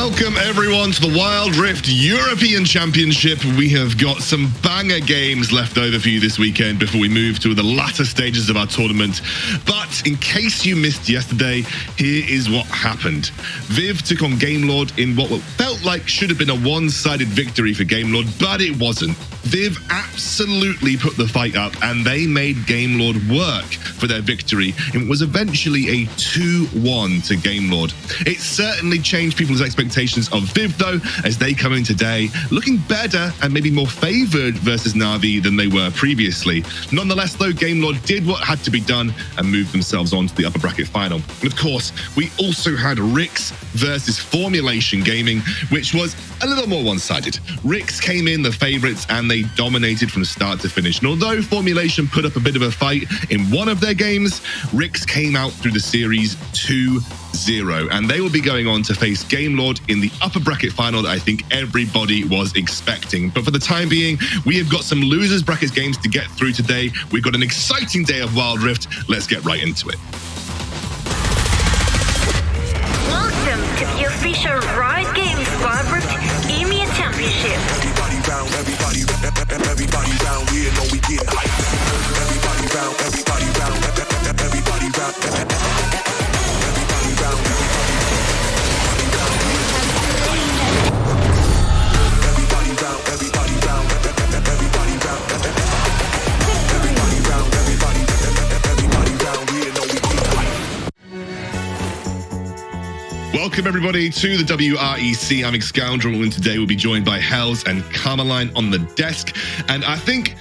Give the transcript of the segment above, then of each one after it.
Welcome everyone to the Wild Rift European Championship. We have got some banger games left over for you this weekend before we move to the latter stages of our tournament. But in case you missed yesterday, here is what happened. ViV took on Gamelord in what felt like should have been a one-sided victory for Gamelord, but it wasn't. ViV absolutely put the fight up and they made Gamelord work for their victory. It was eventually a 2-1 to Gamelord. It certainly changed people's expectations of ViV though, as they come in today looking better and maybe more favored versus Navi than they were previously. Nonetheless though, Gamelord did what had to be done and moved themselves on to the upper bracket final. And of course, we also had WREC versus Formulation Gaming, which was a little more one-sided. WREC came in the favorites and they dominated from start to finish. And although Formulation put up a bit of a fight in one of their games, WREC came out through the series 2-0, and they will be going on to face Gamelord in the upper bracket final that I think everybody was expecting. But for the time being, we have got some losers brackets games to get through today. We've got an exciting day of Wild Rift. Let's get right into it. Welcome to the official Riot Games Wild Rift EMEA Championship. Everybody round here know we getting hyped. Everybody round, everybody round, everybody round, everybody round, everybody round, everybody round, here know we getting hyped. Welcome everybody to the WREC. I'm Scoundrel, and today we'll be joined by Hells and Carmeline on the desk. And I think,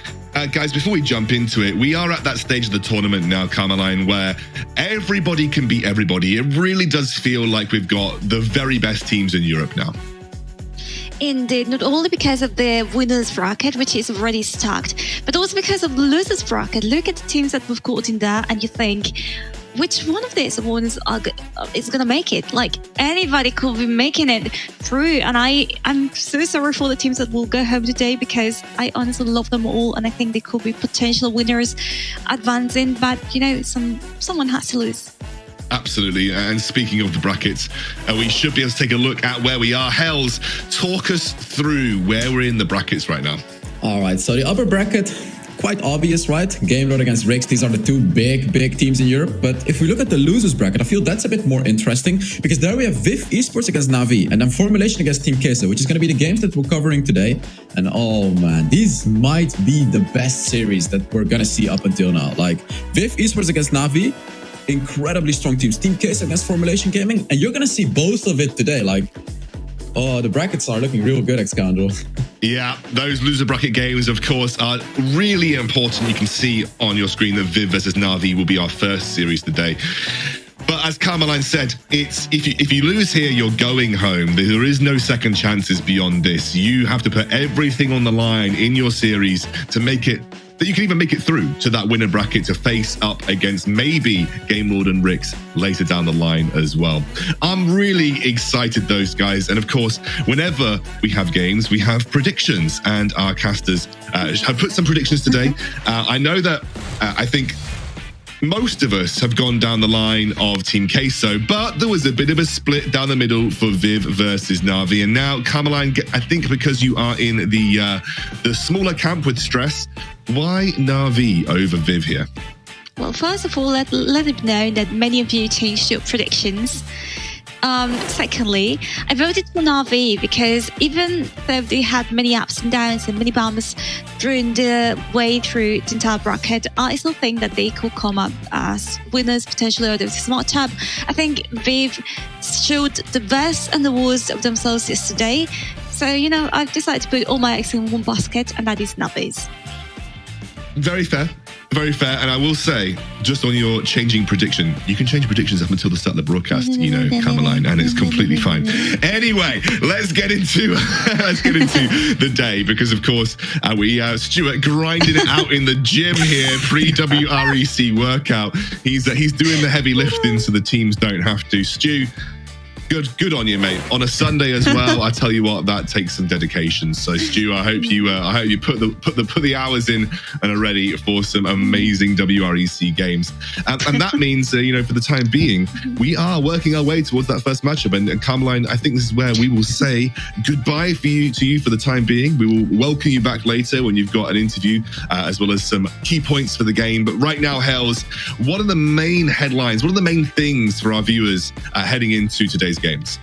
guys, before we jump into it, we are at that stage of the tournament now, Carmeline, where everybody can beat everybody. It really does feel like we've got the very best teams in Europe now. Indeed, not only because of the winners bracket, which is already stacked, but also because of the losers bracket. Look at the teams that we've got in there and you think, which one of these ones is going to make it? Like, anybody could be making it through. And I'm so sorry for the teams that will go home today, because I honestly love them all. And I think they could be potential winners advancing. But, you know, someone has to lose. Absolutely. And speaking of the brackets, we should be able to take a look at where we are. Hells, talk us through where we're in the brackets right now. All right. So the upper bracket, quite obvious, right? Gamelord against WREC. These are the two big teams in Europe. But if we look at the losers bracket, I feel that's a bit more interesting, because there we have ViV Esports against Navi, and then Formulation against Team Queso, which is going to be the games that we're covering today. And oh man, these might be the best series that we're going to see up until now. Like ViV Esports against Navi, incredibly strong teams. Team Queso against Formulation Gaming, and you're going to see both of it today. Like, oh, the brackets are looking real good, Scoundrel. Yeah, those loser bracket games, of course, are really important. You can see on your screen that ViV versus Navi will be our first series today. But as Carmeline said, it's if you lose here, you're going home. There is no second chances beyond this. You have to put everything on the line in your series to make it that you can even make it through to that winner bracket to face up against maybe Gamelord and WREC later down the line as well. I'm really excited, those guys. And of course, whenever we have games, we have predictions, and our casters have put some predictions today. I know that I think most of us have gone down the line of Team Queso, but there was a bit of a split down the middle for ViV versus Navi. And now, Carmeline, I think because you are in the smaller camp with Stress, why Navi over ViV here? Well, first of all, let it be known that many of you changed your predictions. Secondly, I voted for Navi because even though they had many ups and downs and many bumps during the way through the entire bracket, I still think that they could come up as winners potentially of this matchup. I think ViV showed the best and the worst of themselves yesterday. So, you know, I've decided to put all my eggs in one basket, and that is Navi's. Very fair. Very fair. And I will say, just on your changing prediction, you can change predictions up until the start of the broadcast, you know, Carmeline, and it's completely fine. Anyway, let's get into the day, because of course we Stuart grinding it out in the gym here, pre-WREC workout. He's doing the heavy lifting so the teams don't have to. Stu, Good on you, mate. On a Sunday as well. I tell you what, that takes some dedication. So, Stu, I hope you put the hours in and are ready for some amazing WREC games. And that means, for the time being, we are working our way towards that first matchup. And Carmeline, I think this is where we will say goodbye to you for the time being. We will welcome you back later when you've got an interview, as well as some key points for the game. But right now, Hells, what are the main headlines? What are the main things for our viewers heading into today's games?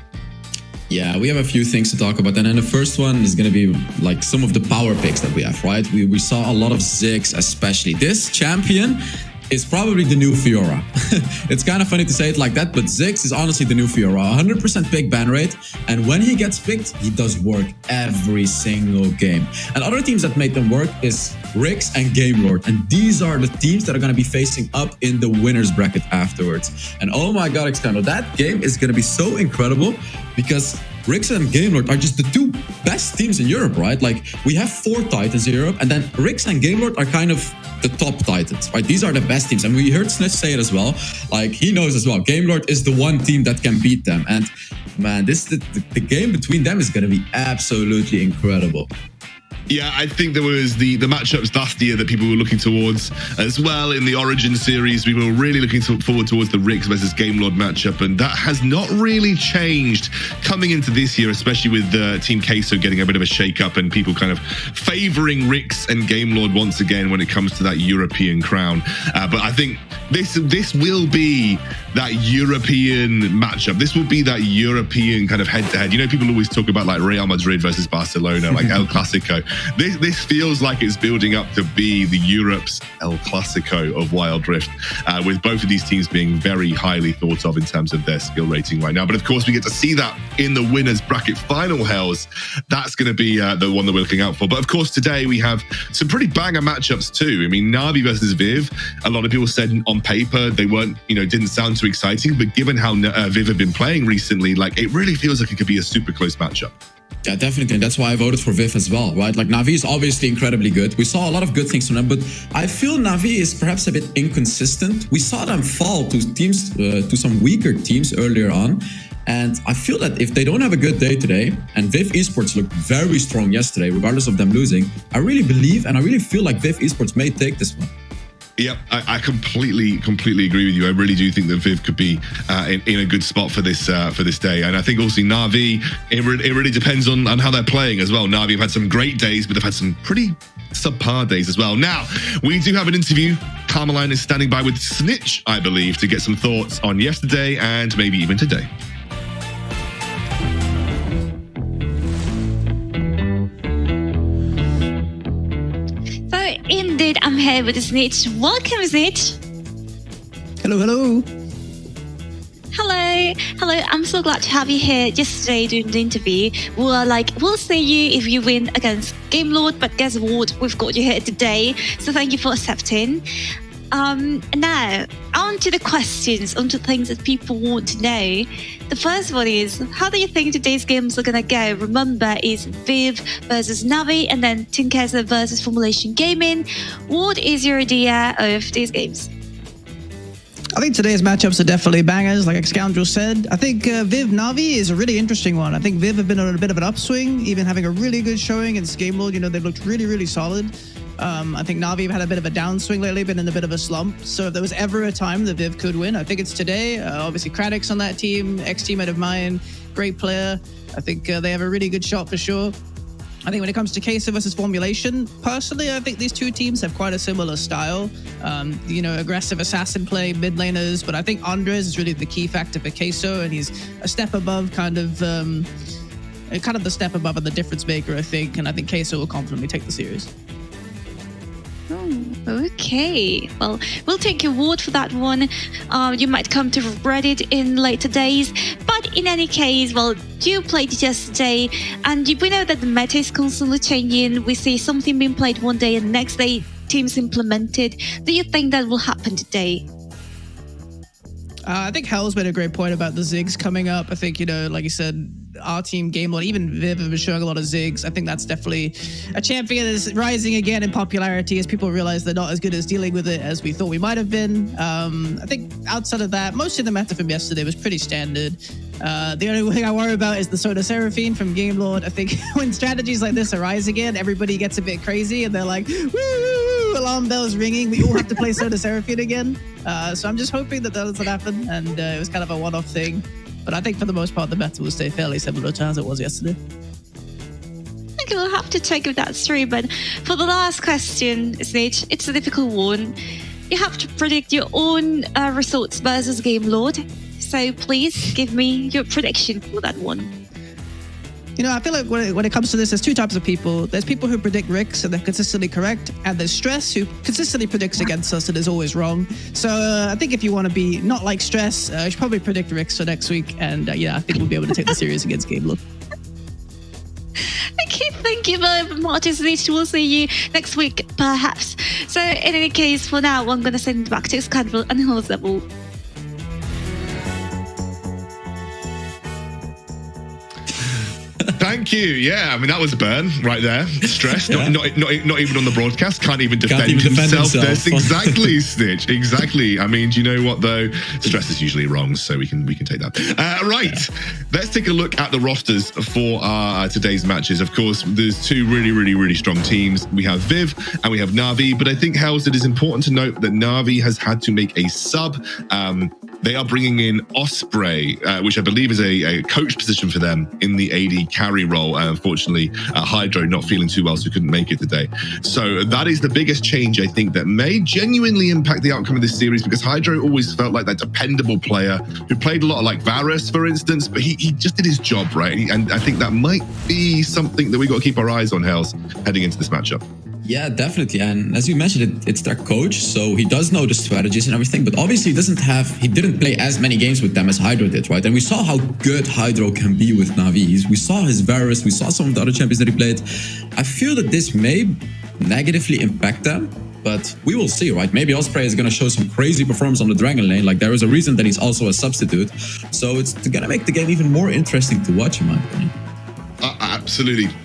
Yeah, we have a few things to talk about. And then the first one is going to be like some of the power picks that we have, right? We saw a lot of Ziggs, especially. This champion is probably the new Fiora. It's kind of funny to say it like that, but Ziggs is honestly the new Fiora. 100% pick ban rate. And when he gets picked, he does work every single game. And other teams that make them work is WREC and Gamelord. And these are the teams that are going to be facing up in the winners bracket afterwards. And oh my God, Xcando, that game is going to be so incredible because WREC and Gamelord are just the two best teams in Europe, right? Like, we have 4 Titans in Europe, and then WREC and Gamelord are kind of the top Titans, right? These are the best teams. And we heard Snitch say it as well. Like, he knows as well. Gamelord is the one team that can beat them. And man, the game between them is going to be absolutely incredible. Yeah, I think there was the matchups last year that people were looking towards as well. In the Origin series, we were really looking forward towards the WREC versus Gamelord matchup, and that has not really changed coming into this year, especially with Team Queso getting a bit of a shake-up and people kind of favouring WREC and Gamelord once again when it comes to that European crown. But I think this will be that European matchup. This will be that European kind of head-to-head. People always talk about like Real Madrid versus Barcelona, like El Clasico. This feels like it's building up to be the Europe's El Clasico of Wild Rift, with both of these teams being very highly thought of in terms of their skill rating right now. But of course, we get to see that in the winners bracket final, Hells. That's going to be the one that we're looking out for. But of course, today we have some pretty banger matchups too. I mean, Navi versus ViV. A lot of people said on paper they weren't, didn't sound too exciting. But given how ViV have been playing recently, like, it really feels like it could be a super close matchup. Yeah, definitely. And that's why I voted for ViV as well, right? Like, Navi is obviously incredibly good. We saw a lot of good things from them, but I feel Navi is perhaps a bit inconsistent. We saw them fall to teams, to some weaker teams earlier on. And I feel that if they don't have a good day today, and ViV Esports looked very strong yesterday, regardless of them losing, I really believe and I really feel like ViV Esports may take this one. Yep, I completely agree with you. I really do think that ViV could be in a good spot for this day. And I think also Navi, it really depends on how they're playing as well. Navi have had some great days, but they've had some pretty subpar days as well. Now, we do have an interview. Carmeline is standing by with Snitch, I believe, to get some thoughts on yesterday and maybe even today. Indeed, I'm here with Snitch. Welcome, Snitch. Hello. Hello. I'm so glad to have you here yesterday during the interview. We were like, we'll see you if you win against Gamelord, but guess what? We've got you here today. So thank you for accepting. Now, on to the questions, on to things that people want to know. The first one is, how do you think today's games are going to go? Remember, it's ViV versus Navi and then Team Queso versus Formulation Gaming. What is your idea of these games? I think today's matchups are definitely bangers, like Scoundrel said. I think ViV Navi is a really interesting one. I think ViV have been on a bit of an upswing, even having a really good showing against Gamelord. They've looked really solid. I think Navi have had a bit of a downswing lately, been in a bit of a slump. So if there was ever a time that ViV could win, I think it's today. Obviously, Kradix on that team, ex-teammate of mine, great player. I think they have a really good shot for sure. I think when it comes to Queso versus Formulation, personally, I think these two teams have quite a similar style. Aggressive assassin play, mid laners, but I think Andres is really the key factor for Queso, and he's a step above, kind of the step above and the difference maker, I think. And I think Queso will confidently take the series. Okay, well, we'll take your word for that one. You might come to regret it in later days, but in any case, well, you played it yesterday, and we know that the meta is constantly changing. We see something being played one day and the next day teams implemented. Do you think that will happen today? I think Hell's made a great point about the Ziggs coming up. I think, like you said, our team game mode, even Viv have been showing a lot of zigs. I think that's definitely a champion that is rising again in popularity as people realize they're not as good as dealing with it as we thought we might have been. I think outside of that, most of the meta from yesterday was pretty standard. The only thing I worry about is the Soda Seraphine from Game Lord. I think when strategies like this arise again, everybody gets a bit crazy and they're like, woo, alarm bells ringing. We all have to play Soda Seraphine again. So I'm just hoping that doesn't happen. And it was kind of a one-off thing. But I think for the most part, the meta will stay fairly similar to as it was yesterday. I think we'll have to check if that's true. But for the last question, Snitch, it's a difficult one. You have to predict your own results versus Game Lord. So please give me your prediction for that one. You know, I feel like when it comes to this, there's two types of people. There's people who predict RECs and they're consistently correct, and there's Stress who consistently predicts against us and is always wrong. So I think if you want to be not like Stress, you should probably predict RECs for next week. And yeah, I think we'll be able to take the series against Game Lord. Okay, thank you very much, Snitch. We'll see you next week, perhaps. So in any case, for now, I'm going to send it back to Scandal and Hills Level. Thank you. Yeah, I mean, that was a burn right there. Stress, not even on the broadcast. Can't even defend himself. That's exactly, Snitch. Exactly. I mean, do you know what though? Stress is usually wrong, so we can take that. Right. Let's take a look at the rosters for our today's matches. Of course, there's two really strong teams. We have ViV and we have Navi. But I think, Hells, it is important to note that Navi has had to make a sub. They are bringing in Osprey, which I believe is a coach position for them in the AD carry role. Unfortunately, Hydro not feeling too well, so couldn't make it today. So that is the biggest change, I think, that may genuinely impact the outcome of this series, because Hydro always felt like that dependable player who played a lot like Varus, for instance, but he just did his job, right? And I think that might be something that we got to keep our eyes on, Hells, heading into this matchup. Yeah, definitely. And as you mentioned, it's their coach, so he does know the strategies and everything, but obviously he didn't play as many games with them as Hydro did, right? And we saw how good Hydro can be with Navi. We saw his Varus, we saw some of the other champions that he played. I feel that this may negatively impact them, but we will see, right? Maybe Osprey is going to show some crazy performance on the Dragon lane. Like, there is a reason that he's also a substitute. So it's going to make the game even more interesting to watch, in my opinion.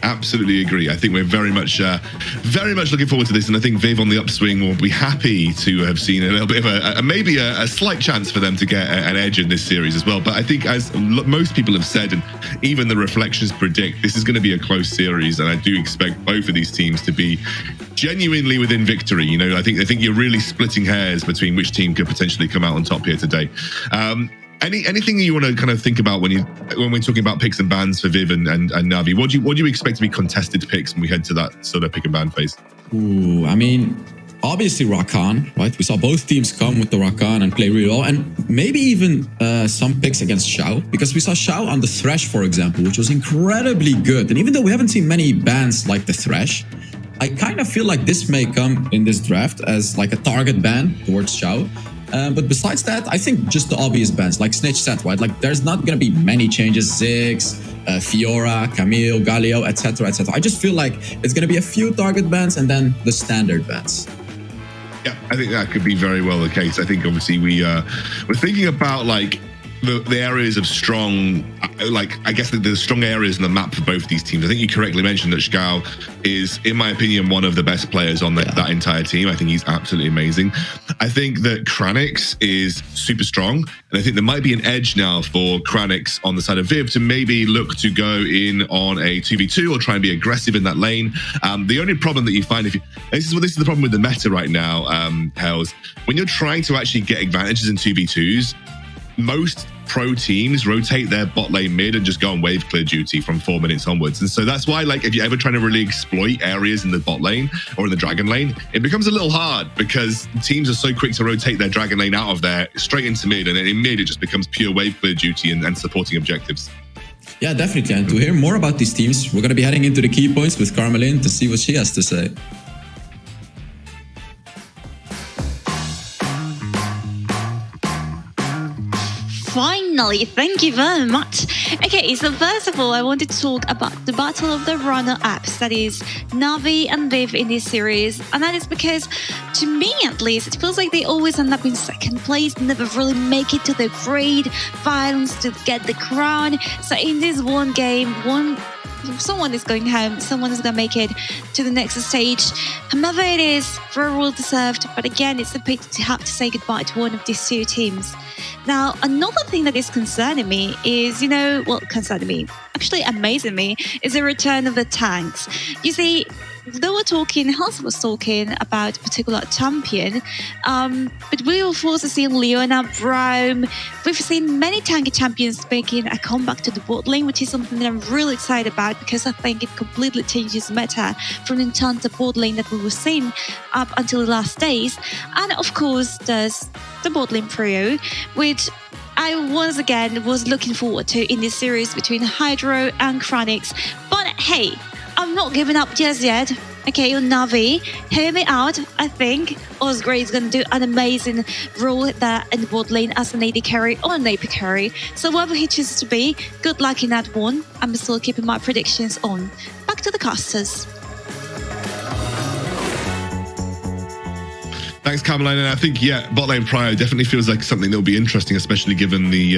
Absolutely agree. I think we're very much looking forward to this, and I think ViV on the upswing will be happy to have seen a little bit of maybe a slight chance for them to get an edge in this series as well. But I think, as most people have said, and even the reflections predict, this is going to be a close series, and I do expect both of these teams to be genuinely within victory. You know, I think you're really splitting hairs between which team could potentially come out on top here today. Anything you want to kind of think about when we're talking about picks and bans for ViV and Navi? What do you expect to be contested picks when we head to that sort of pick and ban phase? Ooh, I mean, obviously Rakan, right? We saw both teams come with the Rakan and play really well, and maybe even some picks against Xiao, because we saw Xiao on the Thresh, for example, which was incredibly good. And even though we haven't seen many bans like the Thresh, I kind of feel like this may come in this draft as like a target ban towards Xiao. But besides that, I think just the obvious bans, like Snitch said, right? Like, there's not going to be many changes. Ziggs, Fiora, Camille, Galio, etc., etc. I just feel like it's going to be a few target bans and then the standard bans. Yeah, I think that could be very well the case. I think obviously we're thinking about like the areas of strong, like, I guess the strong areas in the map for both these teams. I think you correctly mentioned that Xiao is, in my opinion, one of the best players on that entire team. I think he's absolutely amazing. I think that Kranix is super strong, and I think there might be an edge now for Kranix on the side of ViV to maybe look to go in on a 2v2 or try and be aggressive in that lane. The only problem that you find, this is the problem with the meta right now, Hells, when you're trying to actually get advantages in 2v2s, most pro teams rotate their bot lane mid and just go on wave clear duty from 4 minutes onwards. And so that's why, like, if you're ever trying to really exploit areas in the bot lane or in the dragon lane, it becomes a little hard because teams are so quick to rotate their dragon lane out of there straight into mid, and then in mid it just becomes pure wave clear duty and supporting objectives. Yeah, definitely. And to hear more about these teams, we're going to be heading into the key points with Carmelin to see what she has to say. Finally, thank you very much. Okay, so first of all, I wanted to talk about the battle of the runner-ups, that is Navi and ViV in this series. And that is because, to me at least, it feels like they always end up in second place, never really make it to the great finals to get the crown. So in this one game, someone is going home, someone is going to make it to the next stage. Whomever it is, very well deserved. But again, it's a pity to have to say goodbye to one of these two teams. Now, another thing that is concerning me is, actually amazing me, is the return of the tanks. You see, they were talking, Hans was talking about a particular champion, but we've also seen Leona, Braum. We've seen many tanky champions making a comeback to the bot lane, which is something that I'm really excited about because I think it completely changes meta from the enchanted bot lane that we were seeing up until the last days. And of course, there's the bot lane trio, which I once again was looking forward to in this series between Hydro and Chronix. But hey, I'm not giving up just yet. Okay, on Navi, hear me out. I think Osgrey is going to do an amazing role there in the bot lane as an AD carry or an AP carry. So whoever he chooses to be, good luck in that one. I'm still keeping my predictions on. Back to the casters. Thanks, Carmelina. And I think, bot lane prio definitely feels like something that will be interesting, especially given the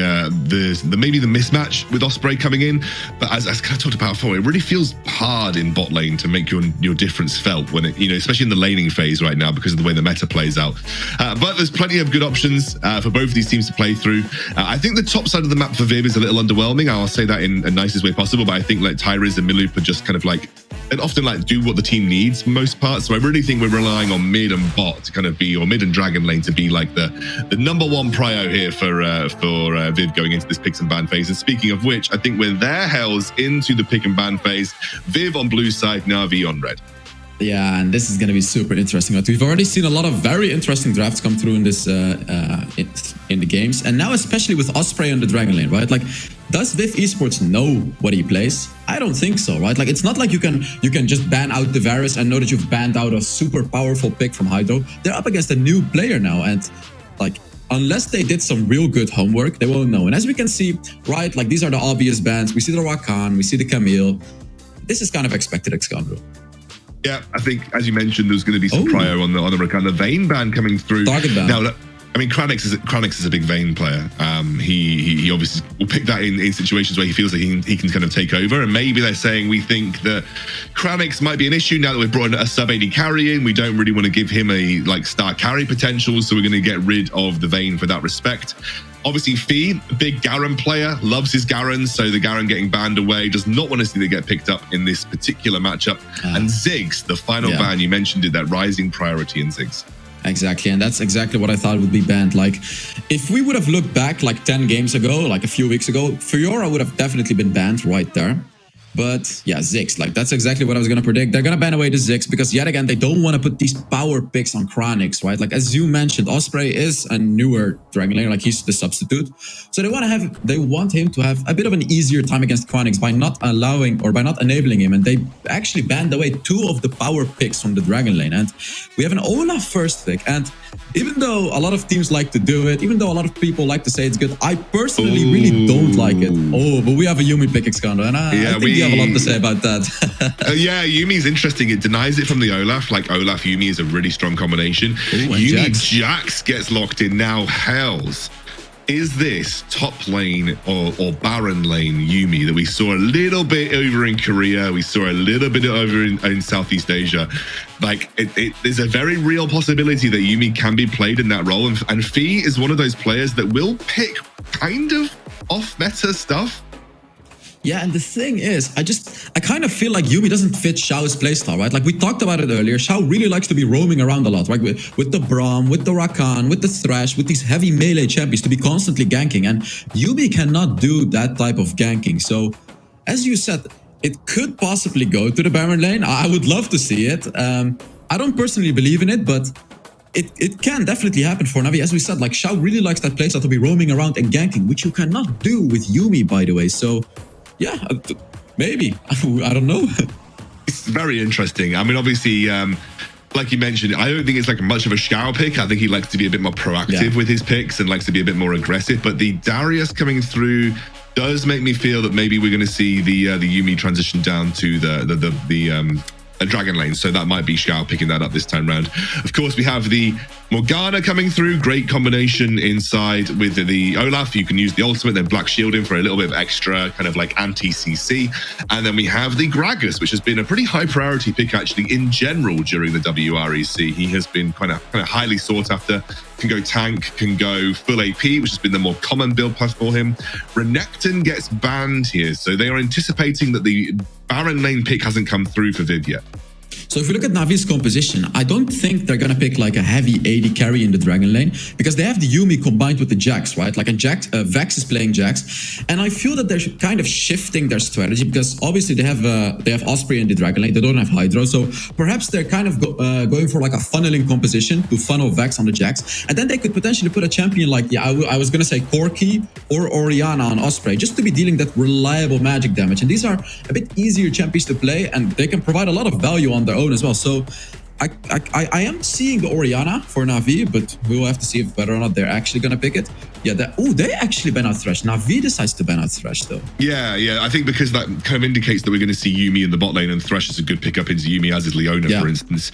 maybe the mismatch with Osprey coming in. But as I kind of talked about before, it really feels hard in bot lane to make your difference felt when it, especially in the laning phase right now because of the way the meta plays out. But there's plenty of good options for both of these teams to play through. I think the top side of the map for ViV is a little underwhelming. I'll say that in a nicest way possible, but I think like Tyrese and Miloop are just kind of like, and often like do what the team needs for most part. So I really think we're relying on mid and bot to kind of be, or mid and dragon lane to be like the number one prio here for ViV going into this picks and ban phase. And speaking of which, I think we're there hells into the pick and ban phase. ViV on blue side, Navi on red. Yeah, and this is going to be super interesting. But we've already seen a lot of very interesting drafts come through in this in the games, and now especially with Osprey on the Dragon Lane, right? Like, does ViV Esports know what he plays? I don't think so, right? Like, it's not like you can just ban out the Varus and know that you've banned out a super powerful pick from Hydro. They're up against a new player now, and like, unless they did some real good homework, they won't know. And as we can see, right, like these are the obvious bans. We see the Rakan, we see the Camille. This is kind of expected, Excandro. Yeah, I think, as you mentioned, there's going to be some prio on the Rakan. The Vayne ban coming through. Target ban. Now, I mean, Chronix is a big Vayne player. He obviously will pick that in situations where he feels like he can kind of take over. And maybe they're saying we think that Chronix might be an issue now that we've brought in a sub AD carry in. We don't really want to give him a star carry potential, so we're going to get rid of the Vayne for that respect. Obviously, Fee, big Garen player, loves his Garen, so the Garen getting banned away, does not want to see it get picked up in this particular matchup. And Ziggs, the final ban, you mentioned it, that rising priority in Ziggs. Exactly, and that's exactly what I thought would be banned. Like, if we would have looked back like 10 games ago, like a few weeks ago, Fiora would have definitely been banned right there. But yeah, Ziggs, like that's exactly what I was going to predict. They're going to ban away the Ziggs because yet again, they don't want to put these power picks on Chronix, right? Like as you mentioned, Osprey is a newer Dragon Laner, like he's the substitute. So they want him to have a bit of an easier time against Chronix by not allowing or by not enabling him. And they actually banned away 2 of the power picks from the Dragon Lane. And we have an Olaf first pick. And even though a lot of teams like to do it, even though a lot of people like to say it's good, I personally really don't like it. Oh, but we have a Yumi pick, Excandro, and I think you have a lot to say about that. Yeah, Yumi's interesting. It denies it from the Olaf. Like Olaf Yumi is a really strong combination. Yumi Jax gets locked in now. Hells. Is this top lane or Baron lane Yumi that we saw a little bit over in Korea, we saw a little bit over in Southeast Asia? Like, there's a very real possibility that Yumi can be played in that role. And Fee is one of those players that will pick kind of off-meta stuff. Yeah, and the thing is, I kind of feel like Yumi doesn't fit Xiao's playstyle, right? Like we talked about it earlier, Xiao really likes to be roaming around a lot, right? With the Braum, with the Rakan, with the Thresh, with these heavy melee champions to be constantly ganking. And Yumi cannot do that type of ganking. So, as you said, it could possibly go to the Baron lane. I would love to see it. I don't personally believe in it, but it can definitely happen for Navi. As we said, like Xiao really likes that playstyle to be roaming around and ganking, which you cannot do with Yumi, by the way. So, yeah, maybe. I don't know. It's very interesting. I mean, obviously, like you mentioned, I don't think it's like much of a Xiao pick. I think he likes to be a bit more proactive with his picks and likes to be a bit more aggressive. But the Darius coming through does make me feel that maybe we're going to see the Yuumi transition down to the Dragon Lane, so that might be Xiao picking that up this time round. Of course, we have the Morgana coming through. Great combination inside with the Olaf. You can use the ultimate, then Black Shield in for a little bit of extra kind of like anti-CC. And then we have the Gragas, which has been a pretty high priority pick actually in general during the WREC. He has been kind of highly sought after. Can go tank, can go full AP, which has been the more common build path for him. Renekton gets banned here, so they are anticipating that the Baron lane pick hasn't come through for ViV yet. So if we look at Navi's composition, I don't think they're going to pick like a heavy AD carry in the Dragon Lane because they have the Yuumi combined with the Jax, right? Like Vex is playing Jax. And I feel that they're kind of shifting their strategy because obviously they have Osprey in the Dragon Lane. They don't have Hydro. So perhaps they're kind of going for like a funneling composition to funnel Vex on the Jax. And then they could potentially put a champion like, I was going to say Corki or Orianna on Osprey just to be dealing that reliable magic damage. And these are a bit easier champions to play and they can provide a lot of value on their own as well. So I am seeing the Orianna for Navi, but we will have to see whether or not they're actually going to pick it. Yeah, they actually ban out Thresh. Navi decides to ban out Thresh though. Yeah, I think because that kind of indicates that we're going to see Yuumi in the bot lane and Thresh is a good pickup into Yuumi, as is Leona, for instance.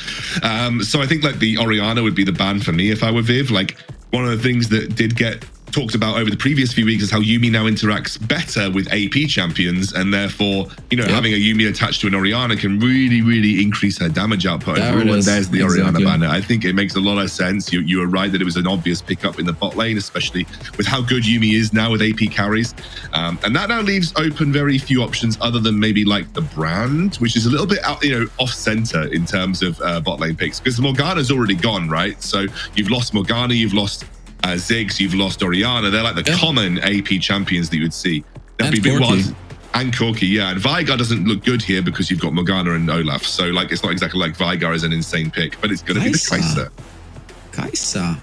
So I think like the Orianna would be the ban for me if I were ViV. Like one of the things that did get talked about over the previous few weeks is how Yuumi now interacts better with AP champions, and therefore, having a Yuumi attached to an Orianna can really, really increase her damage output overall. And there's the Orianna banner. I think it makes a lot of sense. You were right that it was an obvious pickup in the bot lane, especially with how good Yuumi is now with AP carries. And that now leaves open very few options other than maybe like the Brand, which is a little bit out, off center in terms of bot lane picks, because Morgana's already gone, right? So you've lost Morgana, you've lost Ziggs, you've lost Orianna. They're like the common AP champions that you would see. And Corki. And Corki, yeah. And Veigar doesn't look good here because you've got Morgana and Olaf. So like it's not exactly like Veigar is an insane pick, but it's going to be the Kai'Sa. Kai'Sa.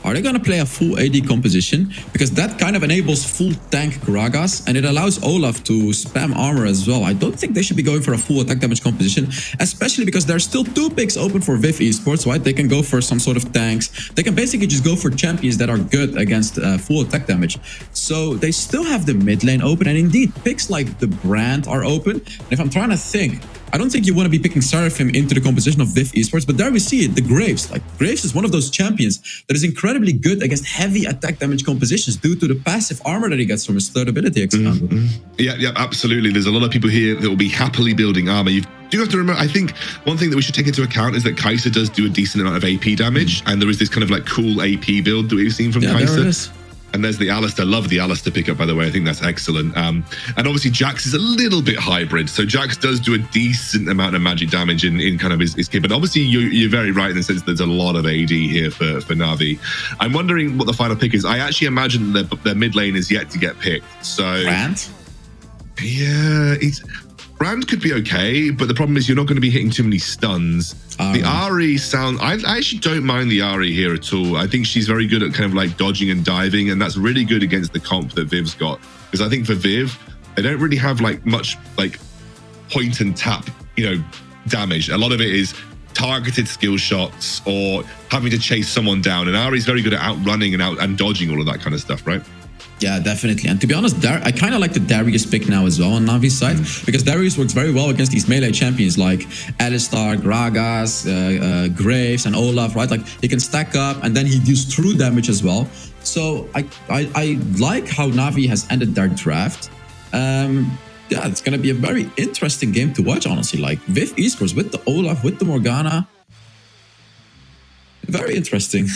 Are they going to play a full AD composition? Because that kind of enables full tank Gragas, and it allows Olaf to spam armor as well. I don't think they should be going for a full attack damage composition, especially because there's still 2 picks open for ViV Esports, right? They can go for some sort of tanks. They can basically just go for champions that are good against full attack damage. So they still have the mid lane open, and indeed, picks like the Brand are open. And if I'm trying to think, I don't think you want to be picking Seraphim into the composition of ViV Esports, but there we see it, the Graves. Like, Graves is one of those champions that is incredibly good against heavy attack damage compositions due to the passive armor that he gets from his third ability expanded. Yeah, absolutely. There's a lot of people here that will be happily building armor. You do have to remember, I think one thing that we should take into account is that Kai'Sa does do a decent amount of AP damage, and there is this kind of like cool AP build that we've seen from Kai'Sa. There it is. And there's the Alistair. Love the Alistair pickup, by the way. I think that's excellent. And obviously Jax is a little bit hybrid. So Jax does do a decent amount of magic damage in kind of his kit. But obviously you're very right in the sense there's a lot of AD here for Navi. I'm wondering what the final pick is. I actually imagine their mid lane is yet to get picked. So Brand? Yeah, Brand could be okay, but the problem is you're not going to be hitting too many stuns. The Ahri I actually don't mind the Ahri here at all. I think she's very good at kind of like dodging and diving, and that's really good against the comp that ViV's got. Because I think for ViV, they don't really have like much like point and tap, damage. A lot of it is targeted skill shots or having to chase someone down. And Ahri's very good at outrunning and dodging all of that kind of stuff, right? Yeah, definitely. And to be honest, I kind of like the Darius pick now as well on Navi's side, because Darius works very well against these melee champions like Alistar, Gragas, Graves, and Olaf, right? Like he can stack up and then he deals true damage as well. So I like how Navi has ended their draft. Yeah, it's going to be a very interesting game to watch, honestly. Like ViV Esports with the Olaf, with the Morgana. Very interesting.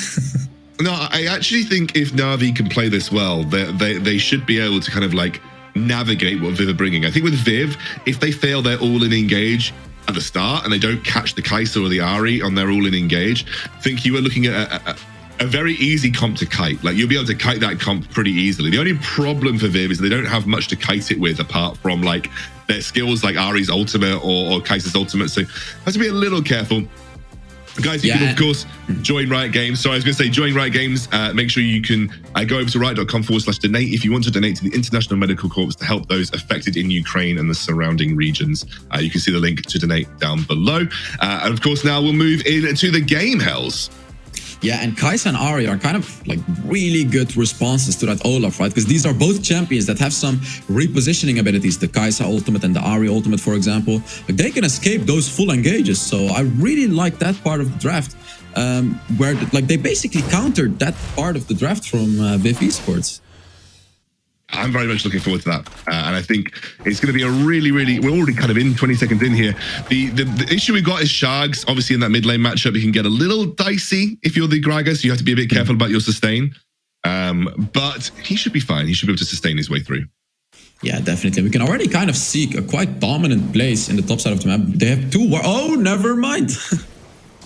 No, I actually think if Navi can play this well, they should be able to kind of like navigate what ViV are bringing. I think with ViV, if they fail their all-in engage at the start and they don't catch the Kai'Sa or the Ahri on their all-in engage, I think you are looking at a very easy comp to kite. Like you'll be able to kite that comp pretty easily. The only problem for ViV is they don't have much to kite it with apart from like their skills like Ahri's ultimate or Kai'Sa's ultimate. So have to be a little careful. Guys, you can, of course, join Riot Games. So I was going to say, join Riot Games. Make sure you can go over to riot.com/donate if you want to donate to the International Medical Corps to help those affected in Ukraine and the surrounding regions. You can see the link to donate down below. And of course, now we'll move into the game, Hells. Yeah, and Kai'Sa and Ahri are kind of like really good responses to that Olaf, right? Because these are both champions that have some repositioning abilities. The Kai'Sa ultimate and the Ahri ultimate, for example. Like, they can escape those full engages. So I really like that part of the draft, where like they basically countered that part of the draft from ViV Esports. I'm very much looking forward to that. And I think it's going to be a really, we're already kind of in 20 seconds in here. The issue we've got is Shags. Obviously, in that mid lane matchup, you can get a little dicey if you're the Gragas. So you have to be a bit careful about your sustain. But he should be fine. He should be able to sustain his way through. Yeah, definitely. We can already kind of see a quite dominant place in the top side of the map. They have two... Oh, never mind.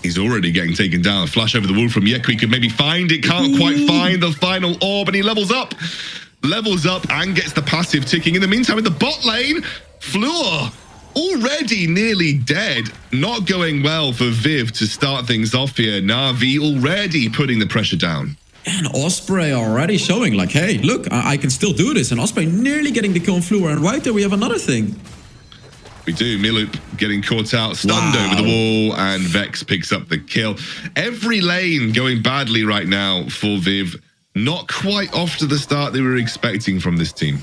He's already getting taken down. Flash over the wall from Yek. He could maybe find it. Can't quite find the final orb, and he levels up. Levels up and gets the passive ticking. In the meantime, in the bot lane, Floor already nearly dead. Not going well for ViV to start things off here. Navi already putting the pressure down. And Osprey already showing like, hey, look, I can still do this. And Osprey nearly getting the kill on Floor. And right there, we have another thing. We do. miLoop getting caught out, stunned over the wall, and Vex picks up the kill. Every lane going badly right now for ViV. Not quite off to the start they were expecting from this team.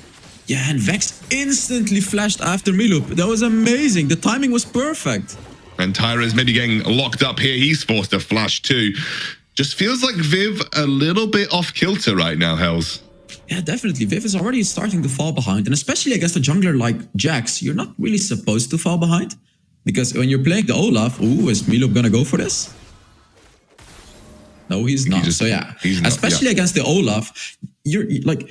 Yeah, and Vex instantly flashed after miLoop. That was amazing. The timing was perfect. And Tyra's maybe getting locked up here. He's forced to flash too. Just feels like ViV a little bit off kilter right now, Hells. Yeah, definitely. ViV is already starting to fall behind. And especially against a jungler like Jax, you're not really supposed to fall behind. Because when you're playing the Olaf, is miLoop gonna go for this? No, he's not. So yeah, especially against the Olaf, you're like,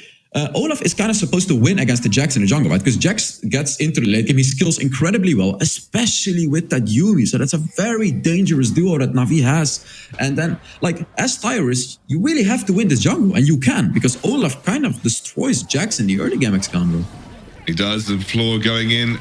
Olaf is kind of supposed to win against the Jax in the jungle, right? Because Jax gets into the late game, he skills incredibly well, especially with that Yumi. So that's a very dangerous duo that Navi has. And then, like, as Tyrus, you really have to win this jungle, and you can, because Olaf kind of destroys Jax in the early game, Excalibur. He does, the Floor going in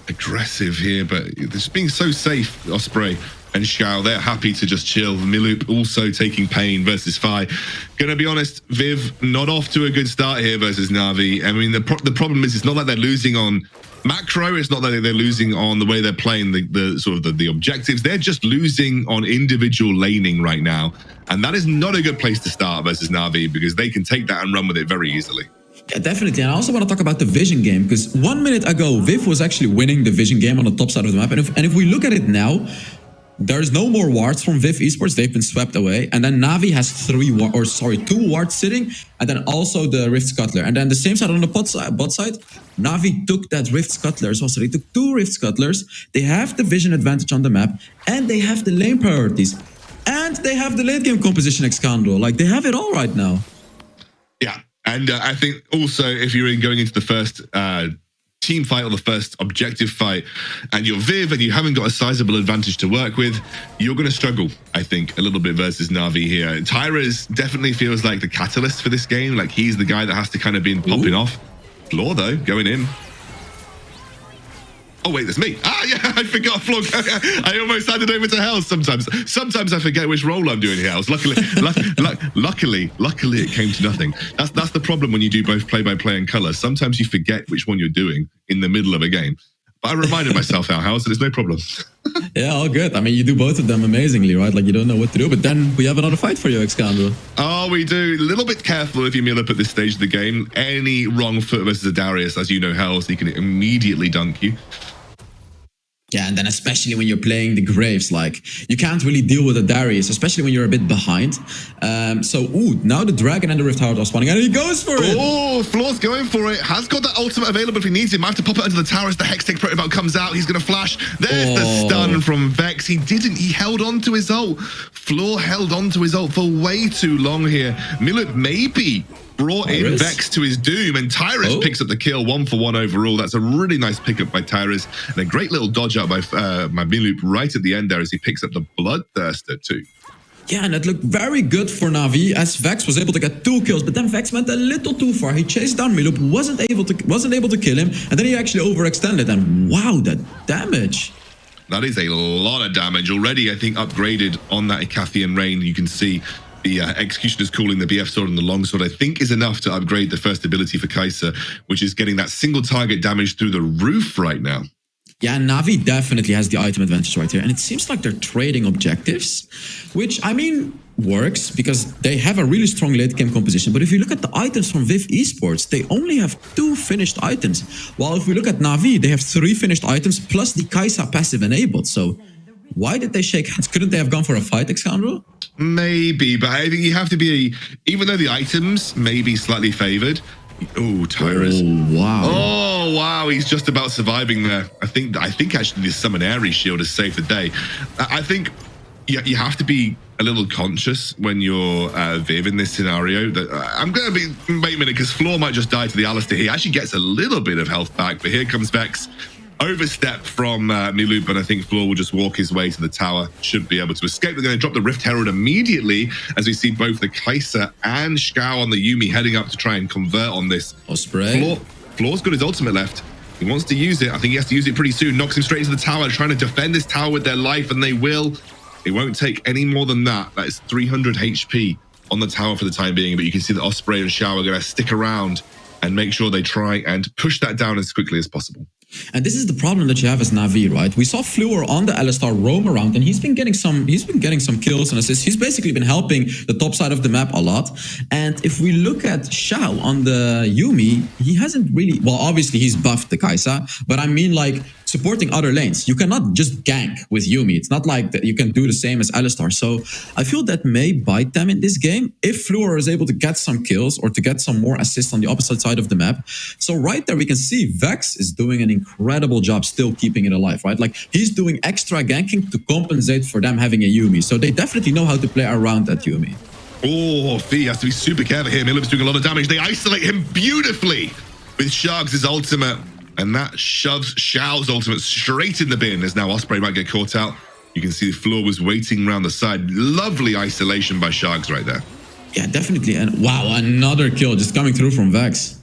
aggressive here, but just being so safe, Osprey and Xiao, they're happy to just chill. miLoop also taking pain versus Fi. Gonna be honest, ViV not off to a good start here versus Navi. I mean, the problem is, it's not like they're losing on macro. It's not like they're losing on the way they're playing the objectives. They're just losing on individual laning right now. And that is not a good place to start versus Navi, because they can take that and run with it very easily. Yeah, definitely. And I also want to talk about the vision game, because 1 minute ago, ViV was actually winning the vision game on the top side of the map. And if we look at it now, there's no more wards from ViV Esports. They've been swept away. And then Navi has 2 wards sitting. And then also the Rift Scuttler. And then the same side on the bot side, Navi took that Rift Scuttler as well. So they took 2 Rift Scuttlers. They have the vision advantage on the map. And they have the lane priorities. And they have the late game composition, Excandro. Like, they have it all right now. Yeah. And I think also, if you're going into the first team fight or the first objective fight, and you're ViV and you haven't got a sizable advantage to work with, you're going to struggle, I think, a little bit versus Navi here. Tyra's definitely feels like the catalyst for this game. Like, he's the guy that has to kind of be popping off. Floor, though, going in. Oh, wait, that's me. Ah, yeah, I forgot Floor. I almost handed over to Hells sometimes. Sometimes I forget which role I'm doing here, Hells. Luckily, luckily it came to nothing. That's the problem when you do both play-by-play and color. Sometimes you forget which one you're doing in the middle of a game. But I reminded myself now, Hells, so there's no problem. Yeah, all good. I mean, you do both of them amazingly, right? Like, you don't know what to do. But then we have another fight for you, Excalibur. Oh, we do. A little bit careful if you mill up at this stage of the game. Any wrong foot versus a Darius, as you know, Hells, he can immediately dunk you. Yeah, and then especially when you're playing the Graves, like, you can't really deal with a Darius, especially when you're a bit behind. Now the Dragon and the Rift Heart are spawning, and he goes for it! Oh, Floor's going for it. Has got that ultimate available if he needs it. Might have to pop it under the tower as the Hextech Protocol comes out. He's going to flash. There's the stun from Vex. He held on to his ult. Floor held on to his ult for way too long here. miLoop maybe brought in Vex to his doom, and Tyrus picks up the kill, 1-for-1 overall. That's a really nice pickup by Tyrus, and a great little dodge out by miLoop right at the end there as he picks up the Bloodthirster too. Yeah, and it looked very good for Navi as Vex was able to get 2 kills, but then Vex went a little too far. He chased down miLoop, wasn't able to kill him, and then he actually overextended, and wow, that damage. That is a lot of damage already, I think, upgraded on that Icathian Rain. You can see the Executioner's calling, the BF sword and the longsword, I think, is enough to upgrade the first ability for Kai'Sa, which is getting that single target damage through the roof right now. Yeah, Navi definitely has the item advantage right here. And it seems like they're trading objectives, which, I mean, works because they have a really strong late game composition. But if you look at the items from ViV Esports, they only have 2 finished items. While if we look at Navi, they have 3 finished items plus the Kai'Sa passive enabled. So why did they shake hands? Couldn't they have gone for a fight, Xandro? Maybe, but I think you have to be, even though the items may be slightly favored. Oh, Tyrus. Oh, wow. Oh, wow. He's just about surviving there. I think actually the Summon Ares shield has saved the day. I think you have to be a little conscious when you're ViV in this scenario. That I'm going to be, wait a minute, because Floor might just die to the Alistair. He actually gets a little bit of health back, but here comes Vex. Overstep from Miloop, and I think Floor will just walk his way to the tower. Should be able to escape. They're going to drop the Rift Herald immediately as we see both the Kai'Sa and Shao on the Yuumi heading up to try and convert on this. Osprey. Floor's got his ultimate left. He wants to use it. I think he has to use it pretty soon. Knocks him straight into the tower, trying to defend this tower with their life, and they will. It won't take any more than that. That is 300 HP on the tower for the time being, but you can see that Osprey and Shao are going to stick around and make sure they try and push that down as quickly as possible. And this is the problem that you have as Navi, right? We saw Fluor on the Alistar roam around, and he's been getting some kills and assists. He's basically been helping the top side of the map a lot. And if we look at Shao on the Yuumi, he hasn't really, well, obviously he's buffed the Kai'Sa, but I mean like supporting other lanes. You cannot just gank with Yuumi. It's not like that you can do the same as Alistar. So I feel that may bite them in this game if Fluor is able to get some kills or to get some more assists on the opposite side of the map. So right there we can see Vex is doing an incredible job still keeping it alive, right? Like he's doing extra ganking to compensate for them having a Yuumi. So they definitely know how to play around that Yuumi. Oh, V has to be super careful here. Miloop's doing a lot of damage. They isolate him beautifully with Sharks' ultimate. And that shoves Shao's ultimate straight in the bin as now Osprey might get caught out. You can see the Floor was waiting around the side. Lovely isolation by Sharks right there. Yeah, definitely. And wow, another kill just coming through from Vex.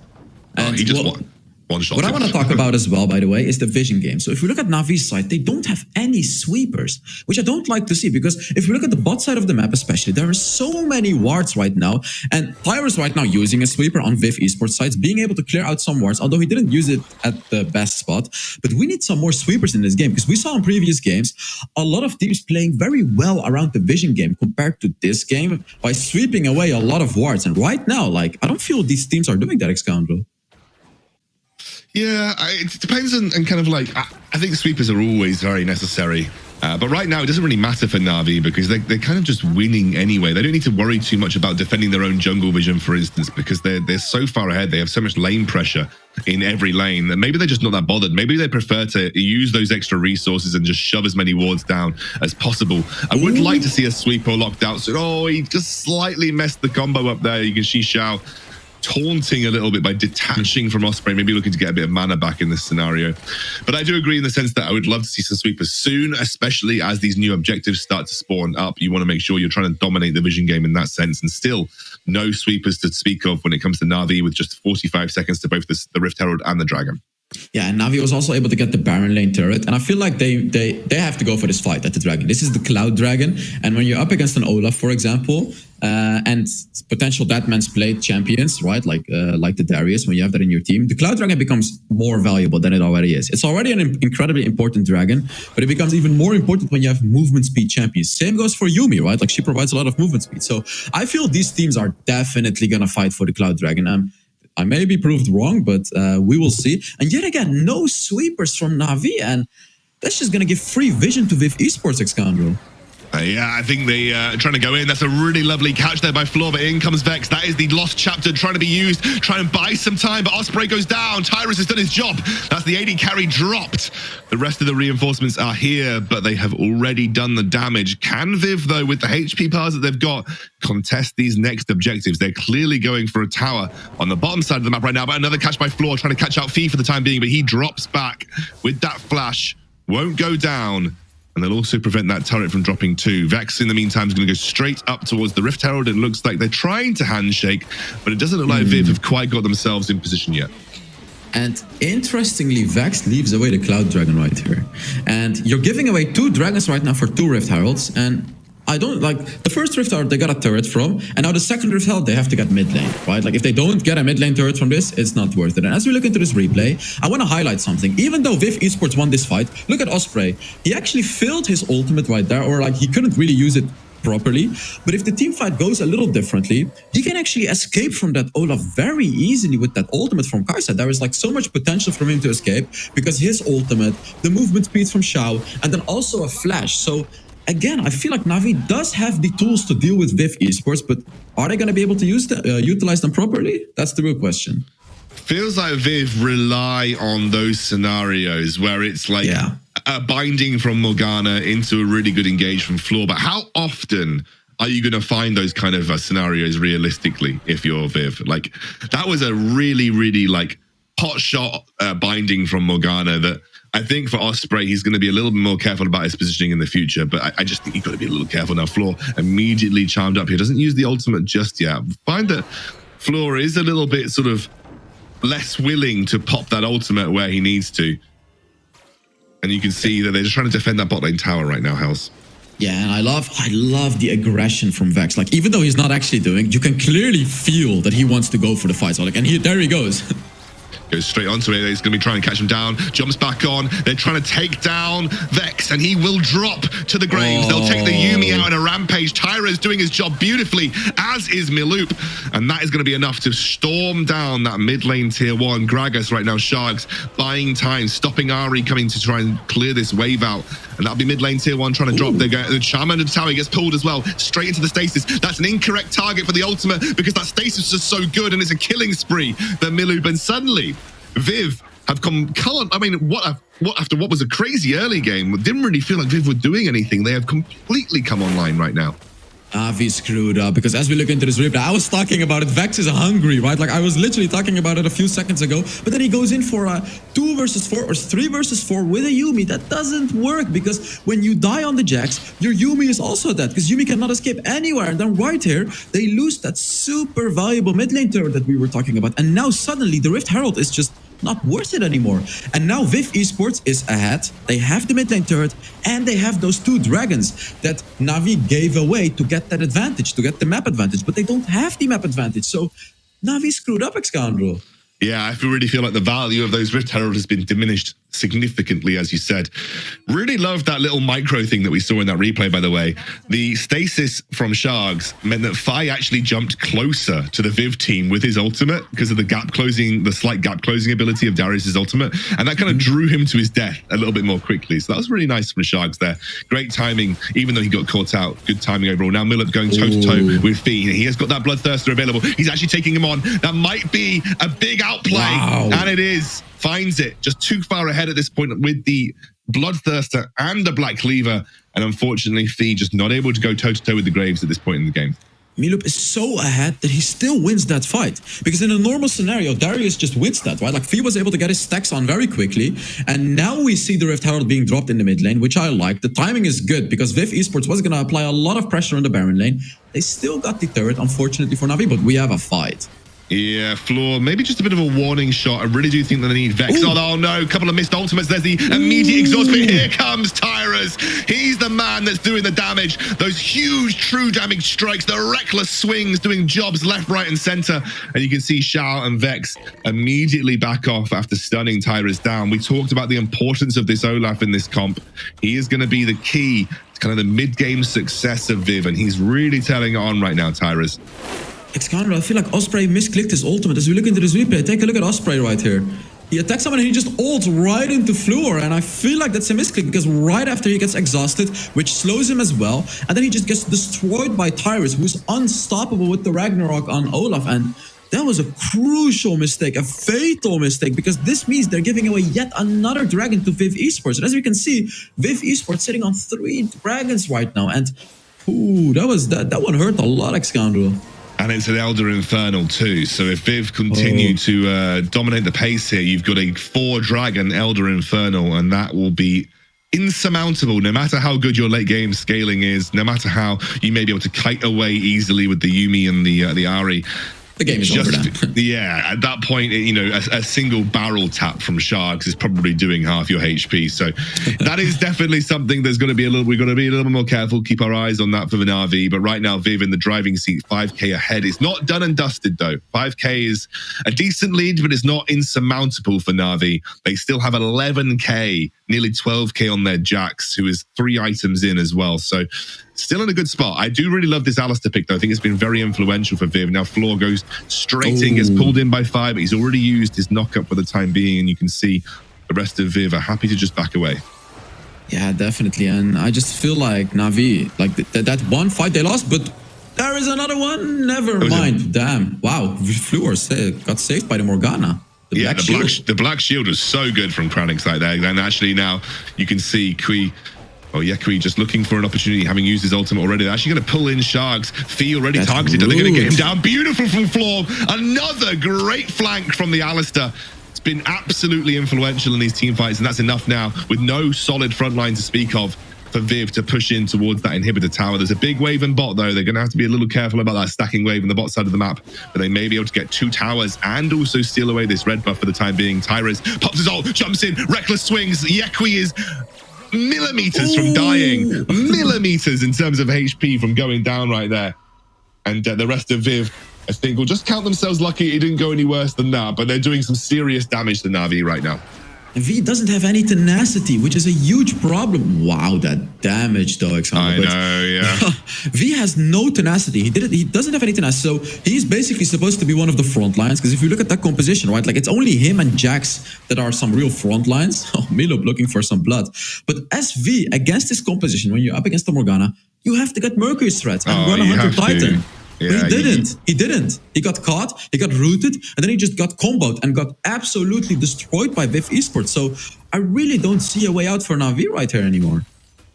And he just won. One shot. What I want to talk about as well, by the way, is the vision game. So if we look at Navi's side, they don't have any sweepers, which I don't like to see, because if we look at the bot side of the map especially, there are so many wards right now, and Tyrus right now using a sweeper on ViV Esports sides, being able to clear out some wards, although he didn't use it at the best spot. But we need some more sweepers in this game, because we saw in previous games a lot of teams playing very well around the vision game compared to this game by sweeping away a lot of wards. And right now, like, I don't feel these teams are doing that, Xandro. Yeah, it depends on kind of like, I think sweepers are always very necessary. But right now, it doesn't really matter for Navi because they're kind of just winning anyway. They don't need to worry too much about defending their own jungle vision, for instance, because they're so far ahead. They have so much lane pressure in every lane that maybe they're just not that bothered. Maybe they prefer to use those extra resources and just shove as many wards down as possible. I would like to see a sweeper locked out. So, oh, he just slightly messed the combo up there. You can see Shao taunting a little bit by detaching from Osprey, maybe looking to get a bit of mana back in this scenario. But I do agree in the sense that I would love to see some sweepers soon, especially as these new objectives start to spawn up. You want to make sure you're trying to dominate the vision game in that sense, and still no sweepers to speak of when it comes to Navi with just 45 seconds to both the Rift Herald and the Dragon. Yeah, and Navi was also able to get the Baron lane turret, and I feel like they have to go for this fight at the Dragon. This is the Cloud Dragon, and when you're up against an Olaf, for example, and potential Deadman's Blade champions, right, like the Darius, when you have that in your team, the Cloud Dragon becomes more valuable than it already is. It's already an incredibly important dragon, but it becomes even more important when you have movement speed champions. Same goes for Yuumi, right? Like she provides a lot of movement speed. So I feel these teams are definitely gonna fight for the Cloud Dragon. I may be proved wrong, but we will see. And yet again, no sweepers from Navi, and that's just going to give free vision to ViV Esports, Xandro. Yeah, I think they trying to go in. That's a really lovely catch there by Floor, but in comes Vex. That is the lost chapter trying to be used, trying to buy some time, but Osprey goes down. Tyrus has done his job. That's the AD carry dropped. The rest of the reinforcements are here, but they have already done the damage. Can ViV, though, with the HP powers that they've got, contest these next objectives? They're clearly going for a tower on the bottom side of the map right now, but another catch by Floor, trying to catch out Fee for the time being, but he drops back with that flash. Won't go down. And they'll also prevent that turret from dropping too. Vex, in the meantime, is going to go straight up towards the Rift Herald. It looks like they're trying to handshake, but it doesn't look like ViV have quite got themselves in position yet. And interestingly, Vex leaves away the Cloud Dragon right here. And you're giving away 2 dragons right now for 2 Rift Heralds. And I don't like the first Rift Herald they got a turret from, and now the second Rift Herald they have to get mid lane, right? Like if they don't get a mid lane turret from this, it's not worth it. And as we look into this replay, I want to highlight something. Even though ViV Esports won this fight, look at Osprey. He actually failed his ultimate right there, or like he couldn't really use it properly. But if the team fight goes a little differently, he can actually escape from that Olaf very easily with that ultimate from Kai'Sa. There is like so much potential for him to escape because his ultimate, the movement speed from Xiao, and then also a flash. So again, I feel like Navi does have the tools to deal with ViV Esports, but are they going to be able to utilize them properly? That's the real question. Feels like ViV rely on those scenarios where it's like a binding from Morgana into a really good engage from Floor. But how often are you going to find those kind of scenarios realistically if you're ViV? Like, that was a really, really like hot shot binding from Morgana that I think for Osprey, he's going to be a little bit more careful about his positioning in the future. But I just think you've got to be a little careful now. Floor immediately charmed up here. Doesn't use the ultimate just yet. Find that Floor is a little bit sort of less willing to pop that ultimate where he needs to. And you can see that they're just trying to defend that bot lane tower right now, Hells. Yeah, and I love the aggression from Vex. Like, even though he's not actually doing, you can clearly feel that he wants to go for the fight. So, like, and there he goes. Goes straight onto it. He's going to be trying to catch him down. Jumps back on. They're trying to take down Vex, and he will drop to the graves. They'll take the Yuumi out in a rampage. Tyra's doing his job beautifully, as is Miloop. And that is going to be enough to storm down that mid lane tier 1. Gragas right now, Sharks, buying time, stopping Ari coming to try and clear this wave out. And that'll be mid lane tier 1 trying to drop. They go, the Shaman of the tower gets pulled as well, straight into the stasis. That's an incorrect target for the ultimate because that stasis is so good and it's a killing spree. Then Miloop, and suddenly ViV have come. I mean, what after what was a crazy early game? It didn't really feel like ViV were doing anything. They have completely come online right now. Navi screwed up because as we look into this replay, I was talking about it. Vex is hungry, right? Like I was literally talking about it a few seconds ago. But then he goes in for a 2 versus 4 or 3 versus 4 with a Yuumi. That doesn't work because when you die on the Jax, your Yuumi is also dead because Yuumi cannot escape anywhere. And then right here, they lose that super valuable mid lane turret that we were talking about. And now suddenly the Rift Herald is just not worth it anymore. And now ViV Esports is ahead. They have the mid lane turret and they have those 2 dragons that Navi gave away to get that advantage, to get the map advantage, but they don't have the map advantage. So Navi screwed up, Excandro. Yeah, I really feel like the value of those Rift Herald has been diminished significantly, as you said. Really loved that little micro thing that we saw in that replay, by the way. The stasis from Sharks meant that Fai actually jumped closer to the ViV team with his ultimate because of the slight gap closing ability of Darius's ultimate. And that kind of drew him to his death a little bit more quickly. So that was really nice from Sharks there. Great timing, even though he got caught out. Good timing overall. Now Miloop going toe-to-toe with Fee. He has got that Bloodthirster available. He's actually taking him on. That might be a big outplay. Wow. And it is. Finds it just too far ahead at this point with the Bloodthirster and the Black Cleaver. And unfortunately, Fee just not able to go toe-to-toe with the Graves at this point in the game. Miloop is so ahead that he still wins that fight. Because in a normal scenario, Darius just wins that, right? Like, Fee was able to get his stacks on very quickly. And now we see the Rift Herald being dropped in the mid lane, which I like. The timing is good because ViV Esports was going to apply a lot of pressure on the Baron lane. They still got the turret, unfortunately for Navi, but we have a fight. Yeah, Floor, maybe just a bit of a warning shot. I really do think that they need Vex. Oh no, a couple of missed ultimates. There's the immediate exhaust, but here comes Tyrus. He's the man that's doing the damage. Those huge true damage strikes, the reckless swings, doing jobs left, right, and center. And you can see Xiao and Vex immediately back off after stunning Tyrus down. We talked about the importance of this Olaf in this comp. He is going to be the key to kind of the mid-game success of ViV, and he's really telling it on right now, Tyrus. Excandro, I feel like Osprey misclicked his ultimate. As we look into this replay, take a look at Osprey right here. He attacks someone and he just ults right into Floor. And I feel like that's a misclick because right after he gets exhausted, which slows him as well. And then he just gets destroyed by Tyrus, who's unstoppable with the Ragnarok on Olaf. And that was a crucial mistake, a fatal mistake, because this means they're giving away yet another dragon to ViV Esports. And as we can see, ViV Esports sitting on 3 dragons right now. And ooh, that one hurt a lot, Excandro. And it's an Elder Infernal too. So if ViV continue to dominate the pace here, you've got a 4-dragon Elder Infernal, and that will be insurmountable no matter how good your late game scaling is, no matter how you may be able to kite away easily with the Yuumi and the Ari. The game is over now. Yeah, at that point, you know, a single barrel tap from Sharks is probably doing half your HP. So that is definitely something we've got to be a little more careful, keep our eyes on that for the Navi. But right now, ViV in the driving seat, 5k ahead. It's not done and dusted, though. 5k is a decent lead, but it's not insurmountable for Navi. They still have 11k, nearly 12k on their Jax, who is 3 items in as well. So still in a good spot. I do really love this Alistair pick, though. I think it's been very influential for ViV. Now, Floor goes straight in, gets pulled in by 5, but he's already used his knock-up for the time being, and you can see the rest of ViV are happy to just back away. Yeah, definitely. And I just feel like Navi, like that one fight they lost, but there is another one. Never mind. Damn. Wow. Floor got saved by the Morgana. The black shield was so good from Kranix right there. And actually now you can see Kui. Oh yeah, Kui just looking for an opportunity, having used his ultimate already. They're actually going to pull in Sharks. Fee already targeted. Are they going to get him down? Beautiful from Floor. Another great flank from the Alistair. It's been absolutely influential in these team fights, and that's enough now with no solid front line to speak of for ViV to push in towards that inhibitor tower. There's a big wave in bot, though. They're going to have to be a little careful about that stacking wave in the bot side of the map, but they may be able to get 2 towers and also steal away this red buff for the time being. Tyrus pops his ult, jumps in, reckless swings. Yekwi is millimeters from dying. Millimeters in terms of HP from going down right there. And the rest of ViV, I think, will just count themselves lucky it didn't go any worse than that, but they're doing some serious damage to Navi right now. And V doesn't have any tenacity, which is a huge problem. Wow, that damage though, Alexander. I know, yeah. V has no tenacity. He doesn't have any tenacity. So he's basically supposed to be one of the front lines. Because if you look at that composition, right, like it's only him and Jax that are some real front lines. Oh, Milup looking for some blood. But as V, against this composition, when you're up against the Morgana, you have to get Mercury's threat and run a Hunter Titan. Yeah, but he didn't. He got caught, he got rooted, and then he just got comboed and got absolutely destroyed by ViV Esports. So I really don't see a way out for Navi right here anymore.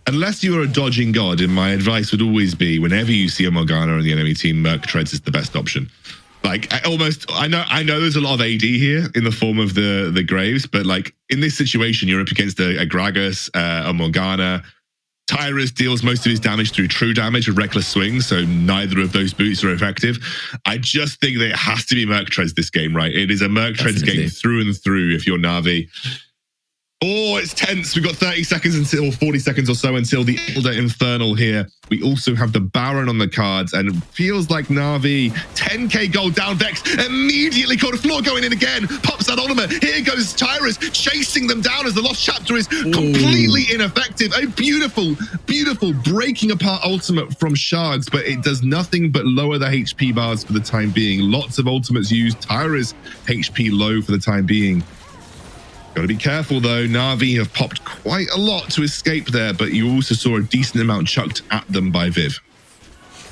Unless you are a dodging god, and my advice would always be, whenever you see a Morgana on the enemy team, Merc Treads is the best option. Like, I know there's a lot of AD here in the form of the Graves, but like in this situation, you're up against a Gragas, a Morgana. Tyrus deals most of his damage through true damage with reckless swings, so neither of those boots are effective. I just think that it has to be Merc Treads this game, right? It is a Merc Treads game through and through if you're Navi. Oh, it's tense. We've got 30 seconds until 40 seconds or so until the Elder Infernal here. We also have the Baron on the cards, and it feels like Navi, 10k gold down. Vex immediately caught a Floor going in again. Pops that ultimate. Here goes Tyrus chasing them down as the Lost Chapter is completely ineffective. A beautiful, beautiful breaking apart ultimate from Sharks, but it does nothing but lower the HP bars for the time being. Lots of ultimates used. Tyrus HP low for the time being. Got to be careful, though. Navi have popped quite a lot to escape there, but you also saw a decent amount chucked at them by ViV.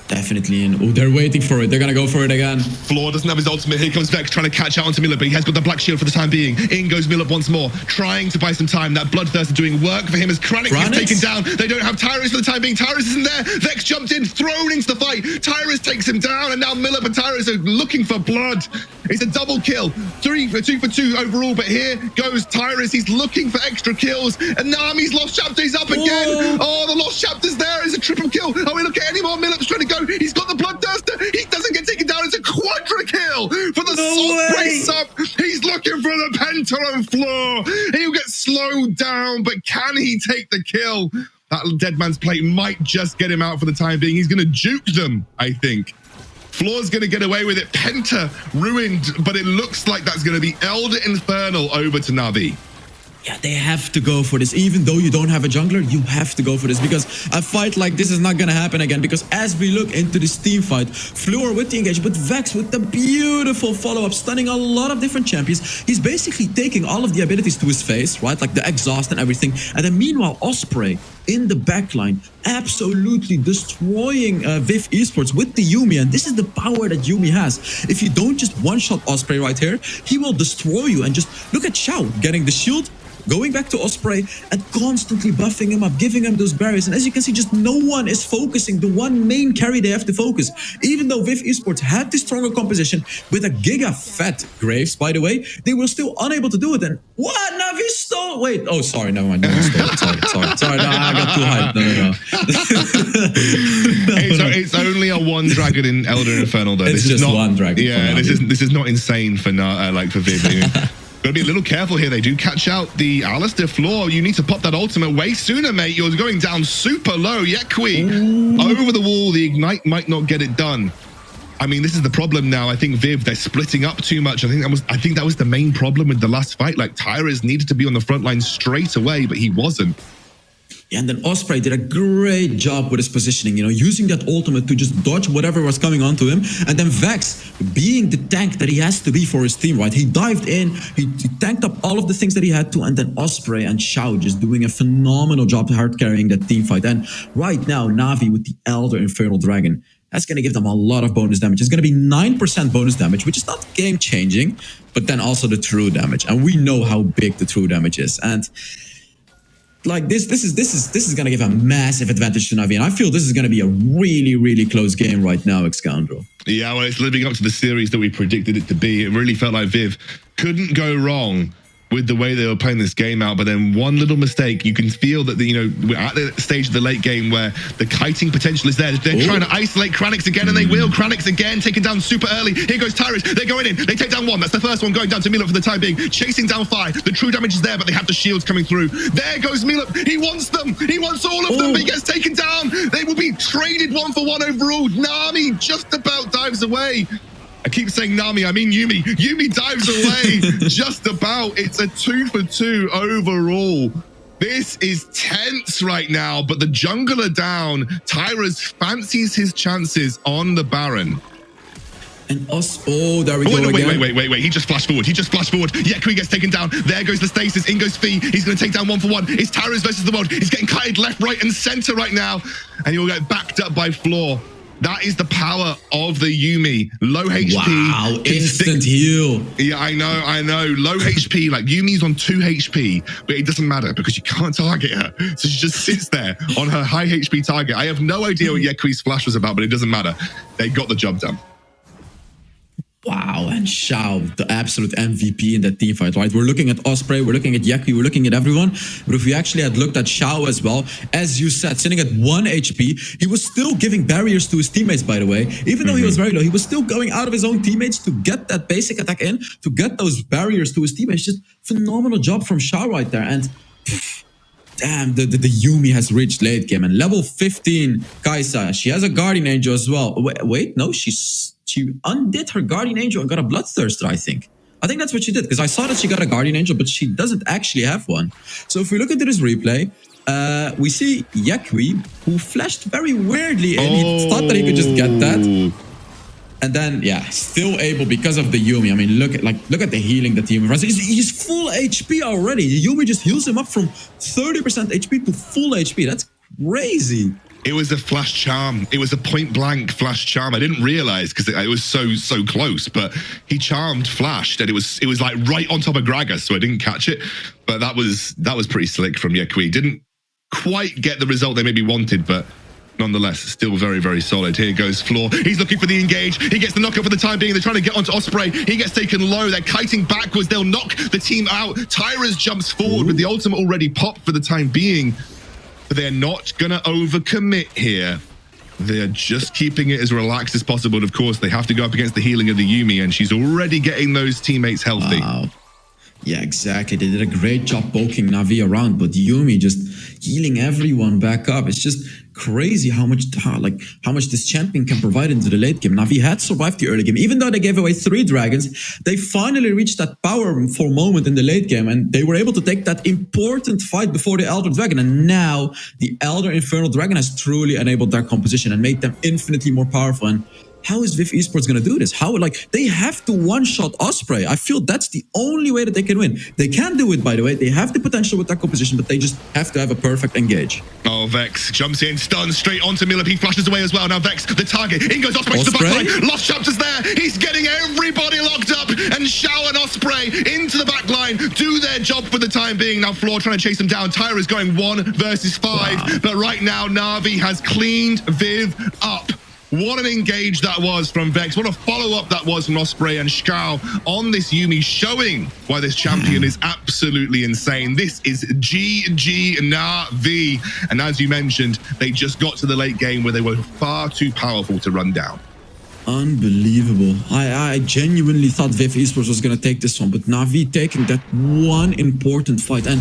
Definitely. And oh, they're waiting for it. They're going to go for it again. Floor doesn't have his ultimate. Here comes Vex trying to catch out onto Milup, but he has got the black shield for the time being. In goes Milup once more, trying to buy some time. That Bloodthirst is doing work for him as Kranix is taken down. They don't have Tyrus for the time being. Tyrus isn't there. Vex jumped in, thrown into the fight. Tyrus takes him down, and now Milup and Tyrus are looking for blood. It's a double kill. 2 for 2 overall, but here goes Tyrus. He's looking for extra kills, and Nami's Lost Chapter is up again. Oh, the Lost Chapter's there. It's a triple kill. Oh, we look at any more. Milup's trying to go. He's got the Bloodthirster. He doesn't get taken down. It's a quadra kill for the Osprey sub. He's looking for the Penta on Floor. He'll get slowed down, but can he take the kill? That dead man's plate might just get him out for the time being. He's going to juke them, I think. Floor's going to get away with it. Penta ruined, but it looks like that's going to be Elder Infernal over to Navi. Yeah, they have to go for this. Even though you don't have a jungler, you have to go for this, because a fight like this is not going to happen again. Because as we look into this team fight, Floor with the engage, but Vex with the beautiful follow-up, stunning a lot of different champions. He's basically taking all of the abilities to his face, right? Like the exhaust and everything. And then meanwhile, Osprey in the backline, absolutely destroying ViV Esports with the Yuumi. And this is the power that Yuumi has. If you don't just one-shot Osprey right here, he will destroy you. And just look at Xiao getting the shield, going back to Osprey and constantly buffing him up, giving him those barriers. And as you can see, just no one is focusing the one main carry they have to focus. Even though ViV Esports had the stronger composition with a giga fat Graves, by the way, they were still unable to do it. And what? Navi stole? Wait, oh, sorry, never mind. No one stole it. Sorry. No, I got too hyped. No. It's only a one dragon in Elder Infernal, though. It's this just is not one dragon. Yeah, this is not insane for ViV. Gotta be a little careful here. They do catch out the Alistair. Floor. You need to pop that ultimate way sooner, mate. You're going down super low. Yekwi over the wall. The ignite might not get it done. I mean, this is the problem now. I think ViV, they're splitting up too much. I think that was the main problem with the last fight. Like, Tyrus needed to be on the front line straight away, but he wasn't. And then Osprey did a great job with his positioning, you know, using that ultimate to just dodge whatever was coming onto him. And then Vex, being the tank that he has to be for his team, right? He dived in, he tanked up all of the things that he had to, and then Osprey and Xiao just doing a phenomenal job hard carrying that team fight. And right now, Navi with the Elder Infernal Dragon, that's going to give them a lot of bonus damage. It's going to be 9% bonus damage, which is not game-changing, but then also the true damage. And we know how big the true damage is. And like this is gonna give a massive advantage to Navi, and I feel this is gonna be a really close game right now, Xscoundrel. Yeah, well, it's living up to the series that we predicted it to be. It really felt like ViV couldn't go wrong with the way they were playing this game out, but then one little mistake, you can feel that we're at the stage of the late game where the kiting potential is there. They're trying to isolate Kranix again, and they will. Kranix again, taken down super early. Here goes Tyrus. They're going in. They take down one. That's the first one going down to Milup for the time being. Chasing down 5. The true damage is there, but they have the shields coming through. There goes Milup. He wants them. He wants all of them, but he gets taken down. They will be traded 1-for-1 overall. Nami just about dives away. I keep saying Nami, I mean Yuumi. Yuumi dives away just about. It's a 2-for-2 overall. This is tense right now, but the jungler down. Tyrus fancies his chances on the Baron. And there we go again. Wait. He just flashed forward. Yekui gets taken down. There goes the stasis. In goes Fee. He's going to take down 1-for-1. It's Tyrus versus the world. He's getting kited left, right, and center right now. And he'll get backed up by Floor. That is the power of the Yuumi. Low HP. Wow, instant heal. Yeah, I know. Low HP, like Yumi's on 2 HP, but it doesn't matter because you can't target her. So she just sits there on her high HP target. I have no idea what Yekui's flash was about, but it doesn't matter. They got the job done. Wow, and Xiao, the absolute MVP in that team fight, right? We're looking at Osprey, we're looking at Yekui, we're looking at everyone. But if we actually had looked at Xiao as well, as you said, sitting at 1 HP, he was still giving barriers to his teammates, by the way. Even though he was very low, he was still going out of his own teammates to get that basic attack in, to get those barriers to his teammates. Just phenomenal job from Xiao right there. And damn, the Yuumi has reached late game. And level 15, Kai'Sa, she has a Guardian Angel as well. Wait, no, she undid her Guardian Angel and got a Bloodthirster, I think. I think that's what she did, because I saw that she got a Guardian Angel, but she doesn't actually have one. So if we look into this replay, we see Yekui, who flashed very weirdly, and he thought that he could just get that. And then, yeah, still able because of the Yuumi. I mean, look at the healing that the Yuumi runs. He's full HP already. The Yuumi just heals him up from 30% HP to full HP. That's crazy. It was a flash charm. It was a point blank flash charm. I didn't realize because it was so close, but he charmed flashed, and it was like right on top of Gragas, so I didn't catch it. But that was pretty slick from Yekui. Didn't quite get the result they maybe wanted, but nonetheless, still very solid. Here goes Floor. He's looking for the engage. He gets the knockup for the time being. They're trying to get onto Osprey. He gets taken low. They're kiting backwards. They'll knock the team out. Tyrus jumps forward with the ultimate already popped for the time being. But they're not going to overcommit here. They're just keeping it as relaxed as possible. And of course, they have to go up against the healing of the Yuumi, and she's already getting those teammates healthy. Wow. Yeah, exactly. They did a great job poking Navi around, but Yuumi just healing everyone back up. It's just crazy how much this champion can provide into the late game. Navi had survived the early game. Even though they gave away 3 dragons, they finally reached that powerful moment in the late game, and they were able to take that important fight before the Elder Dragon. And now the Elder Infernal Dragon has truly enabled their composition and made them infinitely more powerful. And how is ViV Esports going to do this? They have to one-shot Osprey. I feel that's the only way that they can win. They can do it, by the way. They have the potential with their composition, but they just have to have a perfect engage. Oh, Vex jumps in, stuns straight onto Milup. He flashes away as well. Now Vex, the target. In goes Osprey to the backline. Lost Chapter's there. He's getting everybody locked up. And Xiao and Osprey into the backline. Do their job for the time being. Now Floor trying to chase him down. Tyra's going 1 versus 5. Wow. But right now, Navi has cleaned ViV up. What an engage that was from Vex. What a follow-up that was from Osprey and Xiao on this Yuumi, showing why this champion is absolutely insane. This is GG Navi. And as you mentioned, they just got to the late game where they were far too powerful to run down. Unbelievable. I genuinely thought ViV Esports was going to take this one, but Navi taking that one important fight. And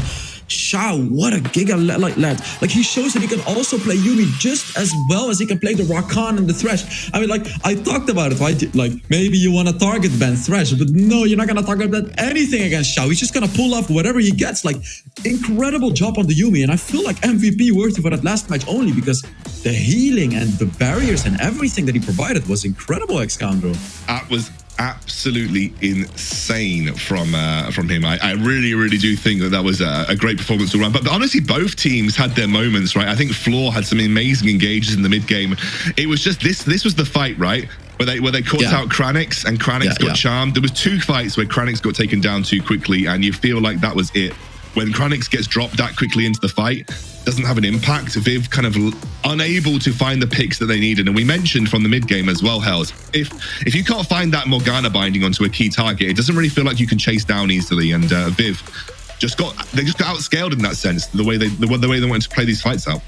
Shao, what a giga lad. Like, he shows that he can also play Yuumi just as well as he can play the Rakan and the Thresh. I mean, like, I talked about it, right? Like, maybe you want to target ban Thresh, but no, you're not going to target ban anything against Shao. He's just going to pull off whatever he gets. Like, incredible job on the Yuumi, and I feel like MVP worthy for that last match only because the healing and the barriers and everything that he provided was incredible, Excalibur. That was absolutely insane from him. I really do think that was a great performance all around. But honestly, both teams had their moments, right? I think Floor had some amazing engages in the mid game. It was just this was the fight, right? Where they caught out Kranix, and Kranix got charmed. There was 2 fights where Kranix got taken down too quickly, and you feel like that was it. When Kranix gets dropped that quickly into the fight, doesn't have an impact. Viv kind of unable to find the picks that they needed. And we mentioned from the mid game as well, Hells, if you can't find that Morgana binding onto a key target, it doesn't really feel like you can chase down easily. And Viv just got outscaled in that sense, the way they wanted to play these fights out.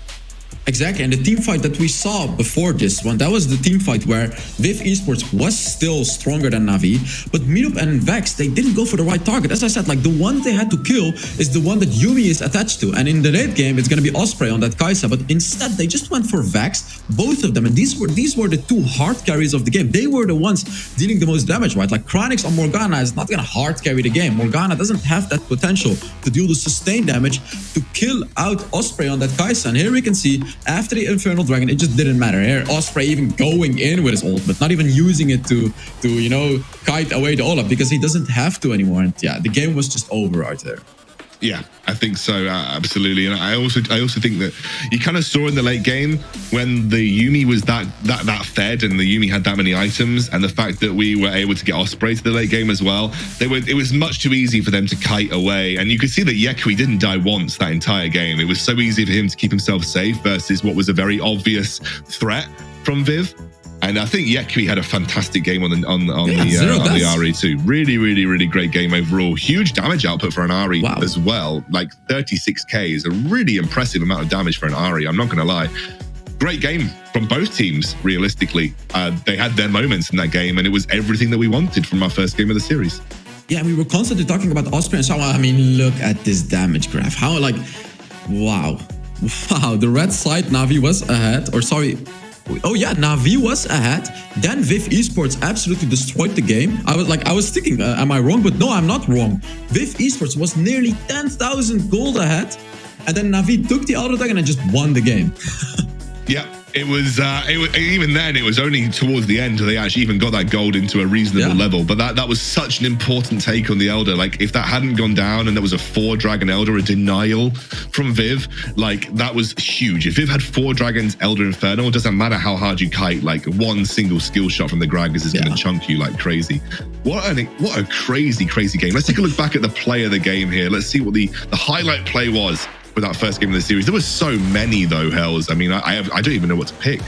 Exactly, and the team fight that we saw before this one, that was the team fight where ViV Esports was still stronger than Navi, but Meetup and Vex, they didn't go for the right target. As I said, like, the one they had to kill is the one that Yuumi is attached to, and in the late game, it's going to be Osprey on that Kai'Sa, but instead, they just went for Vex, both of them, and these were the 2 hard carries of the game. They were the ones dealing the most damage, right? Like, Kranix on Morgana is not going to hard carry the game. Morgana doesn't have that potential to deal the sustained damage to kill out Osprey on that Kai'Sa, and here we can see after the Infernal Dragon, it just didn't matter. Here, Osprey even going in with his ultimate, not even using it to you know, kite away the Olaf because he doesn't have to anymore. And yeah, the game was just over right there. Yeah, I think so, absolutely. And I also think that you kind of saw in the late game when the Yuumi was that fed and the Yuumi had that many items, and the fact that we were able to get Osprey to the late game as well, it was much too easy for them to kite away. And you could see that Yekui didn't die once that entire game. It was so easy for him to keep himself safe versus what was a very obvious threat from Viv. And I think Yekui had a fantastic game on the Ahri too. Really great game overall. Huge damage output for an Ahri as well. Like 36k is a really impressive amount of damage for an Ahri. I'm not going to lie. Great game from both teams, realistically. They had their moments in that game, and it was everything that we wanted from our first game of the series. Yeah, we were constantly talking about Osprey and so on. I mean, look at this damage graph. How, like, wow. The red side, Navi was ahead, or sorry, oh yeah, Navi was ahead. Then ViV Esports absolutely destroyed the game. I was thinking, am I wrong? But no, I'm not wrong. ViV Esports was nearly 10,000 gold ahead. And then Navi took the Elder Dragon and just won the game. Yeah, it was even then, it was only towards the end they actually even got that gold into a reasonable level. But that was such an important take on the Elder. Like, if that hadn't gone down and there was a 4 Dragon Elder, a denial from Viv, like, that was huge. If Viv had 4 Dragons Elder Infernal, it doesn't matter how hard you kite, like, one single skill shot from the Gragas is going to chunk you like crazy. What a crazy game. Let's take a look back at the play of the game here. Let's see what the highlight play was for that first game of the series. There was so many though, Hells. I mean, I don't even know what to pick.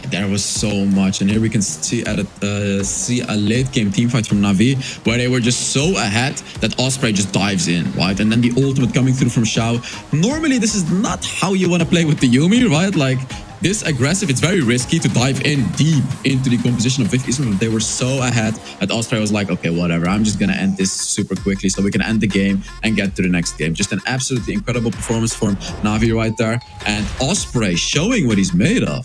There was so much, and here we can see a late game team fight from Navi where they were just so ahead that Osprey just dives in, right? And then the ultimate coming through from Shao. Normally, this is not how you want to play with the Yuumi, right? Like, this aggressive, it's very risky to dive in deep into the composition of ViV Esports. They were so ahead that Osprey was like, okay, whatever, I'm just gonna end this super quickly so we can end the game and get to the next game. Just an absolutely incredible performance from Navi right there, and Osprey showing what he's made of.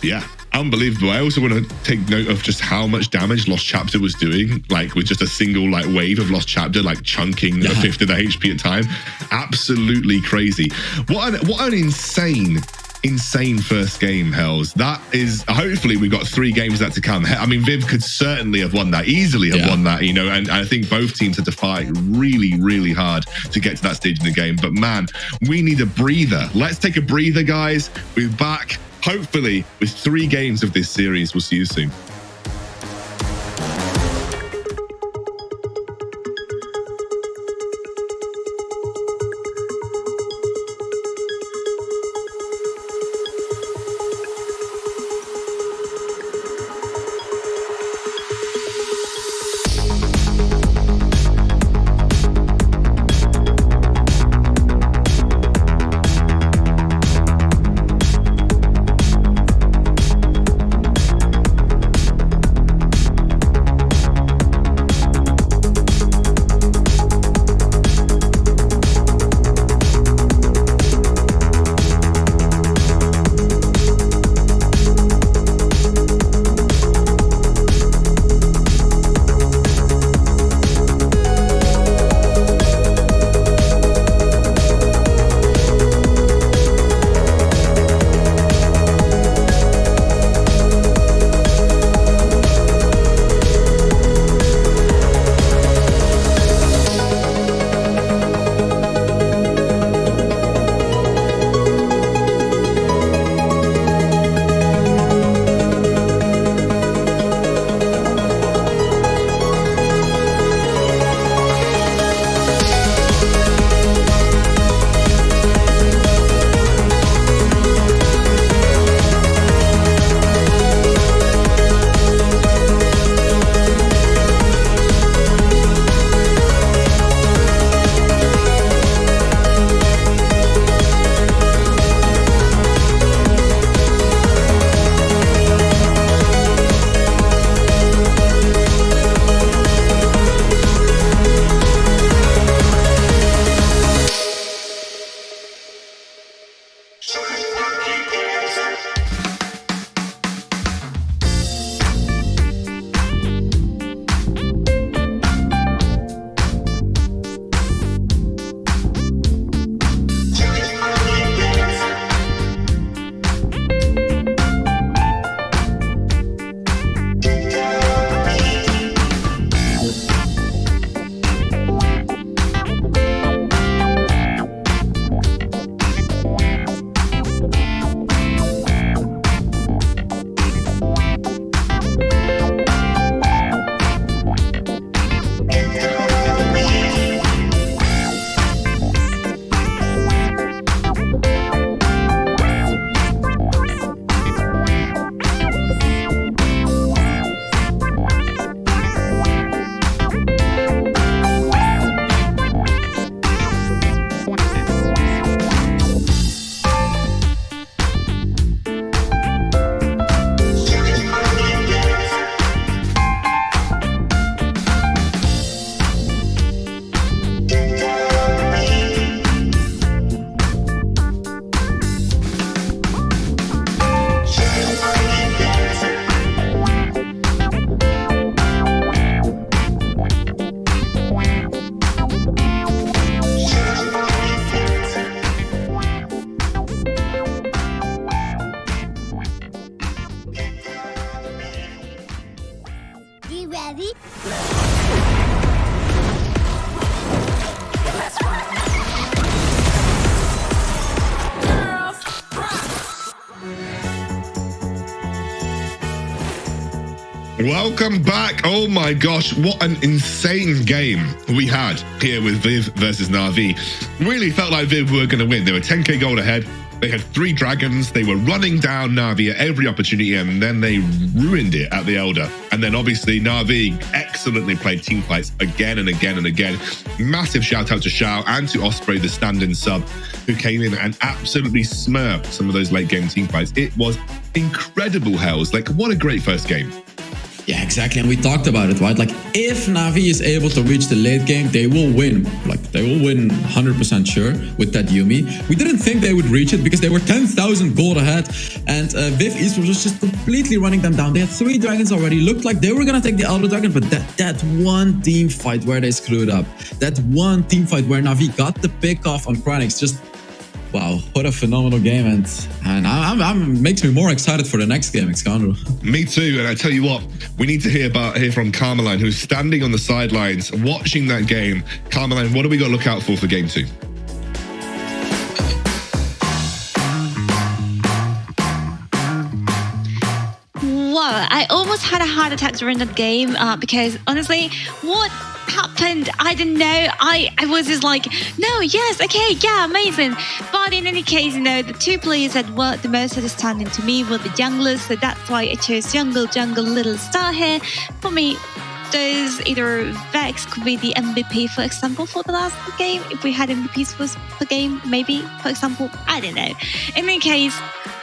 Yeah, unbelievable. I also want to take note of just how much damage Lost Chapter was doing, like with just a single like wave of Lost Chapter, like chunking a fifth of the HP at time. Absolutely crazy. What an insane first game, Hells. That is, hopefully we've got 3 games that to come. I mean, Viv could certainly have won that, easily have won that, you know, and I think both teams had to fight really hard to get to that stage in the game. But man, we need a breather. Let's take a breather, guys. We're back, hopefully, with 3 games of this series. We'll see you soon. Ready? Welcome back. Oh my gosh, what an insane game we had here with ViV versus Navi. Really felt like ViV were going to win. They were 10k gold ahead. They had 3 dragons. They were running down Navi at every opportunity, and then they ruined it at the Elder. And then obviously Navi excellently played team fights again and again and again. Massive shout out to Shao and to Osprey, the stand-in sub, who came in and absolutely smurfed some of those late game team fights. It was incredible, Hells. Like, what a great first game. Yeah, exactly. And we talked about it, right? Like, if Navi is able to reach the late game, they will win. Like, they will win 100% sure with that Yumi. We didn't think they would reach it because they were 10,000 gold ahead. And ViV Esports was just completely running them down. They had 3 dragons already. Looked like they were going to take the Elder Dragon, but that one team fight where they screwed up, that one team fight where Navi got the pick off on Chronix, just... wow, what a phenomenal game, and I'm makes me more excited for the next game, Xcandro. Me too, and I tell you what, we need to hear from Carmeline, who's standing on the sidelines watching that game. Carmeline, what do we got to look out for game 2? Wow, I almost had a heart attack during that game because honestly, what happened? I didn't know. I was just like, no, yes, okay, yeah, amazing. But in any case, you know, the 2 players that were the most understanding to me were the junglers, so that's why I chose jungle, little star here. For me, those either Vex could be the MVP, for example, for the last game. If we had MVPs per game, maybe, for example, I don't know. In any case,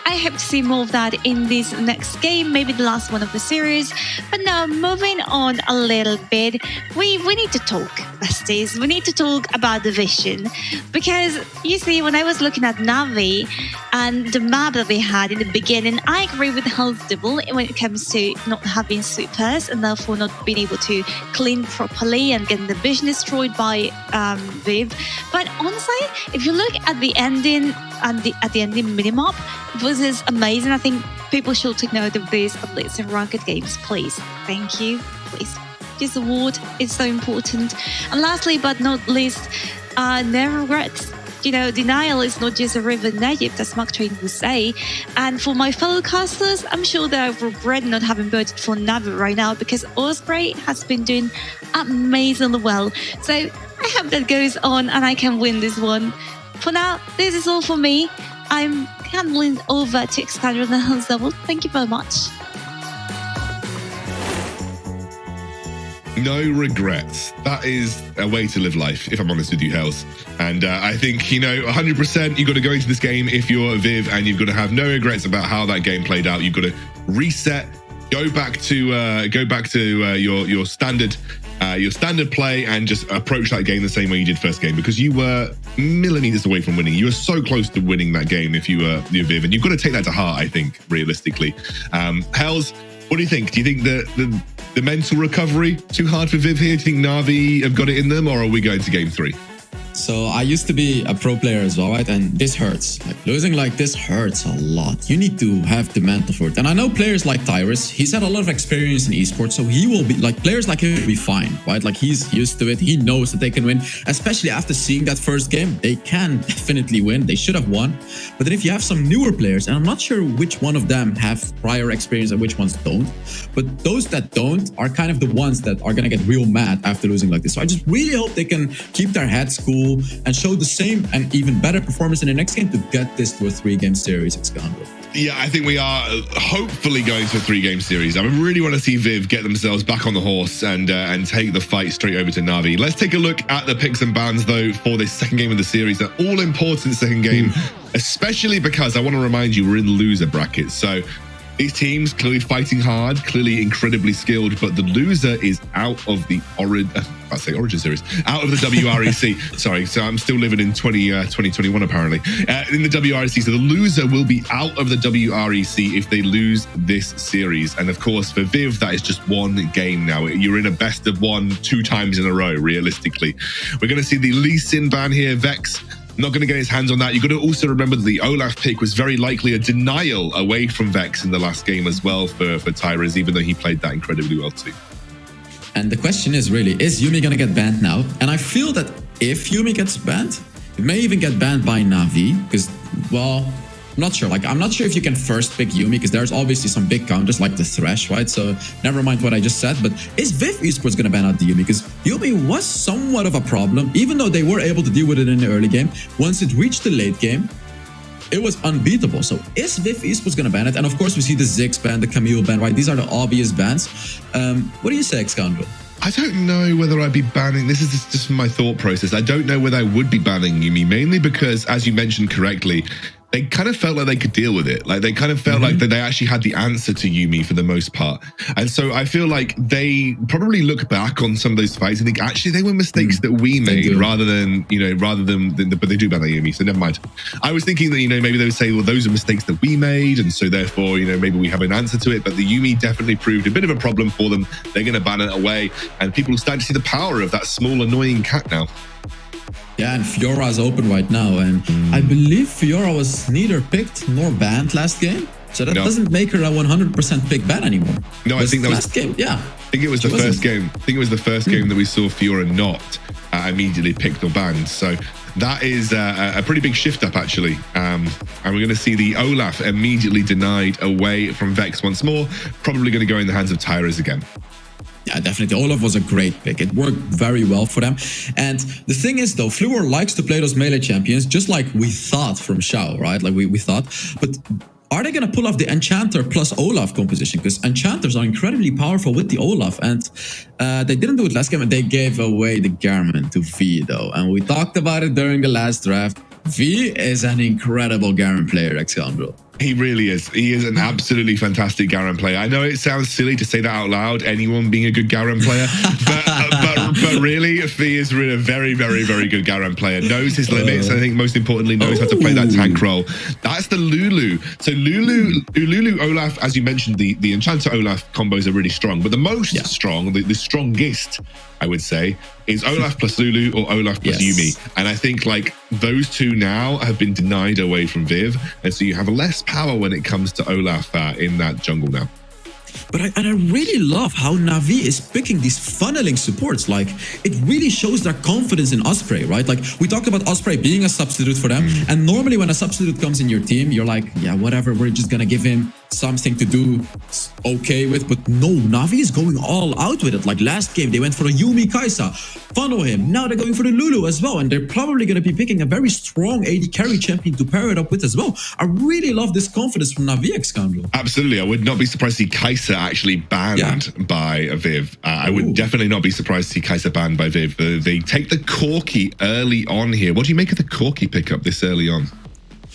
I hope to see more of that in this next game, maybe the last one of the series. But now, moving on a little bit, we need to talk, besties. We need to talk about the vision. Because, you see, when I was looking at Navi and the map that they had in the beginning, I agree with Hell's Double when it comes to not having sweepers and therefore not being able to clean properly and getting the vision destroyed by ViV. But honestly, if you look at the ending and at the ending minimap, it was amazing. I think people should take note of this, at least in ranked games, please. Thank you, please. This award is so important. And lastly, but not least, no regrets. You know, denial is not just a river in Egypt, as Mark Twain would say. And for my fellow casters, I'm sure they regret not having voted for Navi right now because Osprey has been doing amazingly well. So I hope that goes on and I can win this one. For now, this is all for me. I'm handling over to Xcandro and Hell's Double. Thank you very much. No regrets. That is a way to live life, if I'm honest with you, Hells. And I think, you know, 100% you've got to go into this game if you're ViV, and you've got to have no regrets about how that game played out. You've got to reset, go back to your standard play, and just approach that game the same way you did first game, because you were millimeters away from winning. You were so close to winning that game if you're ViV, and you've got to take that to heart, I think, realistically. Hells, what do you think? Do you think the mental recovery too hard for ViV here? Do you think Navi have got it in them, or are we going to game 3? So I used to be a pro player as well, right? And this hurts. Like, losing like this hurts a lot. You need to have the mental for it. And I know players like Tyrus, he's had a lot of experience in esports, so he will be like, players like him will be fine, right? Like, he's used to it. He knows that they can win, especially after seeing that first game. They can definitely win. They should have won. But then if you have some newer players, and I'm not sure which one of them have prior experience and which ones don't, but those that don't are kind of the ones that are going to get real mad after losing like this. So I just really hope they can keep their heads cool and show the same and even better performance in the next game to get this to a 3-game series. Xcandro. Yeah, I think we are hopefully going to a 3-game series. I really want to see ViV get themselves back on the horse and take the fight straight over to Navi. Let's take a look at the picks and bans, though, for this second game of the series. An all-important second game, especially because I want to remind you we're in the loser bracket. So these teams clearly fighting hard, clearly incredibly skilled, but the loser is out of the Origin Series, out of the WREC. Sorry, so I'm still living in 2021 apparently. In the WREC, so the loser will be out of the WREC if they lose this series. And of course, for ViV, that is just one game now. You're in a best of 1 2 times in a row, realistically. We're going to see the Lee Sin ban here, Vex. Not going to get his hands on that. You've got to also remember that the Olaf pick was very likely a denial away from Vex in the last game as well for Tyrus, even though he played that incredibly well too. And the question is really, is Yuumi gonna get banned now? And I feel that if Yuumi gets banned, it may even get banned by Navi, because, well, I'm not sure. Like, I'm not sure if you can first pick Yuumi, because there's obviously some big counters like the Thresh, right? So never mind what I just said. But is ViV Esports gonna ban out the Yuumi? Because Yuumi was somewhat of a problem, even though they were able to deal with it in the early game. Once it reached the late game, it was unbeatable. So is ViV Esports gonna ban it? And of course, we see the Ziggs ban, the Camille ban, right? These are the obvious bans. What do you say, Xcandro? I don't know whether I'd be banning. This is just my thought process. I don't know whether I would be banning Yuumi, mainly because, as you mentioned correctly, they kind of felt like they could deal with it. Like, they kind of felt like that they actually had the answer to Yuumi for the most part. And so I feel like they probably look back on some of those fights and think, actually, they were mistakes that we made rather than, but they do ban Yuumi, so never mind. I was thinking that, maybe they would say, well, those are mistakes that we made. And so therefore, maybe we have an answer to it. But the Yuumi definitely proved a bit of a problem for them. They're going to ban it away. And people will start to see the power of that small, annoying cat now. Yeah, and Fiora is open right now, and I believe Fiora was neither picked nor banned last game, so that doesn't make her a 100% pick ban anymore. No, I think that last game. Yeah, I think it was the first game. I think it was the first game that we saw Fiora not immediately picked or banned. So that is a pretty big shift up, actually. And we're going to see the Olaf immediately denied away from Vex once more. Probably going to go in the hands of Tyrus again. Yeah, definitely. Olaf was a great pick. It worked very well for them. And the thing is, though, Fluor likes to play those melee champions, just like we thought from Xiao, right? Like we thought. But are they going to pull off the Enchanter plus Olaf composition? Because Enchanters are incredibly powerful with the Olaf. And they didn't do it last game, and they gave away the Garmin to V, though. And we talked about it during the last draft. V is an incredible Garen player, Xcandro. He really is. He is an absolutely fantastic Garen player. I know it sounds silly to say that out loud, anyone being a good Garen player, but really, V is really a very, very, very good Garen player. Knows his limits, and I think most importantly, knows how to play that tank role. That's the Lulu. So Lulu, Olaf, as you mentioned, the Enchanter Olaf combos are really strong, but the most strong, the strongest, I would say, is Olaf plus Lulu or Olaf plus Yuumi. And I think like those two now have been denied away from ViV. And so you have less power when it comes to Olaf in that jungle now. But I really love how Navi is picking these funneling supports. Like, it really shows their confidence in Osprey, right? Like, we talked about Osprey being a substitute for them. And normally when a substitute comes in your team, you're like, yeah, whatever, we're just gonna give him something to do okay with. But no, Navi is going all out with it. Like last game, they went for a Yuumi Kaisa, funnel him. Now they're going for the Lulu as well. And they're probably going to be picking a very strong AD carry champion to pair it up with as well. I really love this confidence from Navi, Xcandro. Absolutely. I would not be surprised to see Kaisa actually banned by ViV. I would definitely not be surprised to see Kaisa banned by ViV. They take the Corki early on here. What do you make of the Corki pickup this early on?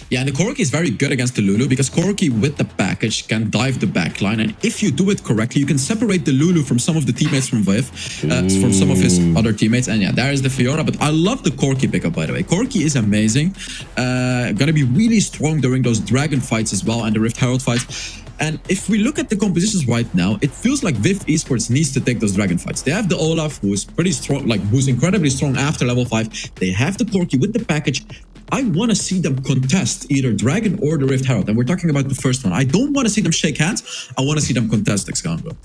Yeah, and the Corki is very good against the Lulu because Corki with the package can dive the backline. And if you do it correctly, you can separate the Lulu from some of the teammates from ViV, from some of his other teammates. And yeah, there is the Fiora. But I love the Corki pickup, by the way. Corki is amazing. Gonna be really strong during those Dragon fights as well and the Rift Herald fights. And if we look at the compositions right now, it feels like ViV Esports needs to take those Dragon fights. They have the Olaf, who is pretty strong, like who's incredibly strong after level 5. They have the Corki with the package. I want to see them contest either Dragon or the Rift Herald. And we're talking about the first one. I don't want to see them shake hands. I want to see them contest, Xcandro.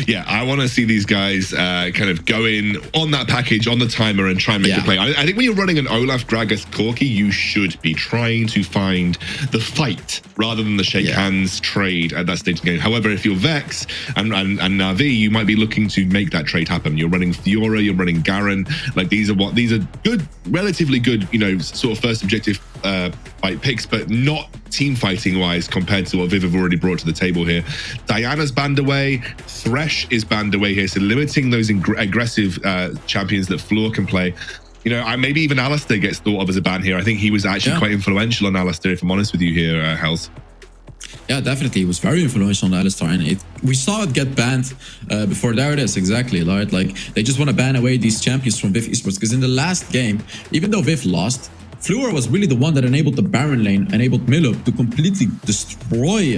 Yeah, I want to see these guys kind of go in on that package, on the timer, and try and make the play. I think when you're running an Olaf, Gragas, Corki, you should be trying to find the fight rather than the shake hands trade at that stage of the game. However, if you're Vex and Navi, you might be looking to make that trade happen. You're running Fiora, you're running Garen. Like these are good, relatively good, sort of first objective fight picks, but not team fighting wise compared to what ViV have already brought to the table here. Diana's banned away, Thresh is banned away here, so limiting those aggressive champions that Fluor can play. Maybe even Alistair gets thought of as a ban here. I think he was actually quite influential on Alistair, if I'm honest with you here, Hels. Yeah, definitely. It was very influential on Alistair, and we saw it get banned before. There it is, exactly, right? Like, they just want to ban away these champions from ViV Esports, because in the last game, even though ViV lost, Fluor was really the one that enabled the Baron lane, enabled Milup to completely destroy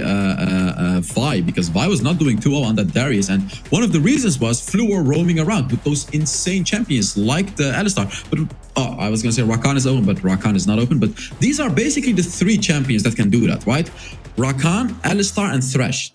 Vi, because Vi was not doing too well on that Darius. And one of the reasons was Fluor roaming around with those insane champions like the Alistar. But I was going to say Rakan is open, but Rakan is not open. But these are basically the 3 champions that can do that, right? Rakan, Alistar, and Thresh.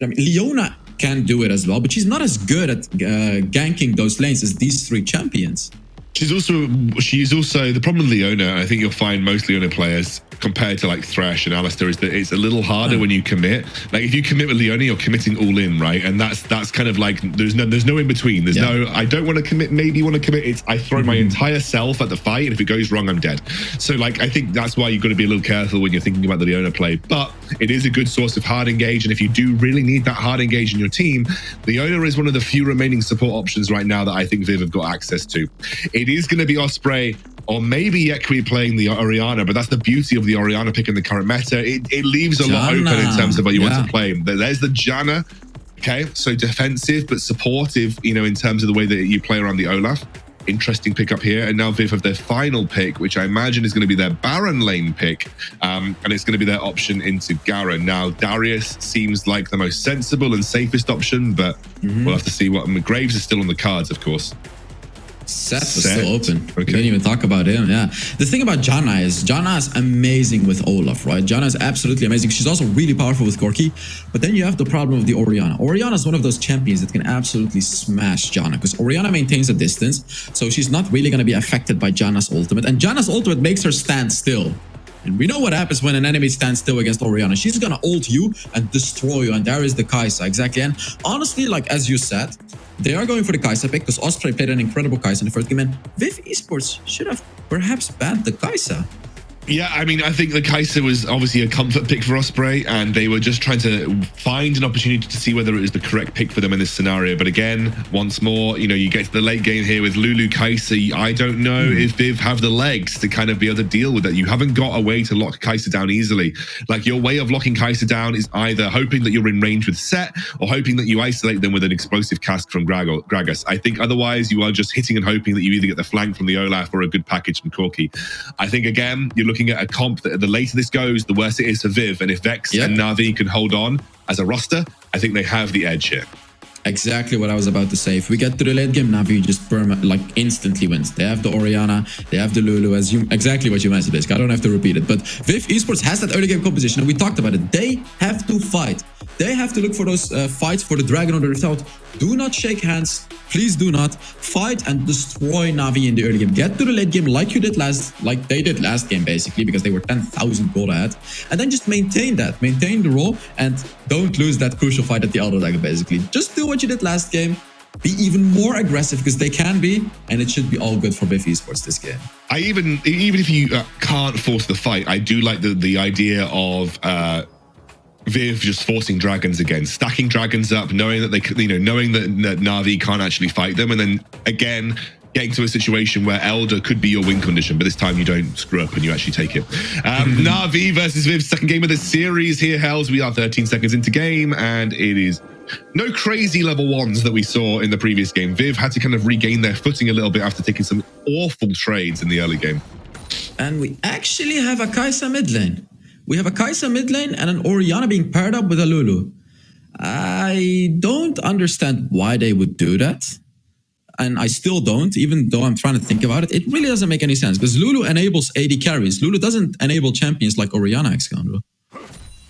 Leona can do it as well, but she's not as good at ganking those lanes as these three champions. She's also the problem with Leona. I think you'll find most Leona players compared to like Thresh and Alistair is that it's a little harder when you commit. Like if you commit with Leona, you're committing all in, right? And that's kind of like there's no in between. There's no I don't want to commit, maybe want to commit. It's I throw my entire self at the fight, and if it goes wrong, I'm dead. So like I think that's why you've got to be a little careful when you're thinking about the Leona play. But it is a good source of hard engage, and if you do really need that hard engage in your team, Leona is one of the few remaining support options right now that I think ViV have got access to. It is going to be Osprey or maybe Yequi playing the Orianna, but that's the beauty of the Orianna pick in the current meta. It leaves a lot open in terms of what you want to play. There's the Janna, okay? So defensive, but supportive, you know, in terms of the way that you play around the Olaf. Interesting pick up here. And now ViV have their final pick, which I imagine is going to be their Baron lane pick. And it's going to be their option into Garen. Now, Darius seems like the most sensible and safest option, but we'll have to see what... Graves is still on the cards, of course. Seth was still open. Okay. We didn't even talk about him. Yeah. The thing about Janna is amazing with Olaf, right? Janna is absolutely amazing. She's also really powerful with Corki. But then you have the problem of the Orianna. Orianna is one of those champions that can absolutely smash Janna because Orianna maintains a distance. So she's not really going to be affected by Janna's ultimate. And Janna's ultimate makes her stand still. And we know what happens when an enemy stands still against Orianna. She's gonna ult you and destroy you. And there is the Kai'Sa, exactly. And honestly, like as you said, they are going for the Kai'Sa pick because Osprey played an incredible Kai'Sa in the first game. And ViV Esports should have perhaps banned the Kai'Sa. Yeah, I mean, I think the Kai'Sa was obviously a comfort pick for Osprey, and they were just trying to find an opportunity to see whether it was the correct pick for them in this scenario. But again, once more, you know, you get to the late game here with Lulu Kai'Sa. I don't know if ViV have the legs to kind of be able to deal with it. You haven't got a way to lock Kai'Sa down easily. Like, your way of locking Kai'Sa down is either hoping that you're in range with Set or hoping that you isolate them with an explosive cast from Gragas. I think otherwise you are just hitting and hoping that you either get the flank from the Olaf or a good package from Corki. I think, again, you're looking at a comp that the later this goes, the worse it is for ViV. And if Vex and Navi can hold on as a roster, I think they have the edge here. Exactly what I was about to say. If we get to the late game, Navi just instantly wins. They have the Orianna, they have the Lulu, exactly what you mentioned, basically. I don't have to repeat it. But ViV Esports has that early game composition, and we talked about it. They have to fight. They have to look for those fights for the Dragon or the Rift Out. Do not shake hands. Please do not. Fight and destroy Navi in the early game. Get to the late game like they did last game, basically, because they were 10,000 gold ahead. And then just maintain that. Maintain the role and don't lose that crucial fight at the Elder Dragon, basically. Just do what you did last game. Be even more aggressive because they can be, and it should be all good for ViV Esports this game. Even if you can't force the fight, I do like the idea of ViV just forcing dragons again, stacking dragons up, knowing that knowing that Navi can't actually fight them, and then again getting to a situation where Elder could be your win condition, but this time you don't screw up and you actually take it. Navi versus ViV, second game of the series here, Hells. We are 13 seconds into game, and it is no crazy level ones that we saw in the previous game. ViV had to kind of regain their footing a little bit after taking some awful trades in the early game. And we actually have a Kai'Sa mid lane. We have a Kai'Sa mid lane and an Orianna being paired up with a Lulu. I don't understand why they would do that. And I still don't, even though I'm trying to think about it. It really doesn't make any sense because Lulu enables AD carries. Lulu doesn't enable champions like Orianna, Excalibur.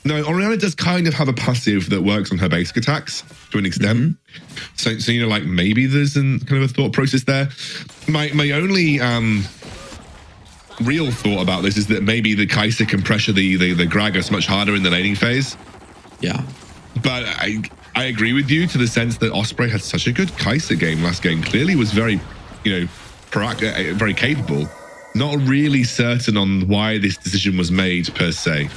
No, Orianna does kind of have a passive that works on her basic attacks to an extent. So you know, like maybe there's kind of a thought process there. My only real thought about this is that maybe the Kai'Sa can pressure the Gragas much harder in the laning phase. Yeah. But I agree with you to the sense that Osprey had such a good Kai'Sa game last game. Clearly was very, proactive, very capable. Not really certain on why this decision was made per se.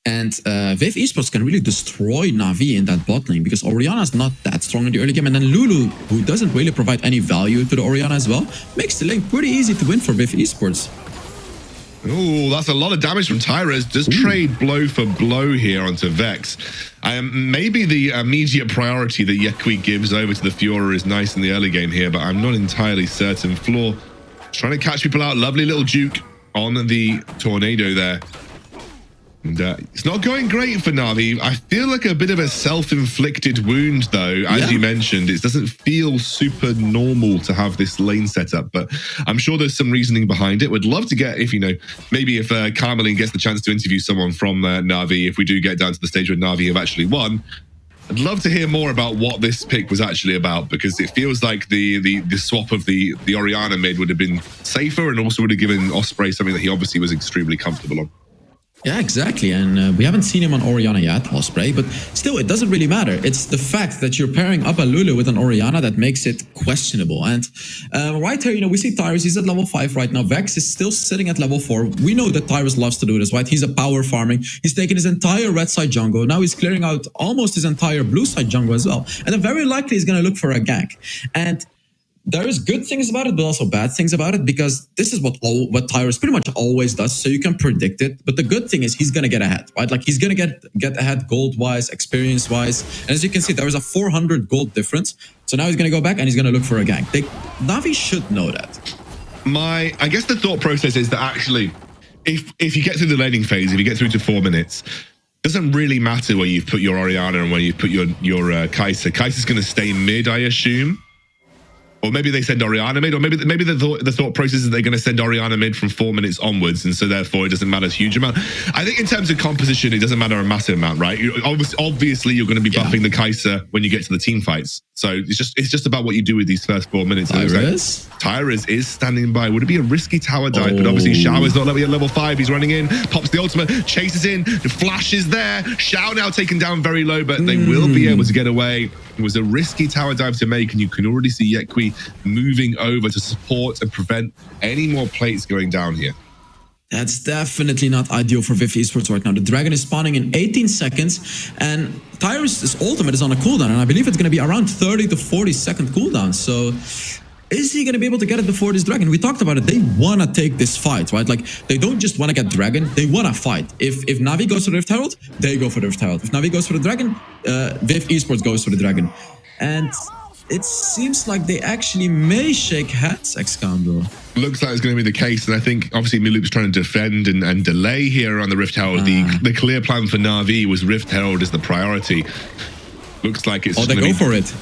And ViV Esports can really destroy Navi in that bot lane because Orianna's not that strong in the early game. And then Lulu, who doesn't really provide any value to the Orianna as well, makes the lane pretty easy to win for ViV Esports. Oh, that's a lot of damage from Tyrus. Just trade blow for blow here onto Vex. Maybe the immediate priority that Yequi gives over to the Fiora is nice in the early game here, but I'm not entirely certain. Floor trying to catch people out. Lovely little juke on the tornado there. And it's not going great for Navi. I feel like a bit of a self-inflicted wound, though. As you mentioned, it doesn't feel super normal to have this lane set up, but I'm sure there's some reasoning behind it. Would love to get, maybe if Carmeline gets the chance to interview someone from Navi, if we do get down to the stage where Navi have actually won, I'd love to hear more about what this pick was actually about, because it feels like the swap of the Orianna mid would have been safer and also would have given Osprey something that he obviously was extremely comfortable on. Yeah, exactly. And we haven't seen him on Orianna yet, Osprey, but still, it doesn't really matter. It's the fact that you're pairing up a Lulu with an Orianna that makes it questionable. And right here, we see Tyrus, he's at level 5 right now. Vex is still sitting at level 4. We know that Tyrus loves to do this, right? He's a power farming. He's taking his entire red side jungle. Now he's clearing out almost his entire blue side jungle as well. And then very likely he's going to look for a gank. And there is good things about it, but also bad things about it, because this is what Tyrus pretty much always does, so you can predict it. But the good thing is he's going to get ahead, right? Like, he's going to get ahead gold-wise, experience-wise. And as you can see, there is a 400 gold difference. So now he's going to go back and he's going to look for a gank. Navi should know that. I guess the thought process is that actually, if you get through the laning phase, if you get through to 4 minutes, it doesn't really matter where you've put your Orianna and where you've put your Kai'Sa. Kai'Sa's going to stay mid, I assume. Or maybe they send Orianna mid, or maybe the thought process is they're going to send Orianna mid from 4 minutes onwards, and so therefore it doesn't matter a huge amount. I think in terms of composition, it doesn't matter a massive amount, right? Obviously, you're going to be buffing the Kai'Sa when you get to the team fights. So it's just about what you do with these first 4 minutes. Tyrus is standing by. Would it be a risky tower dive? But obviously, Xiao is not at level 5. He's running in, pops the ultimate, chases in, the flash is there. Xiao now taken down very low, but they will be able to get away. It was a risky tower dive to make, and you can already see Yekwi moving over to support and prevent any more plates going down here. That's definitely not ideal for ViV Esports right now. The dragon is spawning in 18 seconds, and Tyrus' ultimate is on a cooldown, and I believe it's going to be around 30 to 40 second cooldown. So is he going to be able to get it before this dragon? We talked about it. They want to take this fight, right? Like, they don't just want to get dragon. They want to fight. If Navi goes for the Rift Herald, they go for the Rift Herald. If Navi goes for the dragon, ViV Esports goes for the dragon. And it seems like they actually may shake hands, Excalibur. Looks like it's going to be the case, and I think obviously Miloop's trying to defend and delay here on the Rift Herald. The clear plan for Navi was Rift Herald as the priority. Looks like it's they go for it.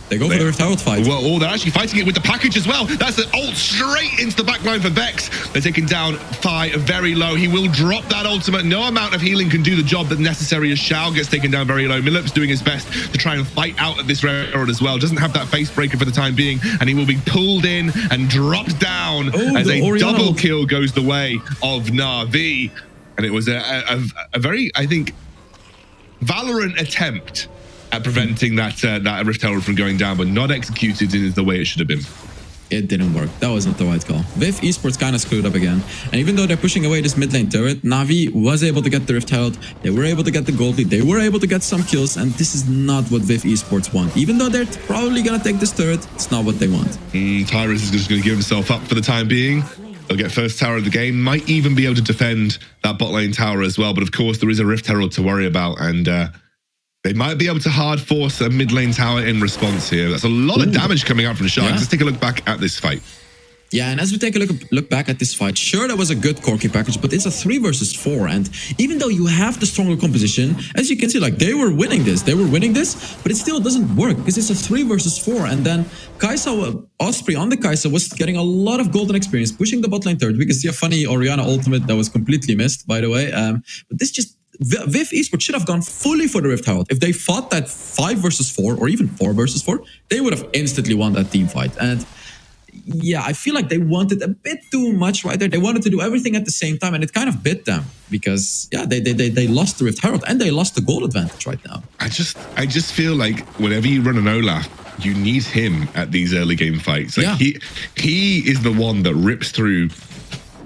They go for the Rift Herald fight. Well, they're actually fighting it with the package as well. That's an ult straight into the backline for Vex. They're taking down Fi very low. He will drop that ultimate. No amount of healing can do the job that necessary as Xiao gets taken down very low. Miloop's doing his best to try and fight out at this Herald as well. Doesn't have that face breaker for the time being, and he will be pulled in and dropped down as a double kill goes the way of Navi. And it was a very, I think, Valorant attempt at preventing that Rift Herald from going down, but not executed in the way it should have been. It didn't work. That wasn't the right call. ViV Esports kind of screwed up again. And even though they're pushing away this mid lane turret, Navi was able to get the Rift Herald. They were able to get the gold lead. They were able to get some kills, and this is not what ViV Esports want. Even though they're probably going to take this turret, it's not what they want. Tyrus is just going to give himself up for the time being. They'll get first tower of the game. Might even be able to defend that bot lane tower as well. But of course, there is a Rift Herald to worry about, and they might be able to hard force a mid lane tower in response here. That's a lot of damage coming out from Sharks. Let's take a look back at this fight. Yeah, and as we take a look back at this fight, sure, that was a good Corki package, but it's a 3 versus 4. And even though you have the stronger composition, as you can see, like, they were winning this, but it still doesn't work because it's a 3 versus 4. And then Osprey on the Kai'Sa was getting a lot of golden experience, pushing the bot lane third. We can see a funny Orianna ultimate that was completely missed, by the way. But this just... ViV Esports should have gone fully for the Rift Herald. If they fought that 5 versus 4 or even 4 versus 4, they would have instantly won that team fight. And yeah, I feel like they wanted a bit too much right there. They wanted to do everything at the same time, and it kind of bit them because, yeah, they lost the Rift Herald and they lost the gold advantage right now. I just feel like whenever you run an Olaf, you need him at these early game fights. Like, he is the one that rips through,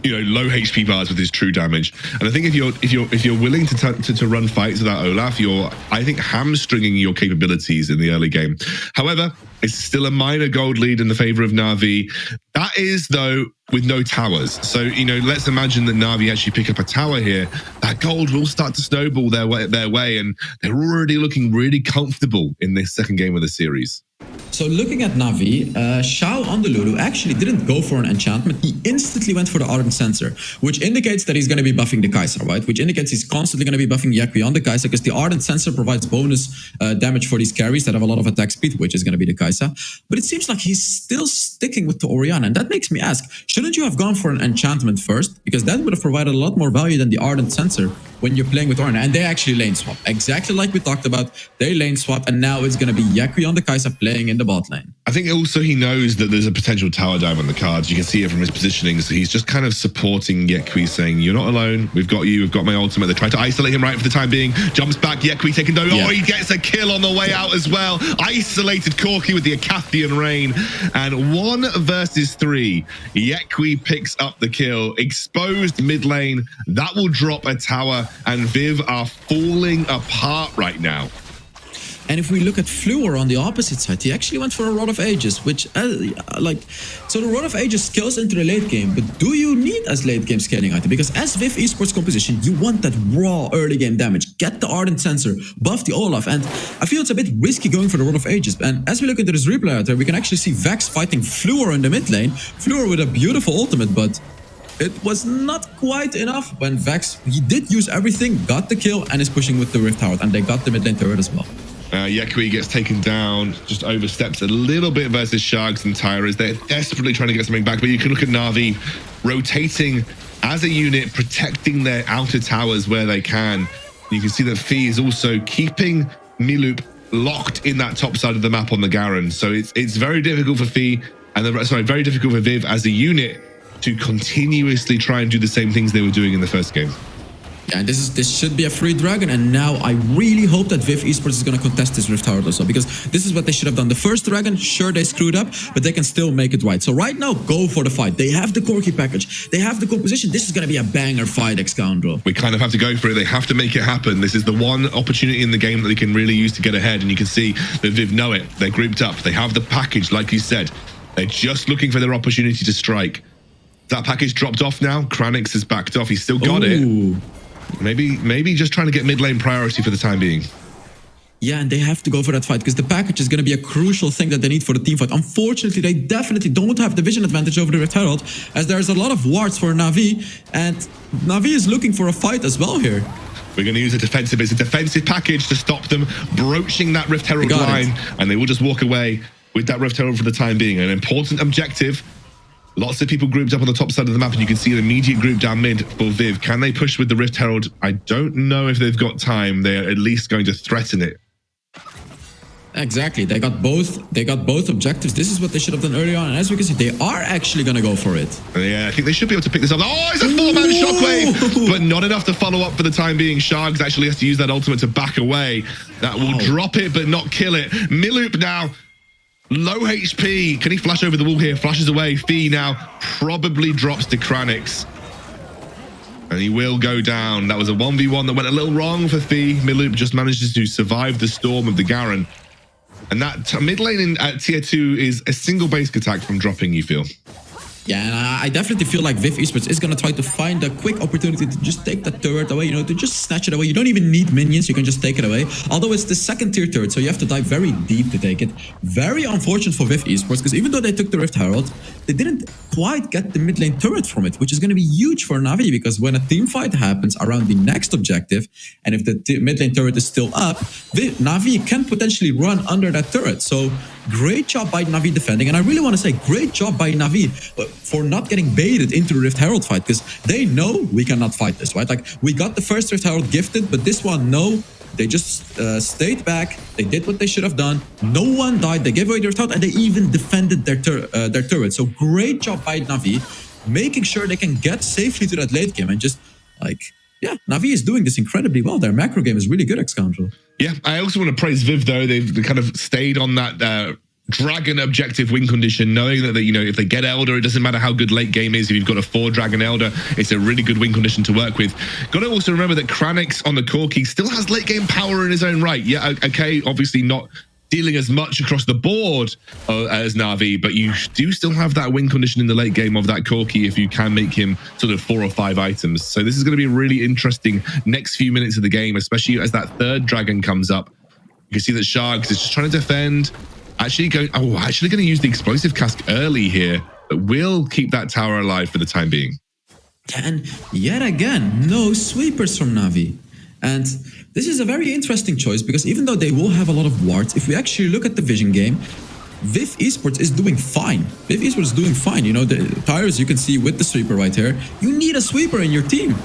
low HP bars with his true damage. And I think if you're willing to run fights without Olaf, you're, I think, hamstringing your capabilities in the early game. However, it's still a minor gold lead in the favor of Navi. That is, though, with no towers. So, let's imagine that Navi actually pick up a tower here. That gold will start to snowball their way, and they're already looking really comfortable in this second game of the series. So looking at Navi, Shao on the Lulu actually didn't go for an enchantment. He instantly went for the Ardent Sensor, which indicates that he's going to be buffing the Kai'Sa, right? Which indicates he's constantly going to be buffing Yakui on the Kai'Sa because the Ardent Sensor provides bonus damage for these carries that have a lot of attack speed, which is going to be the Kai'Sa. But it seems like he's still sticking with the Orianna, and that makes me ask, shouldn't you have gone for an enchantment first? Because that would have provided a lot more value than the Ardent Sensor when you're playing with Orianna. And they actually lane swap. Exactly like we talked about, they lane swap, and now it's going to be Yakui on the Kai'Sa playing in the bot lane. I think also he knows that there's a potential tower dive on the cards. You can see it from his positioning. So he's just kind of supporting Yakui, saying, you're not alone. We've got you. We've got my ultimate. They try to isolate him right for the time being. Jumps back. Yakui taking down. Yeah. Oh, he gets a kill on the way out as well. Isolated Corki with the Acathian Rain. And 1 versus 3. Yakui picks up the kill. Exposed mid lane. That will drop a tower. And ViV are falling apart right now. And if we look at Fluor on the opposite side, he actually went for a Rod of Ages, which, so the Rod of Ages scales into the late game, but do you need as late game scaling item? Because as ViV Esports composition, you want that raw early game damage. Get the Ardent Sensor, buff the Olaf, and I feel it's a bit risky going for the Rod of Ages. And as we look into this replay out there, we can actually see Vex fighting Fluor in the mid lane. Fluor with a beautiful ultimate, but it was not quite enough when Vex, he did use everything, got the kill, and is pushing with the Rift Herald, and they got the mid lane turret as well. Yakui gets taken down, just oversteps a little bit versus Sharks and Tyras. They're desperately trying to get something back, but you can look at Navi rotating as a unit, protecting their outer towers where they can. You can see that Fee is also keeping Milup locked in that top side of the map on the Garen. So it's very difficult for Fee, and very difficult for ViV as a unit to continuously try and do the same things they were doing in the first game. And this should be a free dragon, and now I really hope that ViV Esports is going to contest this Rift Herald also, because this is what they should have done. The first dragon, sure, they screwed up, but they can still make it right. So right now, go for the fight. They have the Corki package. They have the composition. This is going to be a banger fight, Excoundrel. We kind of have to go for it. They have to make it happen. This is the one opportunity in the game that they can really use to get ahead, and you can see that ViV know it. They're grouped up. They have the package, like you said. They're just looking for their opportunity to strike. That package dropped off now. Kranix has backed off. He's still got it. Maybe just trying to get mid lane priority for the time being. Yeah, and they have to go for that fight because the package is going to be a crucial thing that they need for the team fight. Unfortunately, they definitely don't have the vision advantage over the Rift Herald, as there's a lot of wards for Navi, and Navi is looking for a fight as well here. We're going to use it's a defensive package to stop them broaching that Rift Herald line, and they will just walk away with that Rift Herald for the time being. An important objective. Lots of people grouped up on the top side of the map, and you can see an immediate group down mid for ViV. Can they push with the Rift Herald? I don't know if they've got time. They're at least going to threaten it. Exactly. They got both objectives. This is what they should have done earlier on. And as we can see, they are actually going to go for it. Yeah, I think they should be able to pick this up. Oh, it's a 4-man shockwave, but not enough to follow up for the time being. Sharks actually has to use that ultimate to back away. That will drop it, but not kill it. Milup now. Low HP. Can he flash over the wall here? Flashes away. Fee now probably drops to Kranix. And he will go down. That was a 1v1 that went a little wrong for Fee. Milup just manages to survive the storm of the Garen. And that mid lane at tier 2 is a single basic attack from dropping, you feel? Yeah, and I definitely feel like ViV Esports is going to try to find a quick opportunity to just take that turret away, to just snatch it away. You don't even need minions, you can just take it away. Although it's the second tier turret, so you have to dive very deep to take it. Very unfortunate for ViV Esports, because even though they took the Rift Herald, they didn't quite get the mid lane turret from it, which is going to be huge for Navi, because when a team fight happens around the next objective, and if the mid lane turret is still up, Navi can potentially run under that turret. So great job by Navi defending, and I really want to say great job by Navi for not getting baited into the Rift Herald fight, because they know we cannot fight this, right? Like, we got the first Rift Herald gifted, but this one, no. They just stayed back. They did what they should have done. No one died. They gave away their turret, and they even defended their turret. So great job by Navi, making sure they can get safely to that late game, and just yeah, Navi is doing this incredibly well. Their macro game is really good, Excoundrel. Yeah, I also want to praise ViV though. They've kind of stayed on that dragon objective win condition, knowing that if they get Elder, it doesn't matter how good late game is. If you've got a 4 dragon Elder, it's a really good win condition to work with. Got to also remember that Kranix on the Corki still has late game power in his own right. Yeah, okay, obviously not dealing as much across the board as Navi, but you do still have that win condition in the late game of that Corki if you can make him sort of 4 or 5 items. So this is going to be a really interesting next few minutes of the game, especially as that third dragon comes up. You can see that Sharks is just trying to defend. Actually going to use the explosive cask early here, but we'll keep that tower alive for the time being. And yet again, no sweepers from Navi. And this is a very interesting choice because even though they will have a lot of wards, if we actually look at the vision game, ViV Esports is doing fine. ViV Esports is doing fine. You know, the tires you can see with the sweeper right here. You need a sweeper in your team.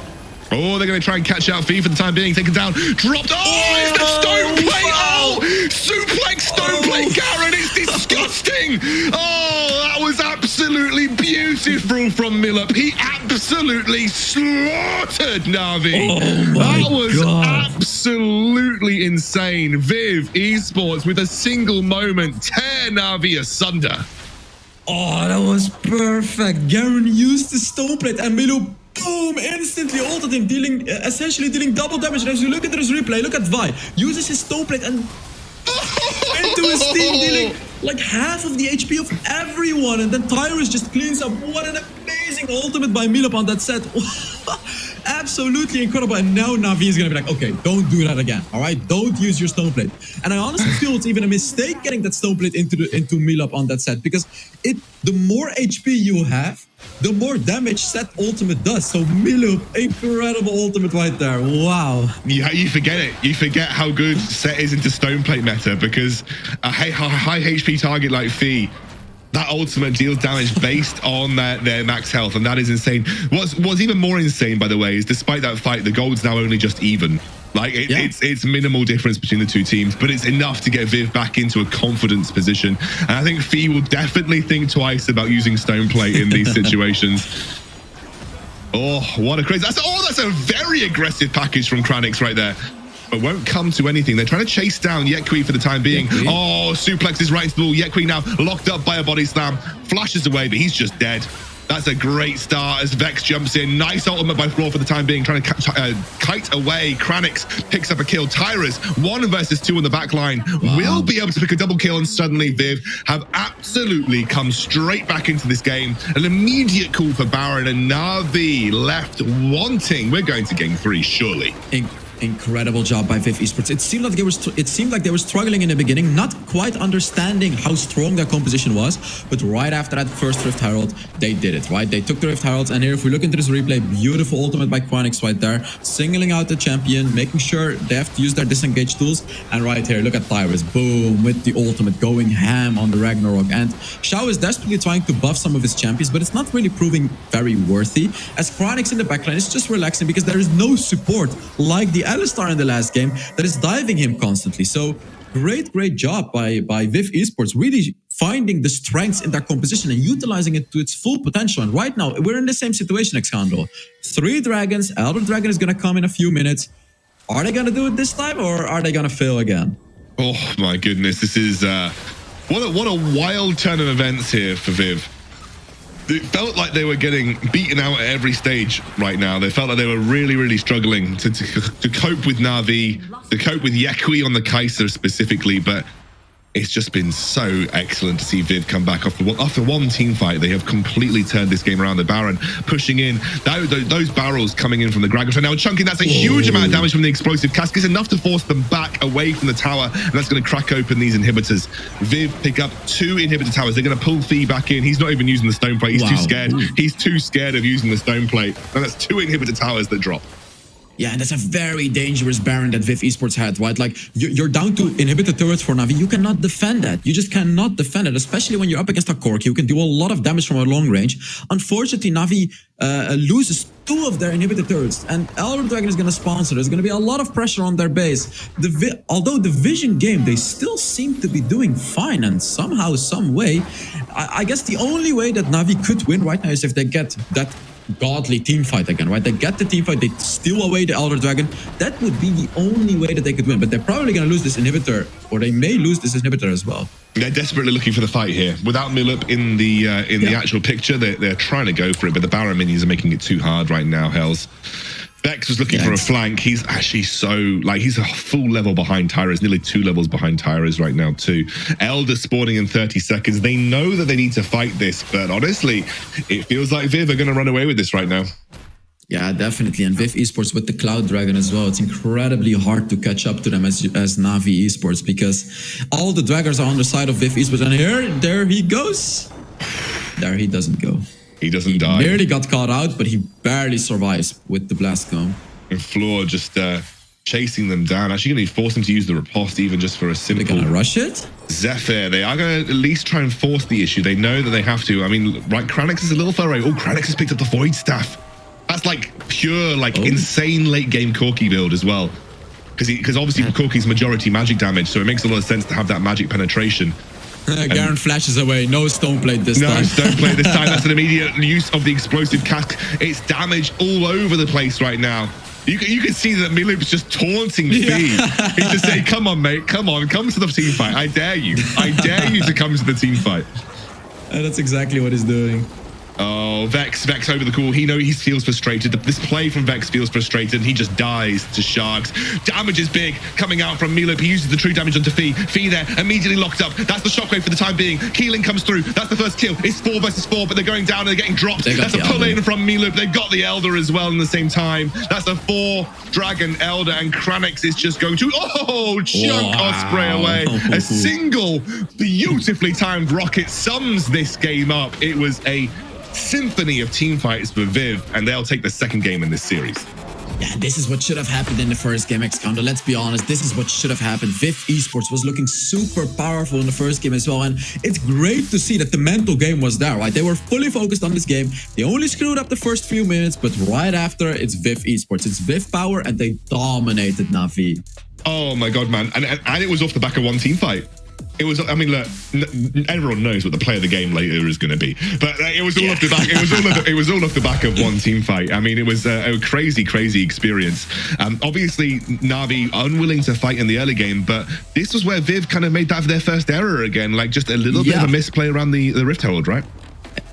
Oh, they're going to try and catch out ViV for the time being. Taken down. Dropped. Oh, it's the stone plate. Oh, suplex stone plate, Garen. It's disgusting. Oh, that was absolutely beautiful from Millup. He absolutely slaughtered Navi. Oh my that was God. absolutely insane. ViV Esports with a single moment tear Navi asunder. Oh, that was perfect. Garen used the stone plate and Millup, boom, instantly ulted him, essentially dealing double damage. And as you look at his replay, look at Vi, uses his stone plate and into his team, dealing like half of the HP of everyone. And then Tyrus just cleans up. What an amazing ultimate by Millup on that set. Absolutely incredible. And now Navi is going to be like, okay, don't do that again. All right, don't use your stone plate. And I honestly feel it's even a mistake getting that stone plate into Millup on that set, because the more HP you have, the more damage set ultimate does. So Millup, incredible ultimate right there. Wow. Yeah, you forget it. You forget how good set is into stone plate meta, because a high HP target like Fee, that ultimate deals damage based on their max health, and that is insane. What's even more insane, by the way, is despite that fight, the gold's now only just even. Like, it's minimal difference between the two teams, but it's enough to get ViV back into a confidence position. And I think Fee will definitely think twice about using stone plate in these situations. Oh, what a crazy... That's a very aggressive package from Kranix right there. But won't come to anything. They're trying to chase down Yekui for the time being. Oh, suplexes right into the wall. Yekui now locked up by a body slam. Flashes away, but he's just dead. That's a great start as Vex jumps in. Nice ultimate by Thrall for the time being, trying to kite away. Kranix picks up a kill. Tyrus, 1 versus 2 on the back line, will be able to pick a double kill, and suddenly ViV have absolutely come straight back into this game. An immediate call for Baron, and Navi left wanting. We're going to game 3, surely. Incredible job by ViV Esports. It seemed like they were struggling in the beginning, not quite understanding how strong their composition was. But right after that first Rift Herald, they did it, right? They took the Rift Heralds, and here, if we look into this replay, beautiful ultimate by Kranix right there, singling out the champion, making sure they have to use their disengage tools. And right here, look at Tyrus, boom, with the ultimate, going ham on the Ragnarok. And Xiao is desperately trying to buff some of his champions, but it's not really proving very worthy, as Kranix in the backline is just relaxing because there is no support like the Alistar in the last game that is diving him constantly. So great job by ViV Esports, really finding the strengths in their composition and utilizing it to its full potential. And right now, we're in the same situation, Xandro. 3 dragons, Elder Dragon is going to come in a few minutes. Are they going to do it this time, or are they going to fail again? Oh my goodness, this is what a wild turn of events here for ViV. It felt like they were getting beaten out at every stage right now. They felt like they were really struggling to cope with Navi, to cope with Yekui on the Kaiser specifically, but it's just been so excellent to see ViV come back after one team fight. They have completely turned this game around. The Baron pushing in, those barrels coming in from the Gragas. Now chunking, that's a huge amount of damage from the explosive cask. It's enough to force them back away from the tower, and that's going to crack open these inhibitors. ViV pick up 2 inhibitor towers. They're going to pull Fee back in. He's not even using the stone plate. He's too scared. He's too scared of using the stone plate. And that's 2 inhibitor towers that drop. Yeah, and that's a very dangerous Baron that ViV Esports had, right? Like, you're down to inhibitor turrets for Navi. You cannot defend that. You just cannot defend it, especially when you're up against a Corki who can do a lot of damage from a long range. Unfortunately, Navi loses 2 of their inhibitor turrets, and Elder Dragon is going to sponsor. There's going to be a lot of pressure on their base. Although the Vision game, they still seem to be doing fine, and somehow, some way, I guess the only way that Navi could win right now is if they get that godly team fight again, right? They get the team fight, they steal away the Elder Dragon. That would be the only way that they could win, but they're probably going to lose this inhibitor, or they may lose this inhibitor as well. They're desperately looking for the fight here. Without Millup in the actual picture, they're trying to go for it, but the Baron minions are making it too hard right now, Hells. Vex was looking for a flank. He's actually he's a full level behind Tyrus, nearly 2 levels behind Tyrus right now too. Elder spawning in 30 seconds. They know that they need to fight this, but honestly, it feels like ViV are going to run away with this right now. Yeah, definitely. And ViV Esports with the Cloud Dragon as well. It's incredibly hard to catch up to them as Navi Esports because all the Dragons are on the side of ViV Esports. And there he goes. There he doesn't go. He doesn't die. Nearly got caught out, but he barely survives with the blast cone. And Floor just chasing them down. Actually going to force them to use the riposte even just for a simple... They're going to rush it? Zephyr, they are going to at least try and force the issue. They know that they have to. I mean, right, Kranix is a little far away. Oh, Kranix has picked up the Void Staff. That's like pure, like insane late game Corki build as well. Because obviously Corki's majority magic damage, so it makes a lot of sense to have that magic penetration. Garen flashes away. No stone plate this time. No stone plate this time. That's an immediate use of the explosive cask. It's damage all over the place right now. You can see that Miloop's just taunting Fee. He's just saying, come on, mate. Come on. Come to the team fight. I dare you. I dare you to come to the team fight. And that's exactly what he's doing. Oh, Vex over the cool. He feels frustrated. This play from Vex feels frustrated, and he just dies to Sharks. Damage is big coming out from Miloop. He uses the true damage onto Fee. Fee there, immediately locked up. That's the shockwave for the time being. Keeling comes through. That's the first kill. It's 4 versus 4, but they're going down and they're getting dropped. That's a pull-in from Miloop. They've got the Elder as well in the same time. That's a 4-Dragon Elder, and Kranix is just going to, chunk Osprey away. A single beautifully timed rocket sums this game up. It was a symphony of team fights for ViV, and they'll take the second game in this series. Yeah, this is what should have happened in the first game, Xcounter. Let's be honest, this is what should have happened. ViV Esports was looking super powerful in the first game as well, and it's great to see that the mental game was there, right? They were fully focused on this game. They only screwed up the first few minutes, but right after, it's ViV Esports. It's ViV power, and they dominated Navi. Oh my god, man. And it was off the back of one team fight. It was, I mean, look, everyone knows what the play of the game later is going to be, but it was all off the back. It was all off the back of one team fight. I mean, it was a crazy experience. Obviously, Navi unwilling to fight in the early game, but this was where ViV kind of made that their first error again, like just a little bit of a misplay around the Rift Herald, right?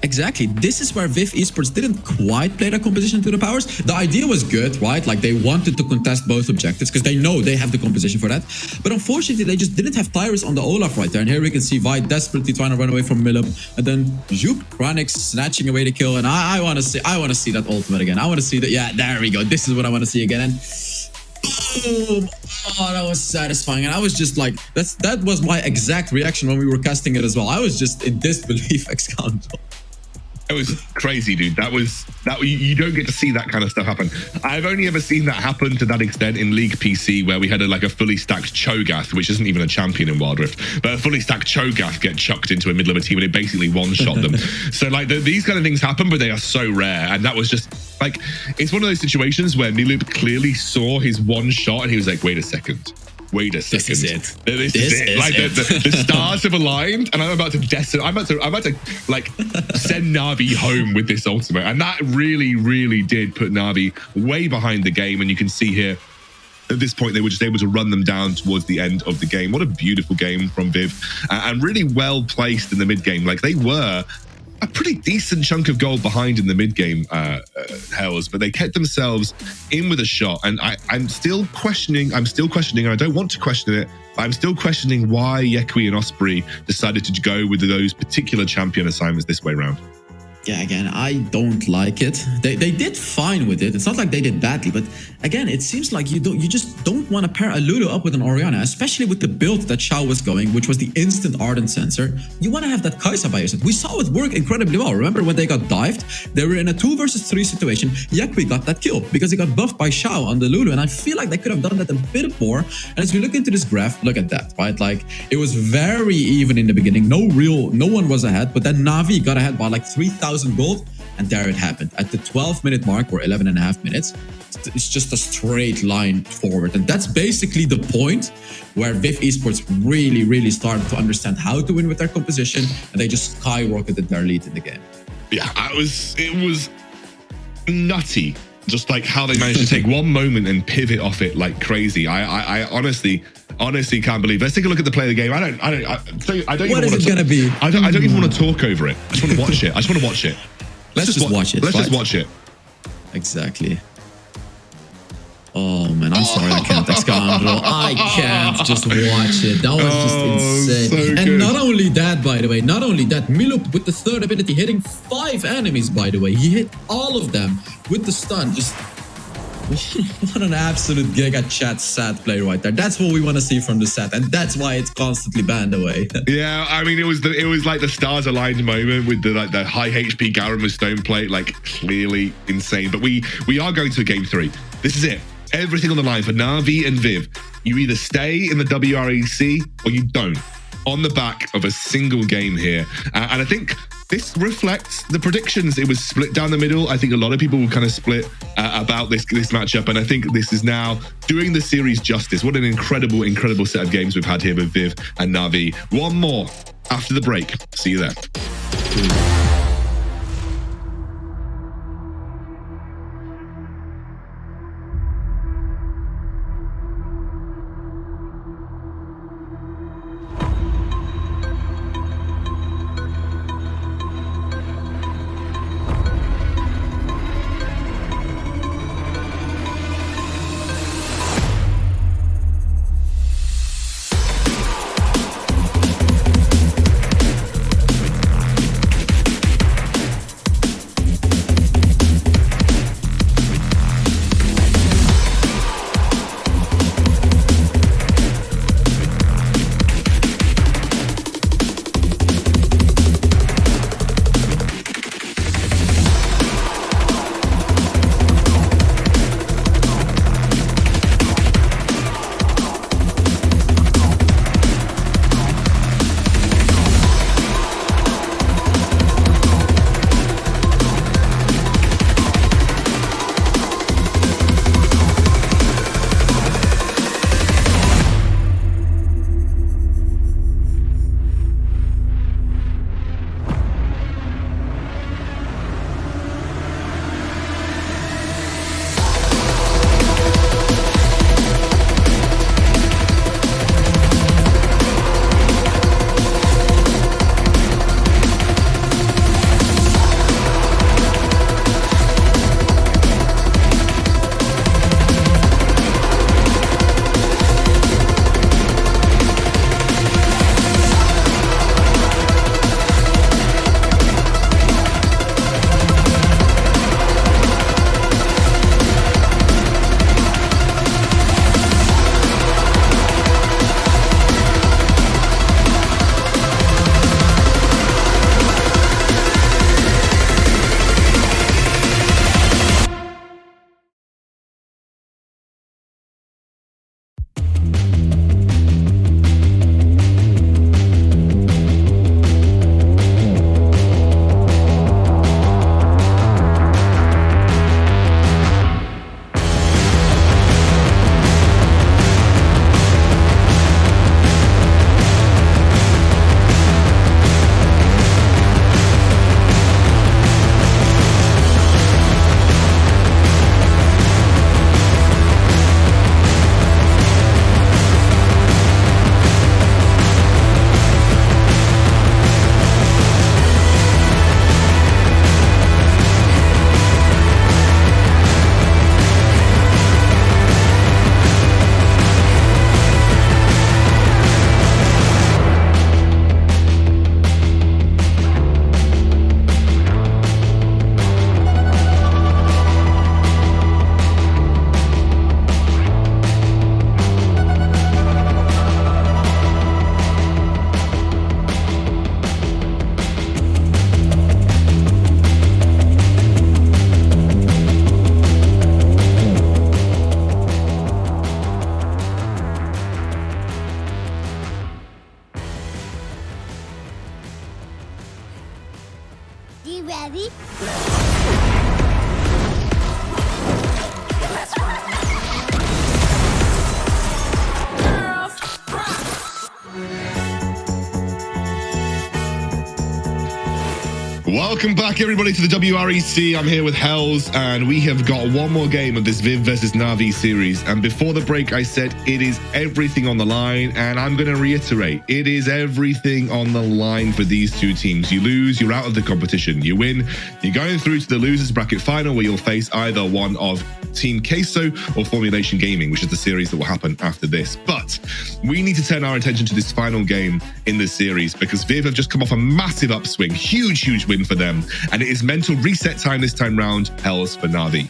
Exactly. This is where ViV Esports didn't quite play their composition to the powers. The idea was good, right? Like they wanted to contest both objectives because they know they have the composition for that. But unfortunately, they just didn't have Tyrus on the Olaf right there. And here we can see Vi desperately trying to run away from Miloop. And then Juke Kranix snatching away the kill. And I want to see that ultimate again. I want to see that. Yeah, there we go. This is what I want to see again. And boom. Oh, that was satisfying. And I was just like, that was my exact reaction when we were casting it as well. I was just in disbelief, Xcounter. It was crazy, dude. That you don't get to see that kind of stuff happen. I've only ever seen that happen to that extent in League PC, where we had a fully stacked Cho'Gath, which isn't even a champion in Wild Rift, but a fully stacked Cho'Gath get chucked into the middle of a team and it basically one-shot them. So like these kind of things happen, but they are so rare. And that was just like, it's one of those situations where Miloop clearly saw his one shot and he was like, wait a second. This is it. This is it. Like the stars have aligned, and I'm about to like send Navi home with this ultimate, and that really did put Navi way behind the game. And you can see here, at this point, they were just able to run them down towards the end of the game. What a beautiful game from ViV, and really well placed in the mid game. Like they were a pretty decent chunk of gold behind in the mid-game Hells, but they kept themselves in with a shot. And I'm still questioning, and I don't want to question it, but I'm still questioning why Yekwi and Osprey decided to go with those particular champion assignments this way around. Yeah, again, I don't like it. They did fine with it. It's not like they did badly, but again, it seems like you just don't want to pair a Lulu up with an Orianna, especially with the build that Xiao was going, which was the instant Ardent Sensor. You want to have that Kai'Sa by your side. We saw it work incredibly well. Remember when they got dived? They were in a 2 versus 3 situation. Yekwi got that kill because he got buffed by Xiao on the Lulu, and I feel like they could have done that a bit more. And as we look into this graph, look at that, right? Like it was very even in the beginning. No one was ahead, but then Navi got ahead by like 3,000 gold, and there it happened at the 12-minute mark, or 11.5 minutes. It's just a straight line forward, and that's basically the point where ViV Esports really started to understand how to win with their composition, and they just skyrocketed their lead in the game. Yeah, it was nutty, just like how they managed to take one moment and pivot off it like crazy. I honestly can't believe. Let's take a look at the play of the game. I don't What is it going to be? I don't even want to talk over it. I just want to watch it. Let's just watch it. Let's just watch it. Exactly. Oh man, I'm sorry I can't. Xcounter. bro. I can't just watch it. That was just insane. So and good. not only that, by the way, Milup with the third ability hitting 5 enemies, by the way. He hit all of them with the stun. Just what an absolute Giga Chat sad play right there. That's what we want to see from the set, and that's why it's constantly banned away. Yeah, I mean, it was like the stars aligned moment with the high HP Garen with Stone Plate, like clearly insane. But we are going to game 3. This is it. Everything on the line for Navi and ViV. You either stay in the WREC or you don't. On the back of a single game here, and I think this reflects the predictions. It was split down the middle. I think a lot of people were kind of split about this matchup, and I think this is now doing the series justice. What an incredible set of games we've had here with ViV and Navi. One more after the break. See you there. ready? Welcome back, everybody, to the WREC. I'm here with Hells, and we have got one more game of this ViV versus Navi series. And before the break, I said it is everything on the line, and I'm going to reiterate, it is everything on the line for these two teams. You lose, you're out of the competition. You win, you're going through to the losers bracket final, where you'll face either one of Team Queso or Formulation Gaming, which is the series that will happen after this. But we need to turn our attention to this final game in this series, because ViV have just come off a massive upswing, huge win for them, and it is mental reset time this time round. Hells for Navi.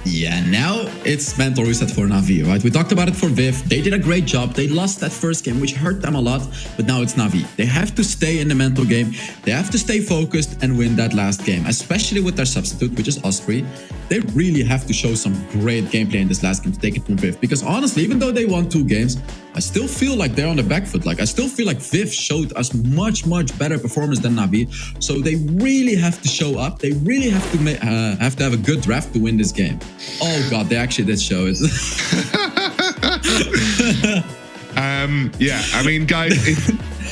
Yeah, now it's mental reset for Navi, right? We talked about it for ViV. They did a great job. They lost that first game, which hurt them a lot, but now it's Navi. They have to stay in the mental game. They have to stay focused and win that last game, especially with their substitute, which is Osprey. They really have to show some great gameplay in this last game to take it from ViV, because honestly, even though they won 2 games, I still feel like they're on the back foot. Like, I still feel like ViV showed us much better performance than Navi. So they really have to show up. They really have to have a good draft to win this game. Oh God, they actually did show it. Yeah, I mean, guys,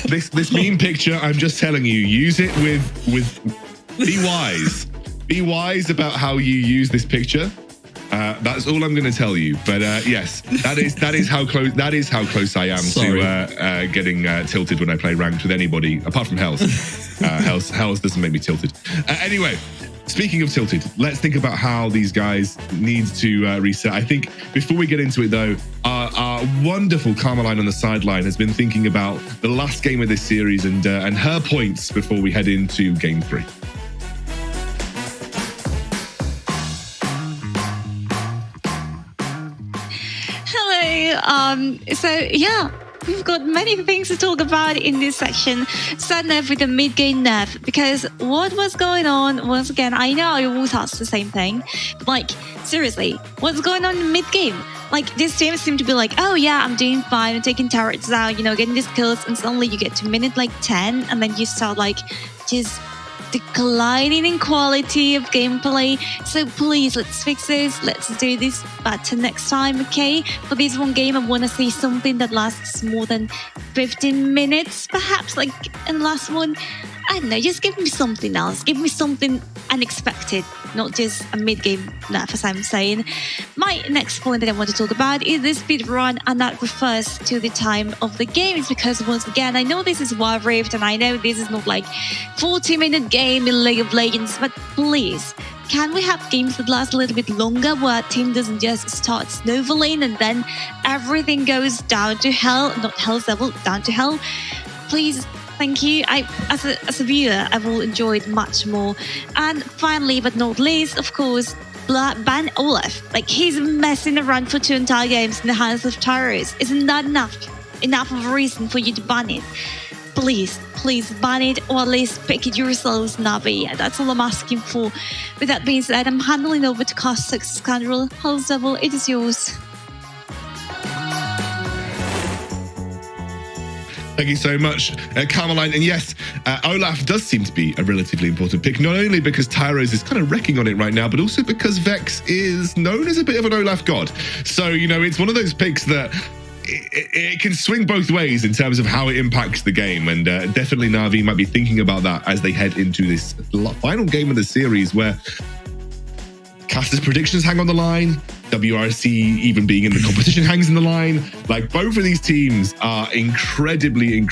this meme picture, I'm just telling you, use it with be wise. Be wise about how you use this picture. That's all I'm going to tell you. But yes, that is how close I am to getting tilted when I play ranked with anybody apart from Hells. Hells doesn't make me tilted. Anyway, speaking of tilted, let's think about how these guys need to reset. I think before we get into it, though, our wonderful Carmeline on the sideline has been thinking about the last game of this series and her points before we head into Game 3. So yeah, we've got many things to talk about in this section. Starting off with the mid-game nerf, because what was going on, once again, I know I always ask the same thing, but like, seriously, what's going on in mid-game? Like, this team seemed to be like, oh yeah, I'm doing fine, I'm taking turrets out, you know, getting these kills, and suddenly you get to minute like 10, and then you start like just declining in quality of gameplay. So please, let's fix this. Let's do this better next time, okay? For this one game, I want to see something that lasts more than 15 minutes, perhaps, like in the last one. I don't know, just give me something else. Give me something unexpected, not just a mid-game nerf, as I'm saying. My next point that I want to talk about is the speed run, and that refers to the time of the game. It's because, once again, I know this is Wild Rift, and I know this is not like 40-minute game in League of Legends, but please, can we have games that last a little bit longer, where a team doesn't just start snowballing and then everything goes down to hell, not hell's level, down to hell? Please. Thank you. As a viewer, I will enjoy it much more. And finally, but not least, of course, ban Olaf. Like, he's messing around for 2 entire games in the hands of Tyrus. Isn't that enough of a reason for you to ban it? Please ban it, or at least pick it yourselves, Navi. That's all I'm asking for. With that being said, I'm handing over to Cast 6 Scoundrel. Hells Devil, it is yours. Thank you so much, Carmeline. And yes, Olaf does seem to be a relatively important pick, not only because Tyros is kind of wrecking on it right now, but also because Vex is known as a bit of an Olaf god. So, you know, it's one of those picks that it can swing both ways in terms of how it impacts the game. And definitely Navi might be thinking about that as they head into this final game of the series, where casters' predictions hang on the line. WRC even being in the competition hangs in the line. Like, both of these teams are incredibly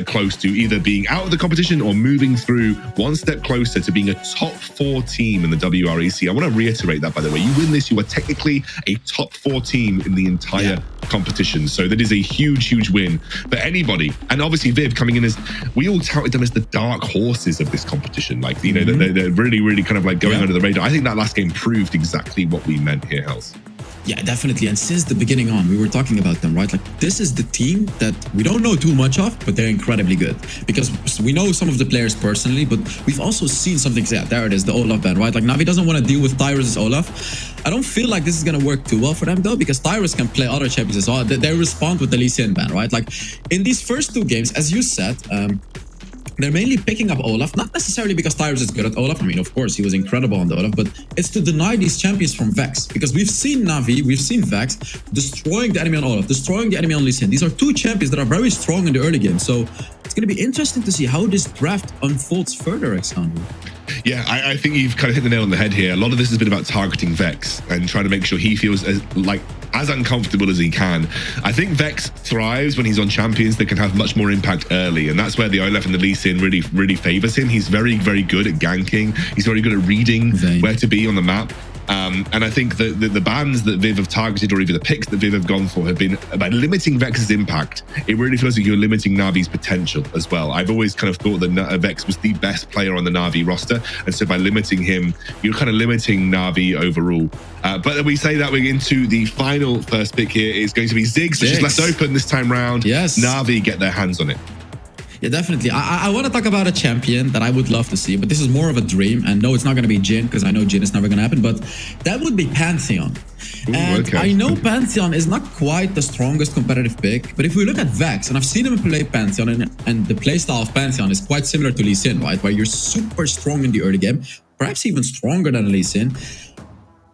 close to either being out of the competition or moving through one step closer to being a top 4 team in the WREC. I want to reiterate that, by the way. You win this, you are technically a top 4 team in the entire competition. So that is a huge win for anybody. And obviously ViV coming in as, we all touted them as the dark horses of this competition. Like, you know, they're really kind of like going under the radar. I think that last game proved exactly what we meant here, Hells. Yeah, definitely. And since the beginning on, we were talking about them, right? Like, this is the team that we don't know too much of, but they're incredibly good. Because we know some of the players personally, but we've also seen something. Yeah, there it is, the Olaf ban, right? Like, Navi doesn't want to deal with Tyrus as Olaf. I don't feel like this is going to work too well for them, though, because Tyrus can play other champions as well. They respond with the Lee Sin ban, right? Like, in these first 2 games, as you said, they're mainly picking up Olaf, not necessarily because Tyrus is good at Olaf. I mean, of course, he was incredible on the Olaf, but it's to deny these champions from Vex. Because we've seen Navi, we've seen Vex destroying the enemy on Olaf, destroying the enemy on Lee Sin. These are 2 champions that are very strong in the early game. So it's going to be interesting to see how this draft unfolds further, Alexander. Yeah, I think you've kind of hit the nail on the head here. A lot of this has been about targeting Vex and trying to make sure he feels as uncomfortable as he can. I think Vex thrives when he's on champions that can have much more impact early, and that's where the Olaf and the Lee Sin really favors him. He's very, very good at ganking. He's very good at reading where to be on the map. And I think that the bans that ViV have targeted, or even the picks that ViV have gone for, have been about limiting Vex's impact. It really feels like you're limiting Navi's potential as well. I've always kind of thought that Vex was the best player on the Navi roster, and so by limiting him, you're kind of limiting Navi overall. But we say that we're into the final first pick here is going to be Ziggs, which is left open this time round. Yes. Navi get their hands on it. Yeah, definitely. I want to talk about a champion that I would love to see, but this is more of a dream. And no, it's not going to be Jhin, because I know Jhin is never going to happen, but that would be Pantheon. Ooh, and okay. I know Pantheon is not quite the strongest competitive pick, but if we look at Vex, and I've seen him play Pantheon, and the playstyle of Pantheon is quite similar to Lee Sin, right? Where you're super strong in the early game, perhaps even stronger than Lee Sin.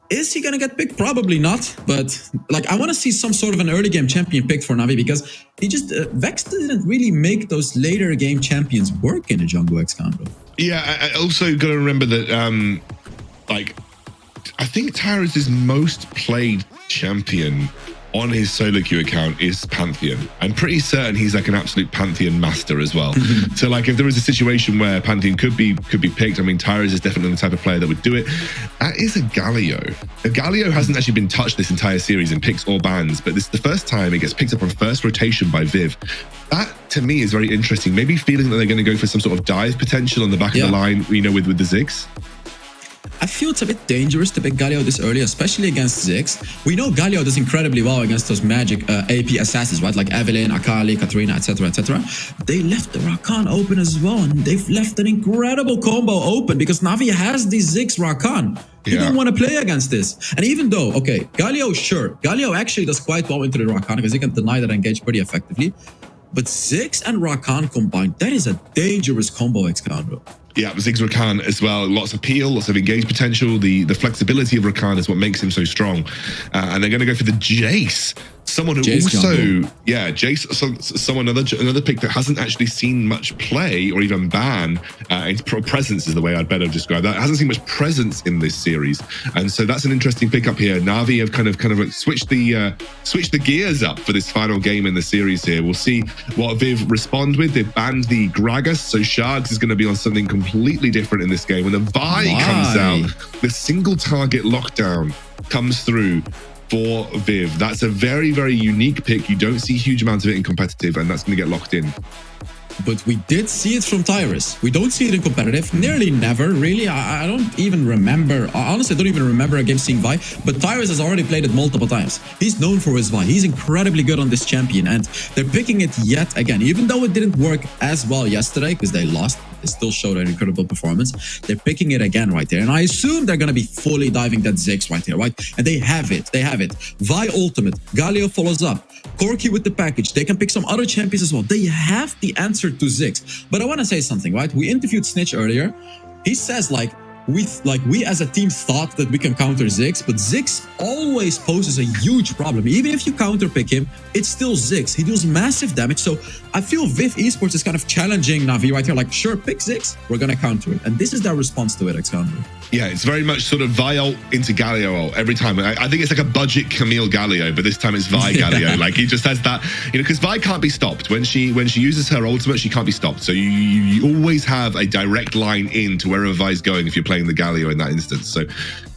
Is he gonna get picked? Probably not, but like I want to see some sort of an early game champion picked for Navi, because he just Vex didn't really make those later game champions work in the jungle Excandro. Yeah, I also got to remember that I think Tyrus' most played champion on his solo queue account is Pantheon. I'm pretty certain he's like an absolute Pantheon master as well. So like if there was a situation where Pantheon could be picked, I mean Tyrus is definitely the type of player that would do it. That is a Galio. A Galio hasn't actually been touched this entire series in picks or bans, but this is the first time it gets picked up on first rotation by ViV. That to me is very interesting. Maybe feeling that they're going to go for some sort of dive potential on the back of the line, you know, with the Ziggs. I feel it's a bit dangerous to pick Galio this early, especially against Ziggs. We know Galio does incredibly well against those magic AP assassins, right? Like Evelynn, Akali, Katarina, etc., etc. They left the Rakan open as well, and they've left an incredible combo open because Navi has the Ziggs Rakan. He didn't want to play against this. And even though, okay, Galio, sure. Galio actually does quite well into the Rakan because he can deny that engage pretty effectively. But Ziggs and Rakan combined, that is a dangerous combo, Excandro. Yeah, Ziggs Rakan as well. Lots of peel, lots of engage potential. The flexibility of Rakan is what makes him so strong. And they're going to go for the Jace. Someone who someone another pick that hasn't actually seen much play or even ban. Presence is the way I'd better describe that. It hasn't seen much presence in this series, and so that's an interesting pickup here. Navi have kind of switched the gears up for this final game in the series here. We'll see what ViV respond with. They've banned the Gragas, so Sharks is going to be on something completely different in this game. When the Vi comes out, the single target lockdown comes through for ViV. That's a very, very unique pick. You don't see huge amounts of it in competitive, and that's going to get locked in. But we did see it from Tyrus. We don't see it in competitive. Nearly never, really. I don't even remember. Honestly, I don't even remember a game seeing Vi. But Tyrus has already played it multiple times. He's known for his Vi. He's incredibly good on this champion. And they're picking it yet again. Even though it didn't work as well yesterday, because they lost, they still showed an incredible performance. They're picking it again right there. And I assume they're going to be fully diving that Ziggs right there, right? And they have it. They have it. Vi ultimate. Galio follows up. Corki with the package. They can pick some other champions as well. They have the answer to Ziggs. But I want to say something, right? We interviewed Snitch earlier. He says we as a team thought that we can counter Ziggs, but Ziggs always poses a huge problem. Even if you counter pick him, it's still Ziggs. He deals massive damage. So I feel ViV Esports is kind of challenging Navi right here. Like, sure, pick Ziggs, we're going to counter it. And this is their response to it, Alexandro. Yeah, it's very much sort of Vi ult into Galio ult every time. I think it's like a budget Camille Galio, but this time it's Vi Galio. Like he just has that, you know, because Vi can't be stopped. When she uses her ultimate, she can't be stopped. So you always have a direct line in to wherever Vi's going if you're playing the Galio in that instance. So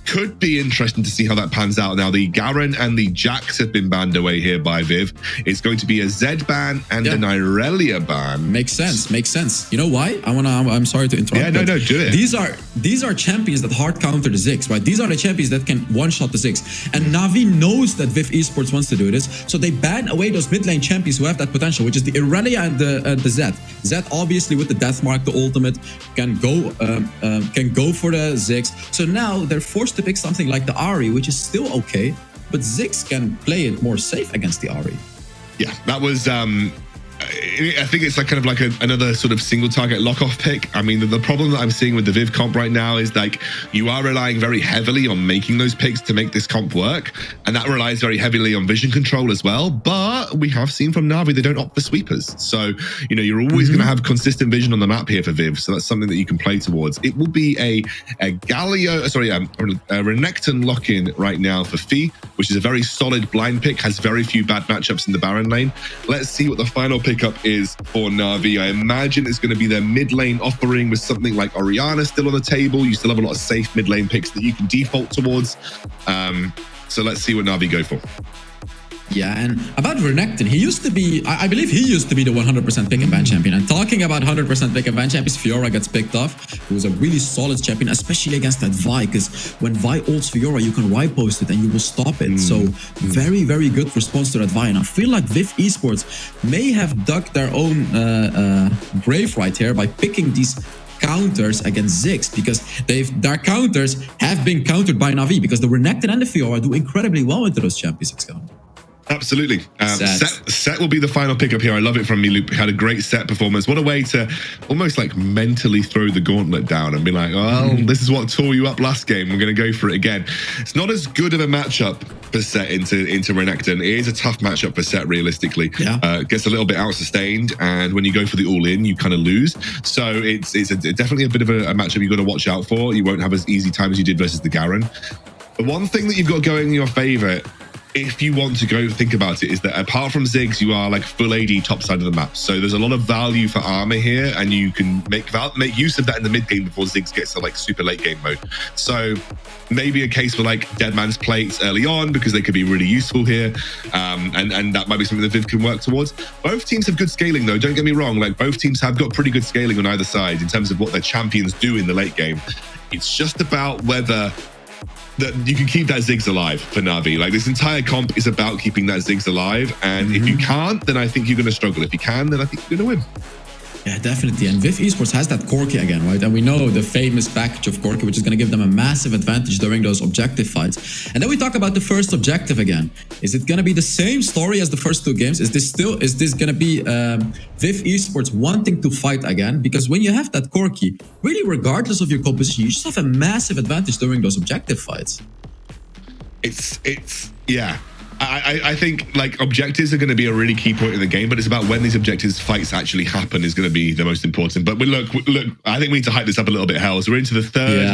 could be interesting to see how that pans out. Now, the Garen and the Jax have been banned away here by ViV. It's going to be a Zed ban and an Irelia ban. Makes sense. Makes sense. You know why? I'm sorry to interrupt. Yeah, no, do it. These are champions that hard counter the Ziggs, right? These are the champions that can one-shot the Ziggs. And Navi knows that ViV Esports wants to do this, so they ban away those mid lane champions who have that potential, which is the Irelia and the Zed. Zed, obviously, with the Death Mark, the ultimate, can go for the Ziggs. So now they're forced to pick something like the Ahri, which is still okay, but Ziggs can play it more safe against the Ahri. Yeah, that was I think it's like kind of like another sort of single target lock-off pick. I mean, the problem that I'm seeing with the ViV comp right now is like you are relying very heavily on making those picks to make this comp work, and that relies very heavily on vision control as well. But we have seen from Navi they don't opt for sweepers, so you know you're always going to have consistent vision on the map here for ViV. So that's something that you can play towards. It will be a Renekton lock-in right now for Fee, which is a very solid blind pick. Has very few bad matchups in the Baron lane. Let's see what the final pickup is for Navi. I imagine it's going to be their mid lane offering with something like Orianna still on the table. You still have a lot of safe mid lane picks that you can default towards. So let's see what Navi go for. Yeah, and about Renekton, he used to be, I believe he used to be the 100% pick and ban champion. And talking about 100% pick and ban champions, Fiora gets picked off, who was a really solid champion, especially against that Vi, because when Vi ults Fiora, you can Y post it and you will stop it. So very, very good response to that Vi. And I feel like ViV Esports may have dug their own grave right here by picking these counters against Ziggs, because their counters have been countered by Navi, because the Renekton and the Fiora do incredibly well into those champions. Absolutely. Set will be the final pickup here. I love it from Miloop. Had a great set performance. What a way to almost like mentally throw the gauntlet down and be like, well, this is what tore you up last game. We're going to go for it again. It's not as good of a matchup for Set into Renekton. It is a tough matchup for Set, realistically. Yeah. Gets a little bit out-sustained, and when you go for the all-in, you kind of lose. So it's definitely a bit of a matchup you've got to watch out for. You won't have as easy time as you did versus the Garen. The one thing that you've got going in your favor, if you want to go think about it, is that apart from Ziggs, you are like full AD top side of the map. So there's a lot of value for armor here, and you can make use of that in the mid game before Ziggs gets to like super late game mode. So maybe a case for like Dead Man's Plates early on, because they could be really useful here. And that might be something that ViV can work towards. Both teams have good scaling though, don't get me wrong. Like both teams have got pretty good scaling on either side in terms of what their champions do in the late game. It's just about whether that you can keep that Ziggs alive for Navi. Like this entire comp is about keeping that Ziggs alive, and if you can't, then I think you're going to struggle. If you can, then I think you're going to win. Yeah, definitely. And ViV Esports has that Corki again, right? And we know the famous package of Corki, which is going to give them a massive advantage during those objective fights. And then we talk about the first objective again. Is it going to be the same story as the first two games? Is this going to be ViV Esports wanting to fight again? Because when you have that Corki, really regardless of your composition, you just have a massive advantage during those objective fights. Yeah. I think like objectives are going to be a really key point in the game, but it's about when these objectives fights actually happen is going to be the most important. But look, I think we need to hype this up a little bit, Hell. So we're into the third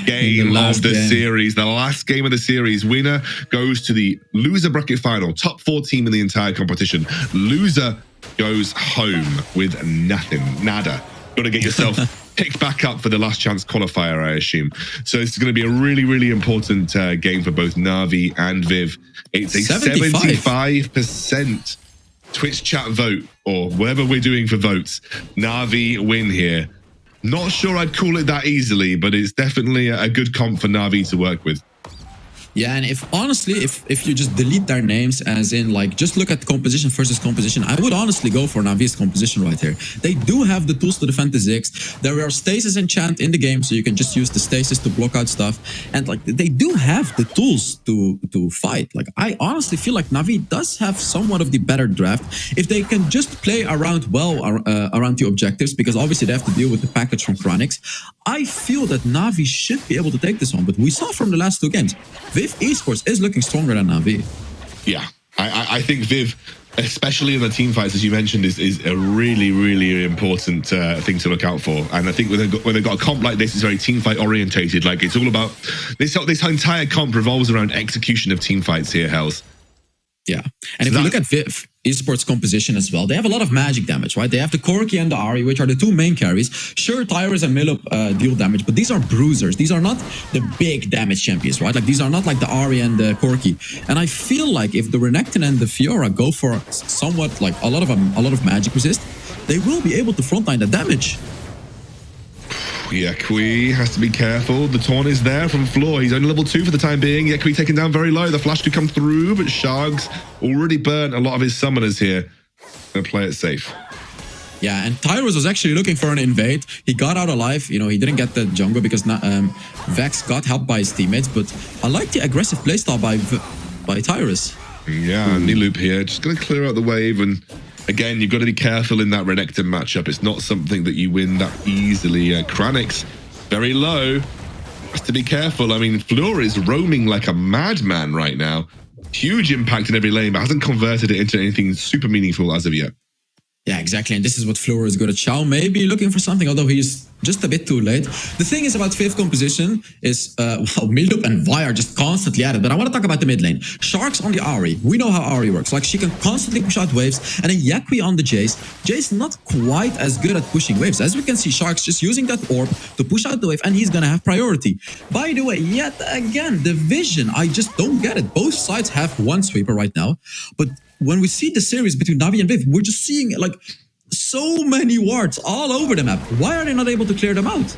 game of the series, the last game of the series. Winner goes to the loser bracket final, top 4 team in the entire competition. Loser goes home with nothing, nada. Got to get yourself picked back up for the last chance qualifier, I assume. So it's going to be a really, really important game for both Navi and ViV. It's a 75% Twitch chat vote, or whatever we're doing for votes. Navi win here. Not sure I'd call it that easily, but it's definitely a good comp for Navi to work with. Yeah, and if you just delete their names, as in like just look at composition versus composition, I would honestly go for Navi's composition right here. They do have the tools to defend the Ziggs. There are stasis enchant in the game, so you can just use the stasis to block out stuff. And like they do have the tools to fight. Like I honestly feel like Navi does have somewhat of the better draft if they can just play around well around the objectives, because obviously they have to deal with the package from Chronix. I feel that Navi should be able to take this on, but we saw from the last two games, ViV Esports is looking stronger than Navi. Yeah, I think ViV, especially in the team fights, as you mentioned, is a really, really important thing to look out for. And I think when they've got a comp like this, it's very team fight orientated. Like it's all about this entire comp revolves around execution of team fights here, Hells. Yeah, and if you look at ViV Esports composition as well, they have a lot of magic damage, right? They have the Corki and the Ahri, which are the two main carries. Sure, Tyrus and Miloop deal damage, but these are bruisers. These are not the big damage champions, right? Like these are not like the Ahri and the Corki. And I feel like if the Renekton and the Fiora go for somewhat like a lot of magic resist, they will be able to frontline the damage. Yeah, Kui has to be careful. The taunt is there from Floor. He's only level 2 for the time being. Yeah, Kui taken down very low. The flash could come through, but Sharg's already burnt a lot of his summoners here. Gonna play it safe. Yeah, and Tyrus was actually looking for an invade. He got out alive. You know, he didn't get the jungle because Vex got helped by his teammates. But I like the aggressive playstyle by Tyrus. Yeah, Niloop here. Just gonna clear out the wave and Again, you've got to be careful in that Renekton matchup. It's not something that you win that easily. Kranix, very low. Has to be careful. I mean, Fleur is roaming like a madman right now. Huge impact in every lane, but hasn't converted it into anything super meaningful as of yet. Yeah, exactly. And this is what Fleur is good at. Xiao maybe looking for something, although he's just a bit too late. The thing is about ViV composition is, buildup and Vi are just constantly at it. But I want to talk about the mid lane. Sharks on the Ahri. We know how Ahri works. Like, she can constantly push out waves. And then Yakui on the Jace. Jace not quite as good at pushing waves. As we can see, Sharks just using that orb to push out the wave, and he's going to have priority. By the way, yet again, the vision, I just don't get it. Both sides have one sweeper right now. But when we see the series between Navi and ViV, we're just seeing like so many wards all over the map. Why are they not able to clear them out?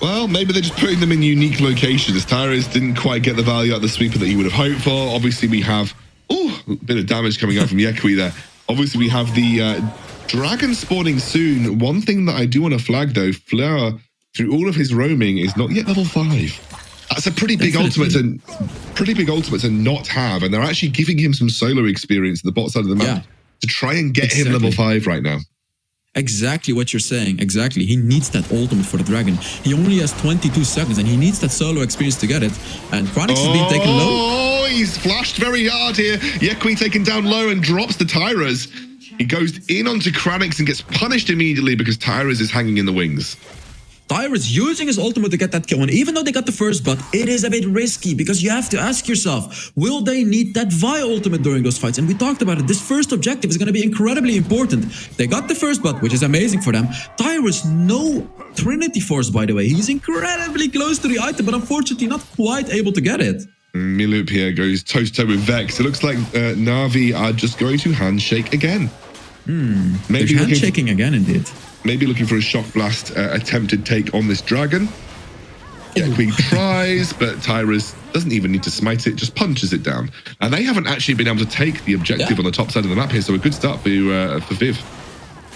Well, maybe they're just putting them in unique locations. Tyrus didn't quite get the value out of the sweeper that you would have hoped for. Obviously, we have a bit of damage coming out from Yakui there. Obviously, we have the dragon spawning soon. One thing that I do want to flag, though, Fleur, through all of his roaming, is not yet level 5. That's a pretty big ultimate to not have, and they're actually giving him some solo experience at the bot side of the map to try and get him level 5 right now. Exactly what you're saying. Exactly. He needs that ultimate for the dragon. He only has 22 seconds, and he needs that solo experience to get it. And Kranix is being taken low. Oh, he's flashed very hard here. Yakui taken down low and drops the Tyras. He goes in onto Kranix and gets punished immediately because Tyras is hanging in the wings. Tyrus using his ultimate to get that kill, and even though they got the first butt, it is a bit risky because you have to ask yourself, will they need that Vi ultimate during those fights? And we talked about it, this first objective is going to be incredibly important. They got the first butt, which is amazing for them. Tyrus, no Trinity Force, by the way. He's incredibly close to the item, but unfortunately not quite able to get it. Milup here goes toe-to-toe with Vex. It looks like Navi are just going to handshake again. Maybe handshaking again, indeed. Maybe looking for a shock blast attempted take on this dragon. Yakui tries, but Tyrus doesn't even need to smite it, just punches it down. And they haven't actually been able to take the objective on the top side of the map here, so a good start for ViV.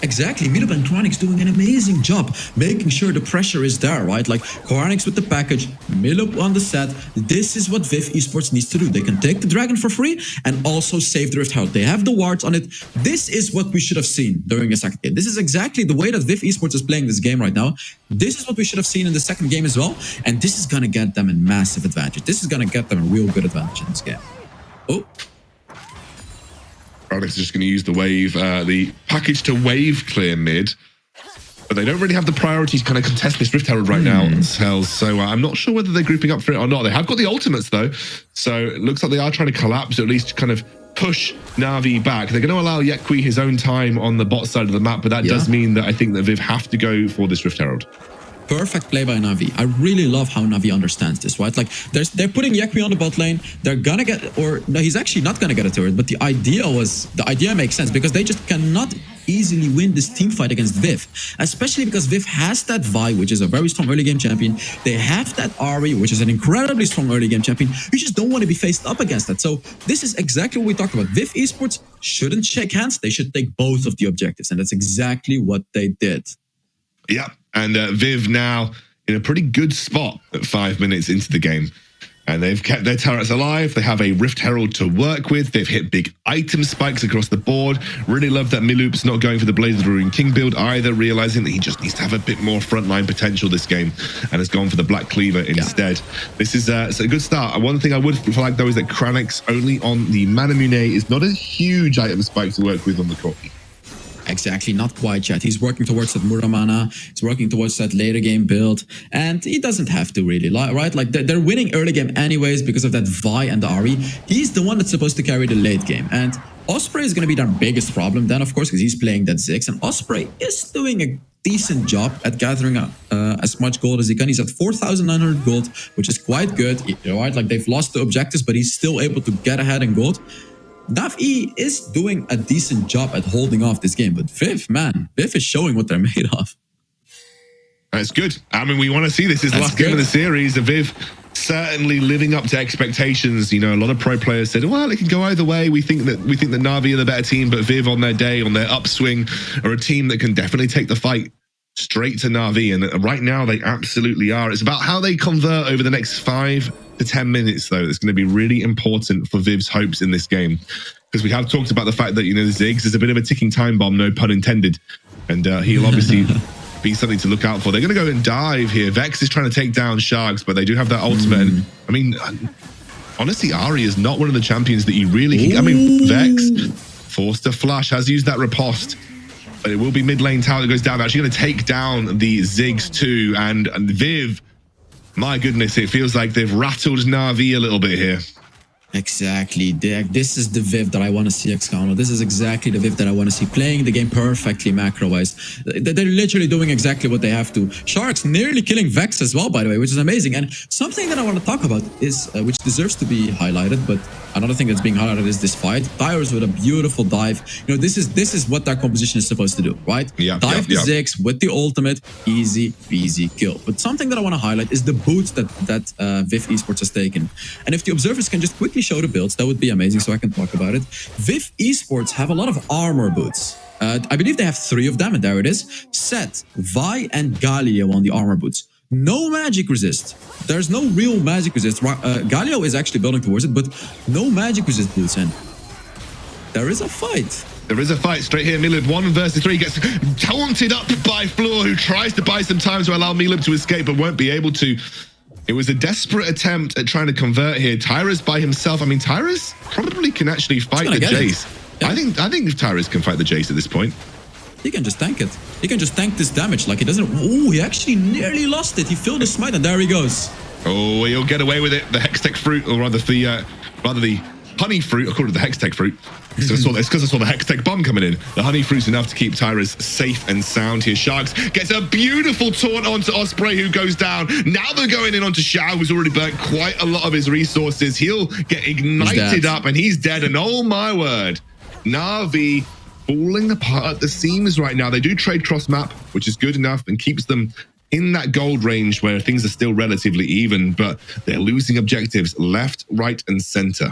Exactly, Milup and Kranix doing an amazing job, making sure the pressure is there, right? Like Kranix with the package, Milup on the set. This is what ViV Esports needs to do. They can take the dragon for free and also save the Rift Herald. They have the wards on it. This is what we should have seen during a second game. This is exactly the way that ViV Esports is playing this game right now. This is what we should have seen in the second game as well. And this is going to get them a massive advantage. This is going to get them a real good advantage in this game. Oh. Kranix is just going to use the wave, the package to wave clear mid, but they don't really have the priority to kind of contest this Rift Herald right now themselves. So I'm not sure whether they're grouping up for it or not. They have got the ultimates though, so it looks like they are trying to collapse, or at least kind of push Navi back. They're going to allow Yakui his own time on the bot side of the map, but that does mean that I think that ViV have to go for this Rift Herald. Perfect play by Navi. I really love how Navi understands this, right? Like, they're putting Yakui on the bot lane. They're gonna get, or no, he's actually not gonna get a turret, but the idea makes sense because they just cannot easily win this team fight against ViV, especially because ViV has that Vi, which is a very strong early game champion. They have that Ahri, which is an incredibly strong early game champion. You just don't want to be faced up against that. So this is exactly what we talked about. ViV Esports shouldn't shake hands. They should take both of the objectives, and that's exactly what they did. Yeah, and ViV now in a pretty good spot at 5 minutes into the game. And they've kept their turrets alive. They have a Rift Herald to work with. They've hit big item spikes across the board. Really love that Milup's not going for the Blaze of the Ruin King build either, realizing that he just needs to have a bit more frontline potential this game, and has gone for the Black Cleaver instead. This is a good start. One thing I would flag though is that Kranix only on the Manamune is not a huge item spike to work with on the Corki. Exactly, not quite yet. He's working towards that Muramana. He's working towards that later game build. And he doesn't have to really, right? Like, they're winning early game anyways because of that Vi and the Ahri. He's the one that's supposed to carry the late game. And Osprey is going to be their biggest problem then, of course, because he's playing that Ziggs. And Osprey is doing a decent job at gathering as much gold as he can. He's at 4,900 gold, which is quite good. Right? Like, they've lost the objectives, but he's still able to get ahead in gold. Navi is doing a decent job at holding off this game, but ViV, man, ViV is showing what they're made of. That's good. I mean, we want to see this. This is the last game of the series. The ViV certainly living up to expectations. You know, a lot of pro players said, well, it can go either way. We think that Navi are the better team, but ViV on their day, on their upswing, are a team that can definitely take the fight straight to Navi. And right now they absolutely are. It's about how they convert over the next 5 to 10 minutes, though, that's going to be really important for ViV's hopes in this game. Because we have talked about the fact that, you know, Ziggs is a bit of a ticking time bomb, no pun intended. And he'll obviously be something to look out for. They're going to go and dive here. Vex is trying to take down Sharks, but they do have that ultimate. And, I mean, honestly, Ari is not one of the champions that you really can... I mean, Vex, forced to flush, has used that riposte. But it will be mid lane tower that goes down. They're actually going to take down the Ziggs too. And ViV, my goodness, it feels like they've rattled Navi a little bit here. Exactly. This is the ViV that I want to see, Excano. This is exactly the ViV that I want to see, playing the game perfectly macro-wise. They're literally doing exactly what they have to. Sharks nearly killing Vex as well, by the way, which is amazing. And something that I want to talk about is, which deserves to be highlighted, but another thing that's being highlighted is this fight. Tyrus with a beautiful dive. You know, this is what that composition is supposed to do, right? Yeah. Dive the Ziggs with the ultimate, easy peasy kill. But something that I want to highlight is the boots that ViV Esports has taken. And if the observers can just quickly show the builds, that would be amazing, so I can talk about it. ViV Esports have a lot of armor boots. I believe they have 3 of them, and there it is. Set, Vi, and Galio on the armor boots. No magic resist. There's no real magic resist. Galio is actually building towards it, but no magic resist boots, and there is a fight. There is a fight straight here. Milib 1 versus 3 gets taunted up by Floor, who tries to buy some time to allow Milib to escape, but won't be able to. It was a desperate attempt at trying to convert here. Tyrus by himself. I mean, Tyrus probably can actually fight the Jace. Yeah. I think Tyrus can fight the Jace at this point. He can just tank it. He can just tank this damage. Like, he doesn't... Oh, he actually nearly lost it. He filled his smite, and there he goes. Oh, he'll get away with it. The Hextech fruit, or rather the honey fruit. I call it the Hextech fruit. So it's because I saw the Hextech bomb coming in. The honey fruit's enough to keep Tyrus safe and sound here. Sharks gets a beautiful taunt onto Osprey, who goes down. Now they're going in onto Shao, who's already burnt quite a lot of his resources. He'll get ignited up, and he's dead. And oh my word, Navi falling apart at the seams right now. They do trade cross map, which is good enough and keeps them in that gold range where things are still relatively even, but they're losing objectives left, right, and center.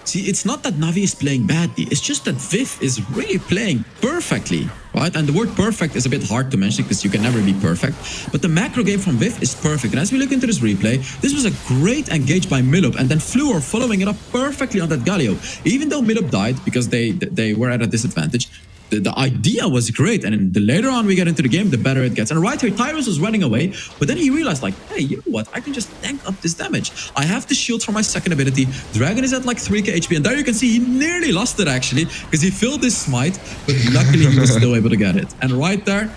See, it's not that Navi is playing badly. It's just that ViV is really playing perfectly, right? And the word perfect is a bit hard to mention because you can never be perfect. But the macro game from ViV is perfect. And as we look into this replay, this was a great engage by Milub, and then Fluor following it up perfectly on that Galio. Even though Milub died because they were at a disadvantage, the idea was great, and the later on we get into the game, the better it gets. And right here, Tyrus was running away, but then he realized, like, hey, you know what? I can just tank up this damage. I have the shield for my second ability. Dragon is at like 3k HP, and there you can see he nearly lost it, actually, because he filled his smite, but luckily he was still able to get it. And right there,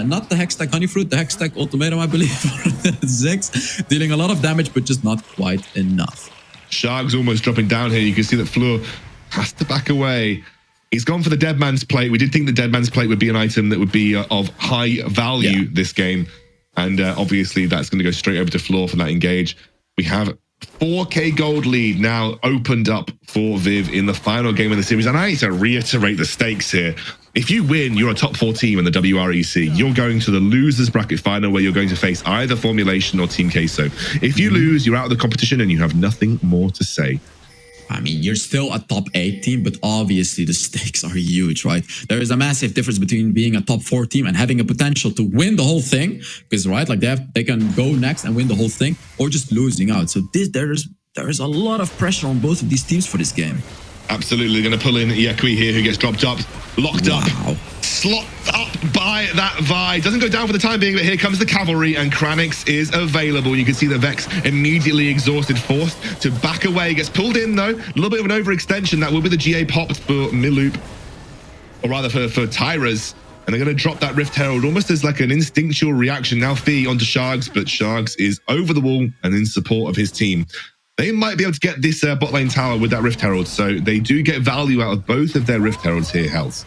not the Hextech Honey Fruit, the Hextech Ultimatum, I believe, Ziggs, dealing a lot of damage, but just not quite enough. Shark's almost dropping down here. You can see that Fleur has to back away. He's gone for the Dead Man's Plate. We did think the Dead Man's Plate would be an item that would be of high value this game. And obviously that's going to go straight over to Floor for that engage. We have 4k gold lead now opened up for ViV in the final game of the series. And I need to reiterate the stakes here. If you win, you're a top 4 team in the WREC. You're going to the losers bracket final where you're going to face either Formulation or Team Queso. If you lose, you're out of the competition and you have nothing more to say. I mean, you're still a top 8 team, but obviously the stakes are huge, right? There is a massive difference between being a top 4 team and having a potential to win the whole thing, because, right, like they can go next and win the whole thing, or just losing out. So there is a lot of pressure on both of these teams for this game. Absolutely, going to pull in Yakui here, who gets dropped up, locked up, slot up by that Vi. Doesn't go down for the time being, but here comes the cavalry, and Kranix is available. You can see the Vex immediately exhausted, forced to back away. Gets pulled in, though. A little bit of an overextension. That will be the GA popped for Miloop, or rather for Tyras. And they're going to drop that Rift Herald almost as like an instinctual reaction. Now Fee onto Sharks, but Sharks is over the wall and in support of his team. They might be able to get this bot lane tower with that Rift Herald, so they do get value out of both of their Rift Heralds here, Hells.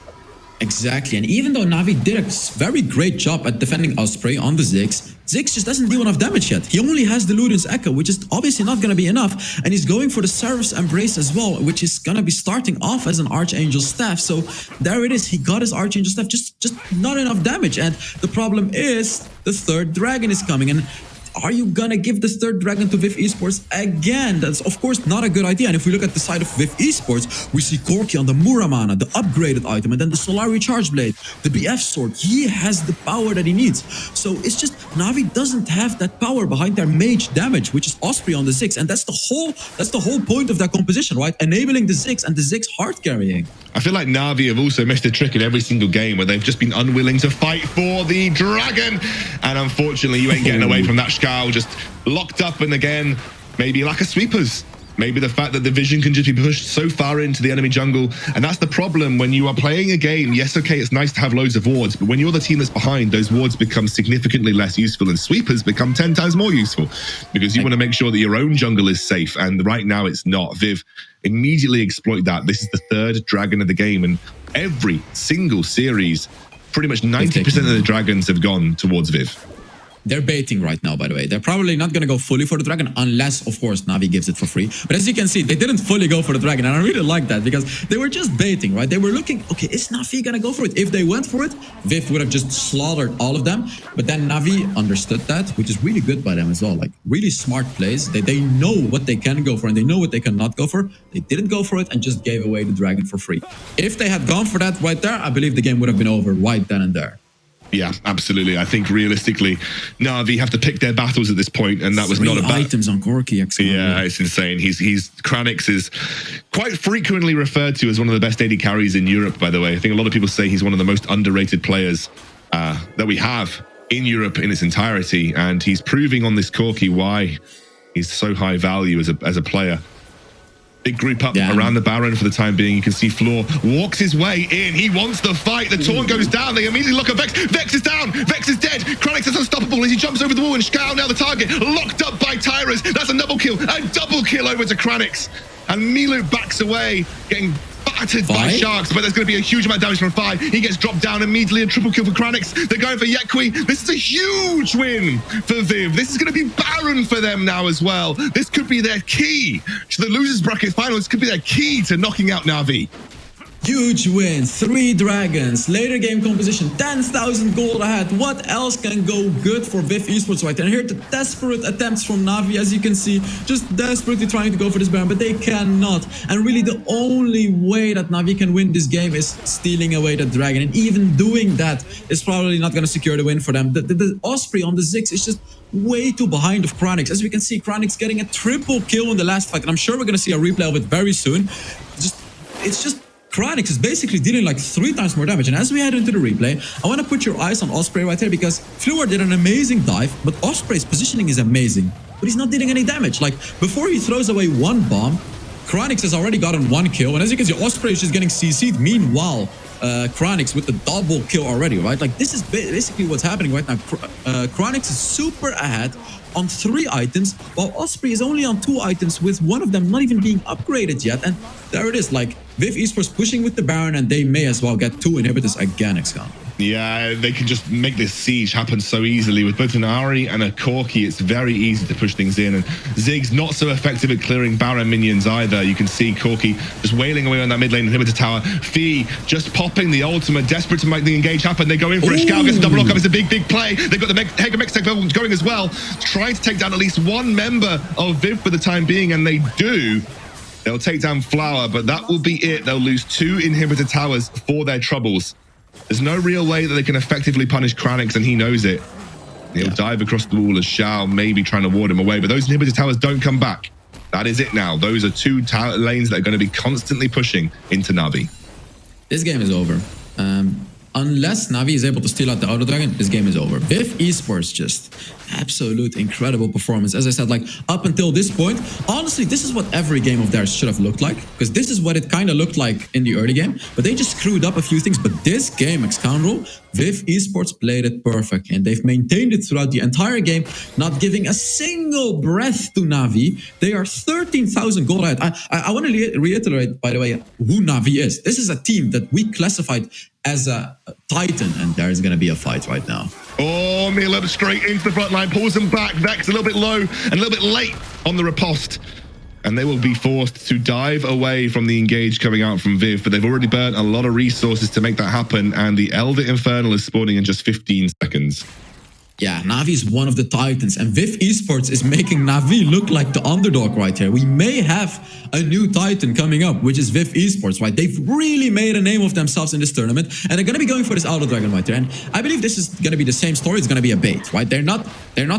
Exactly, and even though Navi did a very great job at defending Osprey on the Ziggs, Ziggs just doesn't deal enough damage yet. He only has the Luden's Echo, which is obviously not going to be enough, and he's going for the Seraph's Embrace as well, which is going to be starting off as an Archangel Staff. So there it is, he got his Archangel Staff, just not enough damage, and the problem is the third dragon is coming, and are you gonna give this third dragon to ViV Esports again? That's of course not a good idea. And if we look at the side of ViV Esports, we see Corki on the Muramana, the upgraded item, and then the Solari Charge Blade, the BF Sword. He has the power that he needs. So it's just Navi doesn't have that power behind their mage damage, which is Osprey on the Ziggs, and that's the whole point of that composition, right? Enabling the Ziggs and the Ziggs hard carrying. I feel like Navi have also missed a trick in every single game where they've just been unwilling to fight for the dragon. And unfortunately, you ain't getting away from that Scowl, just locked up. And again, maybe lack of sweepers. Maybe the fact that the vision can just be pushed so far into the enemy jungle. And that's the problem when you are playing a game. Yes, okay, it's nice to have loads of wards, but when you're the team that's behind, those wards become significantly less useful and sweepers become 10 times more useful because you want to make sure that your own jungle is safe. And right now it's not. ViV immediately exploit that. This is the third dragon of the game, and every single series, pretty much 90% of the dragons have gone towards ViV. They're baiting right now, by the way. They're probably not going to go fully for the dragon unless, of course, Navi gives it for free. But as you can see, they didn't fully go for the dragon. And I really like that because they were just baiting, right? They were looking, okay, is Navi going to go for it? If they went for it, ViV would have just slaughtered all of them. But then Navi understood that, which is really good by them as well. Like, really smart plays. They know what they can go for and they know what they cannot go for. They didn't go for it and just gave away the dragon for free. If they had gone for that right there, I believe the game would have been over right then and there. Yeah, absolutely. I think realistically, Navi have to pick their battles at this point, and that was not a bad items on Corki. Yeah, it's insane. He's Kranix is quite frequently referred to as one of the best AD carries in Europe. By the way, I think a lot of people say he's one of the most underrated players that we have in Europe in its entirety, and he's proving on this Corki why he's so high value as a player. Big group up around the Baron for the time being. You can see Floor walks his way in. He wants the fight. The taunt goes down. They immediately look at Vex. Vex is down. Vex is dead. Kranix is unstoppable as he jumps over the wall, and Scowl now the target. Locked up by Tyras. That's a double kill. A double kill over to Kranix. And Milu backs away, getting battered by Sharks, but there's going to be a huge amount of damage from 5. He gets dropped down immediately. A triple kill for Kranix. They're going for Yekwi. This is a huge win for ViV. This is going to be Baron for them now as well. This could be their key to the losers bracket final. This could be their key to knocking out Navi. Huge win, 3 dragons, later game composition, 10,000 gold ahead. What else can go good for ViV Esports right there? And here the desperate attempts from Navi, as you can see, just desperately trying to go for this Baron, but they cannot. And really the only way that Navi can win this game is stealing away the dragon. And even doing that is probably not going to secure the win for them. The Osprey on the Ziggs is just way too behind of Kranix. As we can see, Kranix getting a triple kill in the last fight. And I'm sure we're going to see a replay of it very soon. It's just Kranix is basically dealing like 3 times more damage. And as we head into the replay, I want to put your eyes on Osprey right here because Fluor did an amazing dive, but Osprey's positioning is amazing. But he's not dealing any damage. Like, before he throws away 1 bomb, Kranix has already gotten 1 kill. And as you can see, Osprey is just getting CC'd. Meanwhile, Kranix with the double kill already, right? Like, this is basically what's happening right now. Kranix is super ahead on 3 items, while Osprey is only on 2 items, with one of them not even being upgraded yet. And there it is, like, ViV Esports pushing with the Baron, and they may as well get 2 inhibitors again, Excalibur. Yeah, they can just make this siege happen so easily. With both an Ahri and a Corki, it's very easy to push things in. And Ziggs not so effective at clearing Baron minions either. You can see Corki just wailing away on that mid lane inhibitor tower. Fee just popping the ultimate, desperate to make the engage happen. They go in for a Scowl, gets a double lock up. It's a big play. They've got the Hega going as well, trying to take down at least 1 member of ViV for the time being, and they do. They'll take down Flower, but that will be it. They'll lose 2 inhibitor towers for their troubles. There's no real way that they can effectively punish Kranix, and he knows it. He'll dive across the wall as Shao maybe trying to ward him away, but those inhibitor towers don't come back. That is it now. Those are 2 lanes that are going to be constantly pushing into Navi. This game is over. Unless Navi is able to steal out the Auto Dragon, this game is over. ViV Esports, just absolute incredible performance. As I said, like, up until this point, honestly, this is what every game of theirs should have looked like, because this is what it kind of looked like in the early game, but they just screwed up a few things. But this game, Excalibur, ViV Esports played it perfect, and they've maintained it throughout the entire game, not giving a single breath to Navi. They are 13,000 gold ahead. I want to reiterate, by the way, who Navi is. This is a team that we classified as a Titan, and there's going to be a fight right now. Oh, Mila straight into the front line, pulls them back. Vex a little bit low and a little bit late on the riposte. And they will be forced to dive away from the engage coming out from ViV, but they've already burnt a lot of resources to make that happen, and the Elder Infernal is spawning in just 15 seconds. Yeah, Navi is one of the titans, and ViV Esports is making Navi look like the underdog right here. We may have a new titan coming up, which is ViV Esports, right? They've really made a name of themselves in this tournament, and they're going to be going for this Elder Dragon right here. And I believe this is going to be the same story. It's going to be a bait, right? They're not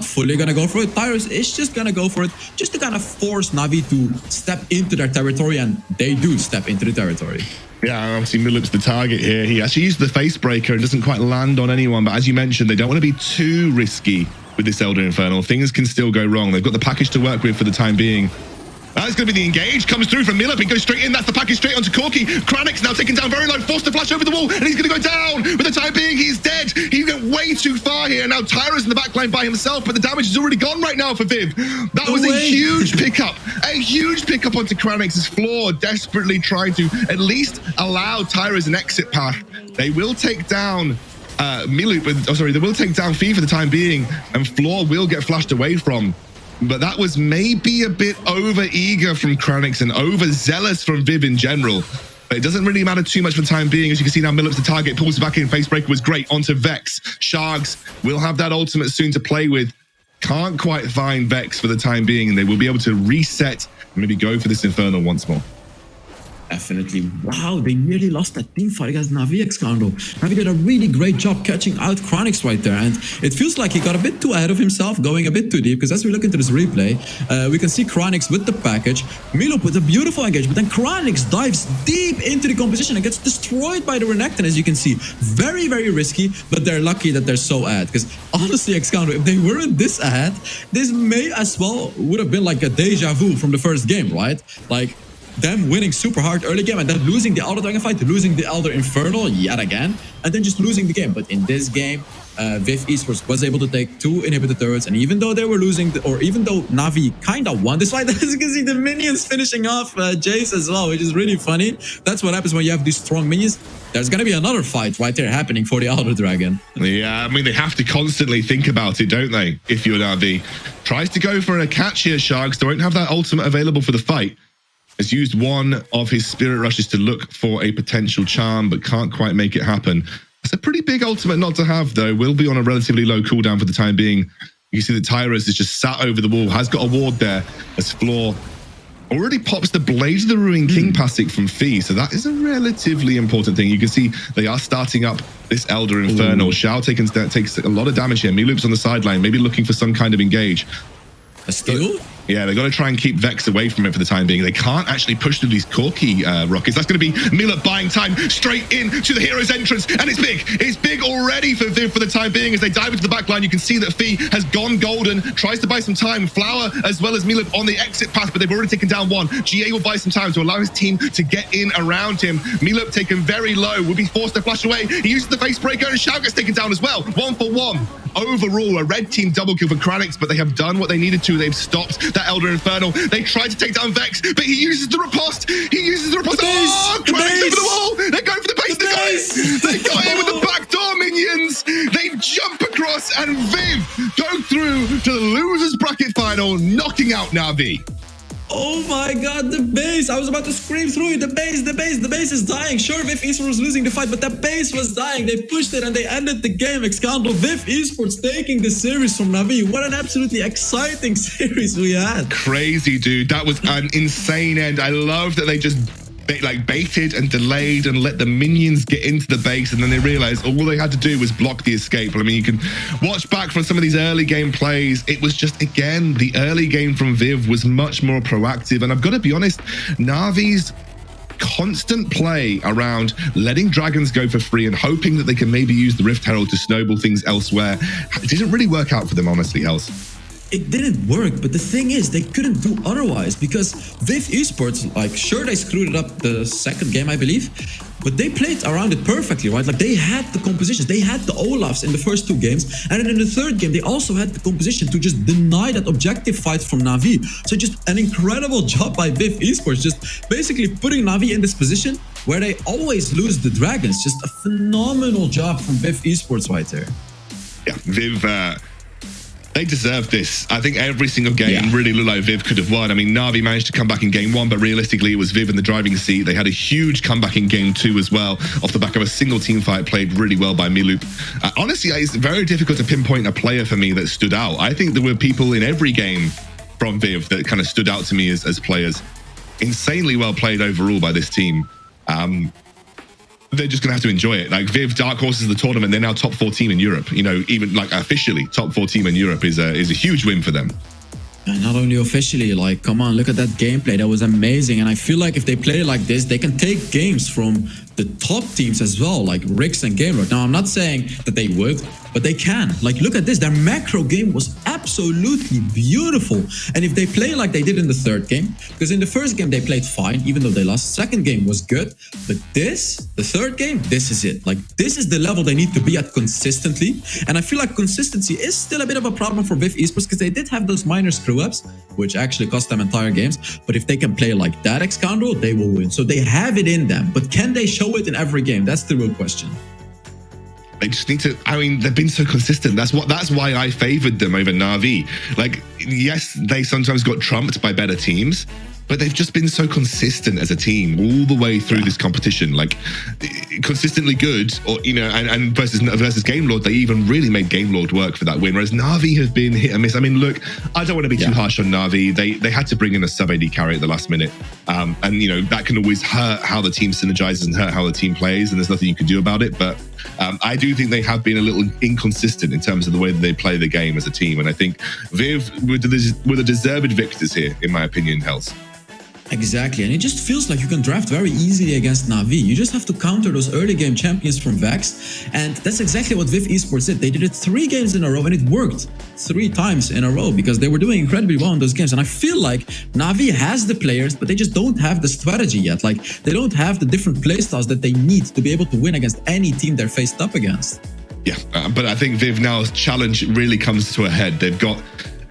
fully going to go for it. Tyrus is just going to go for it, just to kind of force Navi to step into their territory, and they do step into the territory. Yeah, obviously Milup's the target here. He actually used the face breaker and doesn't quite land on anyone. But as you mentioned, they don't want to be too risky with this Elder Infernal. Things can still go wrong. They've got the package to work with for the time being. That's going to be the engage. Comes through from Milup. He goes straight in. That's the package straight onto Corki. Kranix now taken down very low. Forced to flash over the wall. And he's going to go down. For the time being, he's dead. He went way too far here. Now Tyra's in the backline by himself. But the damage is already gone right now for ViV. That was a huge pickup. A huge pickup onto Kranix's floor. Desperately trying to at least allow Tyra's an exit path. They will take down Milup. They will take down Fee for the time being. And Floor will get flashed away from. But that was maybe a bit over-eager from Kranix and over-zealous from ViV in general. But it doesn't really matter too much for the time being. As you can see now, Milup's the target, pulls back in. Facebreaker was great. Onto Vex. Sharks will have that ultimate soon to play with. Can't quite find Vex for the time being, and they will be able to reset and maybe go for this Infernal once more. Definitely. Wow, they nearly lost that team fight against Navi Excando. Navi did a really great job catching out Kranix right there, and it feels like he got a bit too ahead of himself, going a bit too deep, because as we look into this replay, we can see Kranix with the package, Milup with a beautiful engagement, then Kranix dives deep into the composition and gets destroyed by the Renekton, as you can see. Very, very risky, but they're lucky that they're so ahead, because honestly, Excando, if they weren't this ahead, this may as well would have been like a deja vu from the first game, right? Like, them winning super hard early game and then losing the Elder Dragon fight, losing the Elder Infernal yet again, and then just losing the game. But in this game, ViV Esports was able to take 2 inhibitor turrets, and even though they were losing, even though Navi kind of won this fight, as you can see, the minions finishing off Jace as well, which is really funny. That's what happens when you have these strong minions. There's going to be another fight right there happening for the Elder Dragon. Yeah, I mean, they have to constantly think about it, don't they? If you're Navi. Tries to go for a catch here, Sharks. They won't have that ultimate available for the fight. Has used one of his spirit rushes to look for a potential charm, but can't quite make it happen. It's a pretty big ultimate not to have, though. Will be on a relatively low cooldown for the time being. You see that Tyros is just sat over the wall, has got a ward there as Floor already pops the Blade of the Ruin King passive from Fee, so that is a relatively important thing. You can see they are starting up this Elder Infernal. Shao takes a lot of damage here. Milup's on the sideline, maybe looking for some kind of engage. A steal? Yeah, they've got to try and keep Vex away from it for the time being. They can't actually push through these Corki rockets. That's going to be Milup buying time straight into the hero's entrance. And it's big. It's big already for ViV for the time being. As they dive into the backline, you can see that Fee has gone golden, tries to buy some time. Flower as well as Milup on the exit path, but they've already taken down one. GA will buy some time to allow his team to get in around him. Milup taken very low, will be forced to flash away. He uses the face breaker and Shao gets taken down as well. 1 for 1. Overall, a red team double kill for Kranix, but they have done what they needed to. They've stopped that Elder Infernal. They tried to take down Vex, but he uses the riposte. Oh, Kranix over the wall. They're going for the base. They got in with the backdoor minions. They jump across, and ViV go through to the losers bracket final, knocking out Navi. Oh my god, the base! I was about to scream through it. The base is dying. Sure, ViV Esports was losing the fight, but the base was dying. They pushed it and they ended the game. Excando, ViV Esports taking the series from Navi. What an absolutely exciting series we had. Crazy, dude. That was an insane end. I love that they just baited and delayed and let the minions get into the base, and then they realized all they had to do was block the escape. I mean, you can watch back from some of these early game plays. It was just, again, the early game from ViV was much more proactive, and I've got to be honest, Navi's constant play around letting dragons go for free and hoping that they can maybe use the Rift Herald to snowball things elsewhere, it didn't really work out for them, honestly, Els. It didn't work, but the thing is, they couldn't do otherwise, because ViV Esports, like, sure, they screwed it up the second game, I believe, but they played around it perfectly, right? Like, they had the compositions, they had the Olafs in the first 2 games, and then in the third game, they also had the composition to just deny that objective fight from Navi. So just an incredible job by ViV Esports, just basically putting Navi in this position where they always lose the dragons. Just a phenomenal job from ViV Esports right there. Yeah, ViV... They deserved this. I think every single game Yeah. really looked like ViV could have won. I mean, Navi managed to come back in game 1, but realistically, it was ViV in the driving seat. They had a huge comeback in game 2 as well, off the back of a single team fight played really well by Milup. Honestly, it's very difficult to pinpoint a player for me that stood out. I think there were people in every game from ViV that kind of stood out to me as players. Insanely well played overall by this team. They're just going to have to enjoy it. Like ViV, Dark Horses of the tournament, they're now top 4 team in Europe. You know, even like officially top 4 team in Europe is a huge win for them. And not only officially, like, come on, look at that gameplay. That was amazing. And I feel like if they play like this, they can take games from the top teams as well, like WREC and GameLord. Now, I'm not saying that they would, but they can. Like, look at this. Their macro game was absolutely beautiful. And if they play like they did in the third game, because in the first game they played fine, even though they lost. Second game was good. But this, the third game, this is it. Like, this is the level they need to be at consistently. And I feel like consistency is still a bit of a problem for ViV Esports, because they did have those minor screw-ups, which actually cost them entire games. But if they can play like that, Excandro, they will win. So they have it in them. But can they show it in every game? That's the real question. They just need to, I mean, they've been so consistent. That's why I favored them over Navi. Like, yes, they sometimes got trumped by better teams, but they've just been so consistent as a team all the way through this competition. Like, consistently good, or, you know, and versus GameLord, they even really made GameLord work for that win. Whereas Navi have been hit and miss. I mean, look, I don't want to be too harsh on Navi. They had to bring in a sub AD carry at the last minute. And, you know, that can always hurt how the team synergizes and hurt how the team plays. And there's nothing you can do about it. But I do think they have been a little inconsistent in terms of the way that they play the game as a team. And I think ViV were the deserved victors here, in my opinion, Hells. Exactly, and it just feels like you can draft very easily against Navi. You just have to counter those early game champions from Vex, and that's exactly what ViV Esports did. They did it 3 games in a row, and it worked 3 times in a row because they were doing incredibly well in those games. And I feel like Navi has the players, but they just don't have the strategy yet. Like, they don't have the different playstyles that they need to be able to win against any team they're faced up against. Yeah, but I think ViV now's challenge really comes to a head. They've got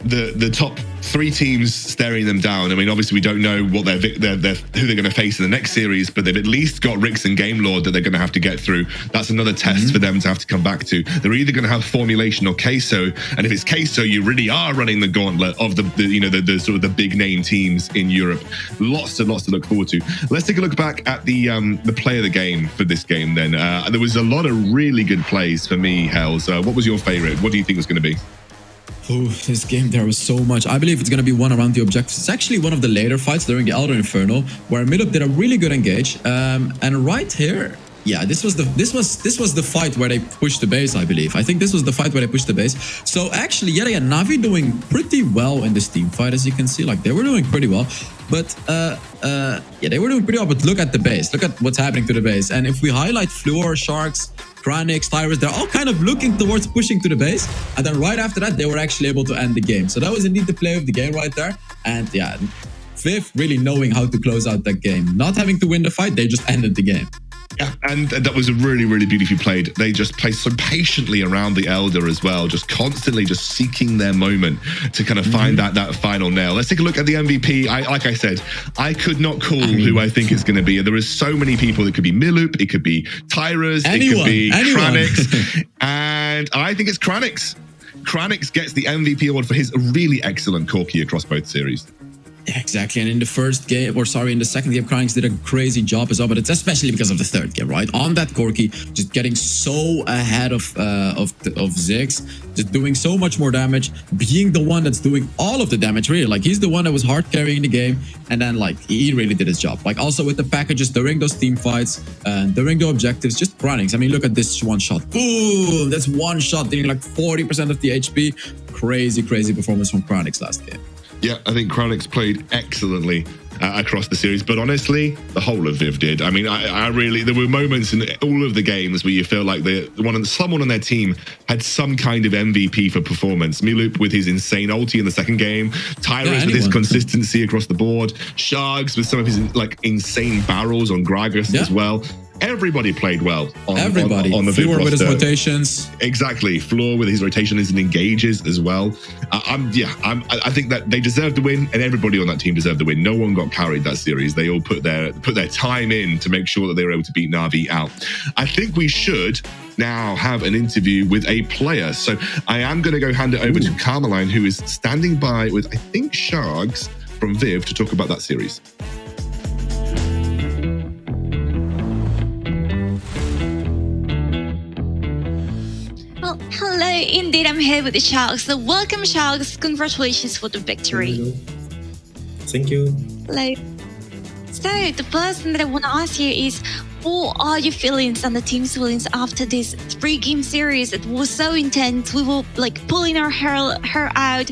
the top 3 teams staring them down. I mean, obviously we don't know what who they're going to face in the next series, but they've at least got WREC and GameLord that they're going to have to get through. That's another test for them to have to come back to. They're either going to have Formulation or Queso, and if it's Queso, you really are running the gauntlet of the sort of the big name teams in Europe. Lots to look forward to. Let's take a look back at the play of the game for this game. Then there was a lot of really good plays for me, Hells. What was your favorite? What do you think was going to be? Oh, this game, there was so much. I believe it's going to be one around the objectives. It's actually one of the later fights during the Elder Inferno, where Milup did a really good engage. And right here, yeah, this was the fight where they pushed the base, I believe. I think this was the fight where they pushed the base. So actually, yet again, Navi doing pretty well in this team fight, as you can see. Like, they were doing pretty well. But yeah, they were doing pretty well. But look at the base. Look at what's happening to the base. And if we highlight Fluor, Sharks, Kranix, Tyrus, they're all kind of looking towards pushing to the base. And then right after that, they were actually able to end the game. So that was indeed the play of the game right there. And yeah, ViV really knowing how to close out that game. Not having to win the fight, they just ended the game. Yeah, and that was a really, really beautifully played. They just played so patiently around the Elder as well, just constantly just seeking their moment to kind of find that final nail. Let's take a look at the MVP. Like I said, I could not call who I think it's going to be. There is so many people. It could be Milup, it could be Tyrus, it could be Kranix, and I think it's Kranix. Kranix gets the MVP award for his really excellent Corki across both series. Yeah, exactly. And in the first game, or sorry, in the second game, Kranix did a crazy job as well, but it's especially because of the third game, right? On that Corki, just getting so ahead of Ziggs, just doing so much more damage, being the one that's doing all of the damage, really. Like, he's the one that was hard carrying the game, and then, like, he really did his job. Like, also with the packages during those team fights, during the objectives, just Kranix. I mean, look at this one shot. Boom! That's one shot, doing like 40% of the HP. Crazy, crazy performance from Kranix last game. Yeah, I think Kranix played excellently across the series, but honestly, the whole of ViV did. I mean, I really, there were moments in all of the games where you feel like someone on their team had some kind of MVP for performance. Milup with his insane ulti in the second game, Tyrus with his consistency across the board, Sharks with some of his like insane barrels on Gragas as well. everybody played well on the ViV Floor with his roster. rotations. Exactly. Floor with his rotations and engages as well. I think that they deserve the win, and everybody on that team deserved the win. No one got carried that series. They all put their time in to make sure that they were able to beat Navi out. I think we should now have an interview with a player. So I am going to go hand it over to Carmeline, who is standing by with, I think, Shargs from ViV to talk about that series. Well, hello, indeed, I'm here with the Sharks. So welcome, Sharks. Congratulations for the victory. Hello. Thank you. Hello. So the first thing that I want to ask you is, what are your feelings and the team's feelings after this 3-game series? It was so intense. We were like pulling our hair out.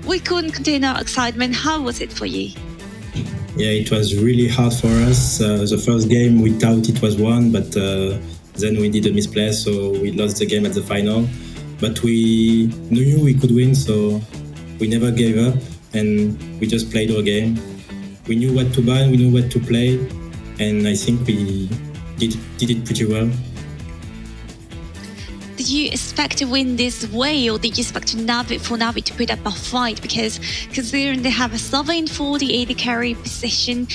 We couldn't contain our excitement. How was it for you? Yeah, it was really hard for us. The first game we thought it was won, but then we did a misplay, so we lost the game at the final. But we knew we could win, so we never gave up, and we just played our game. We knew what to buy, we knew what to play, and I think we did it pretty well. Did you expect to win this way, or did you expect Navi to put up a fight? Because considering they have a 740 AD carry position,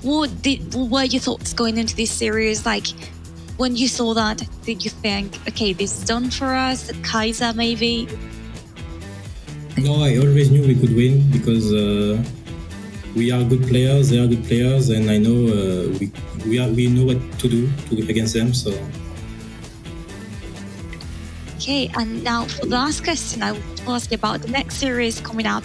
what were your thoughts going into this series? Like, when you saw that, did you think, okay, this is done for us? Kaiser, maybe? No, I always knew we could win because we are good players, they are good players, and I know we know what to do against them. So. Okay, and now for the last question, I want to ask you about the next series coming up,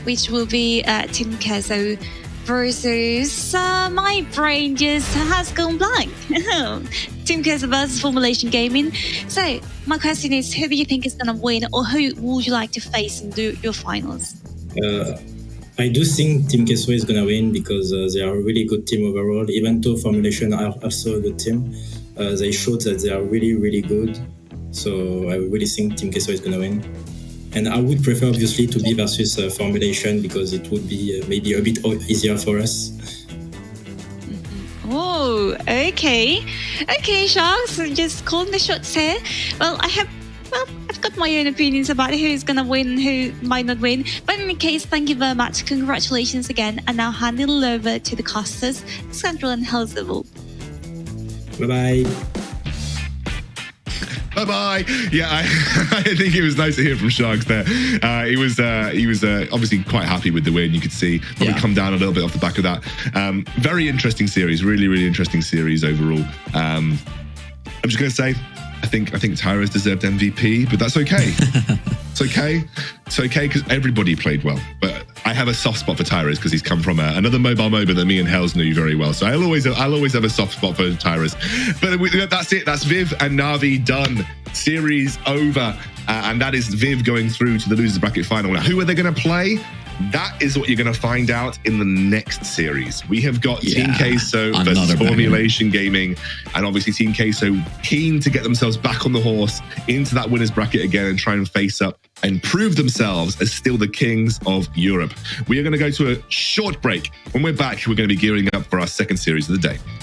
which will be Team Keso versus my brain just has gone blank. Team Keso versus Formulation Gaming. So my question is, who do you think is going to win, or who would you like to face in your finals? I do think Team Keso is going to win because they are a really good team overall. Even though Formulation are also a good team, they showed that they are really, really good. So I really think Team Keso is going to win. And I would prefer, obviously, to be versus Formulation because it would be maybe a bit easier for us. Oh, okay. Okay, Sharks, just calling the shots here. Well, I've got my own opinions about who's going to win and who might not win. But in any case, thank you very much. Congratulations again. And now handing it over to the casters, Central and Hellsville. Bye-bye. Bye-bye. Yeah, I think it was nice to hear from Sharks there. He was obviously quite happy with the win. You could see probably come down a little bit off the back of that. Very interesting series. Really, really interesting series overall. I'm just going to say, I think Tyra's deserved MVP, but that's okay. It's okay. It's okay because everybody played well. But I have a soft spot for Tyra's because he's come from another mobile MOBA that me and Hells knew very well. So I'll always have a soft spot for Tyra's. But that's it. That's ViV and Navi done. Series over. And that is ViV going through to the losers bracket final. Now, who are they going to play? That is what you're going to find out in the next series. We have got Team Keso versus Formulation Gaming, and obviously Team Keso keen to get themselves back on the horse into that winners bracket again and try and face up and prove themselves as still the kings of Europe. We are going to go to a short break. When we're back, we're going to be gearing up for our second series of the day.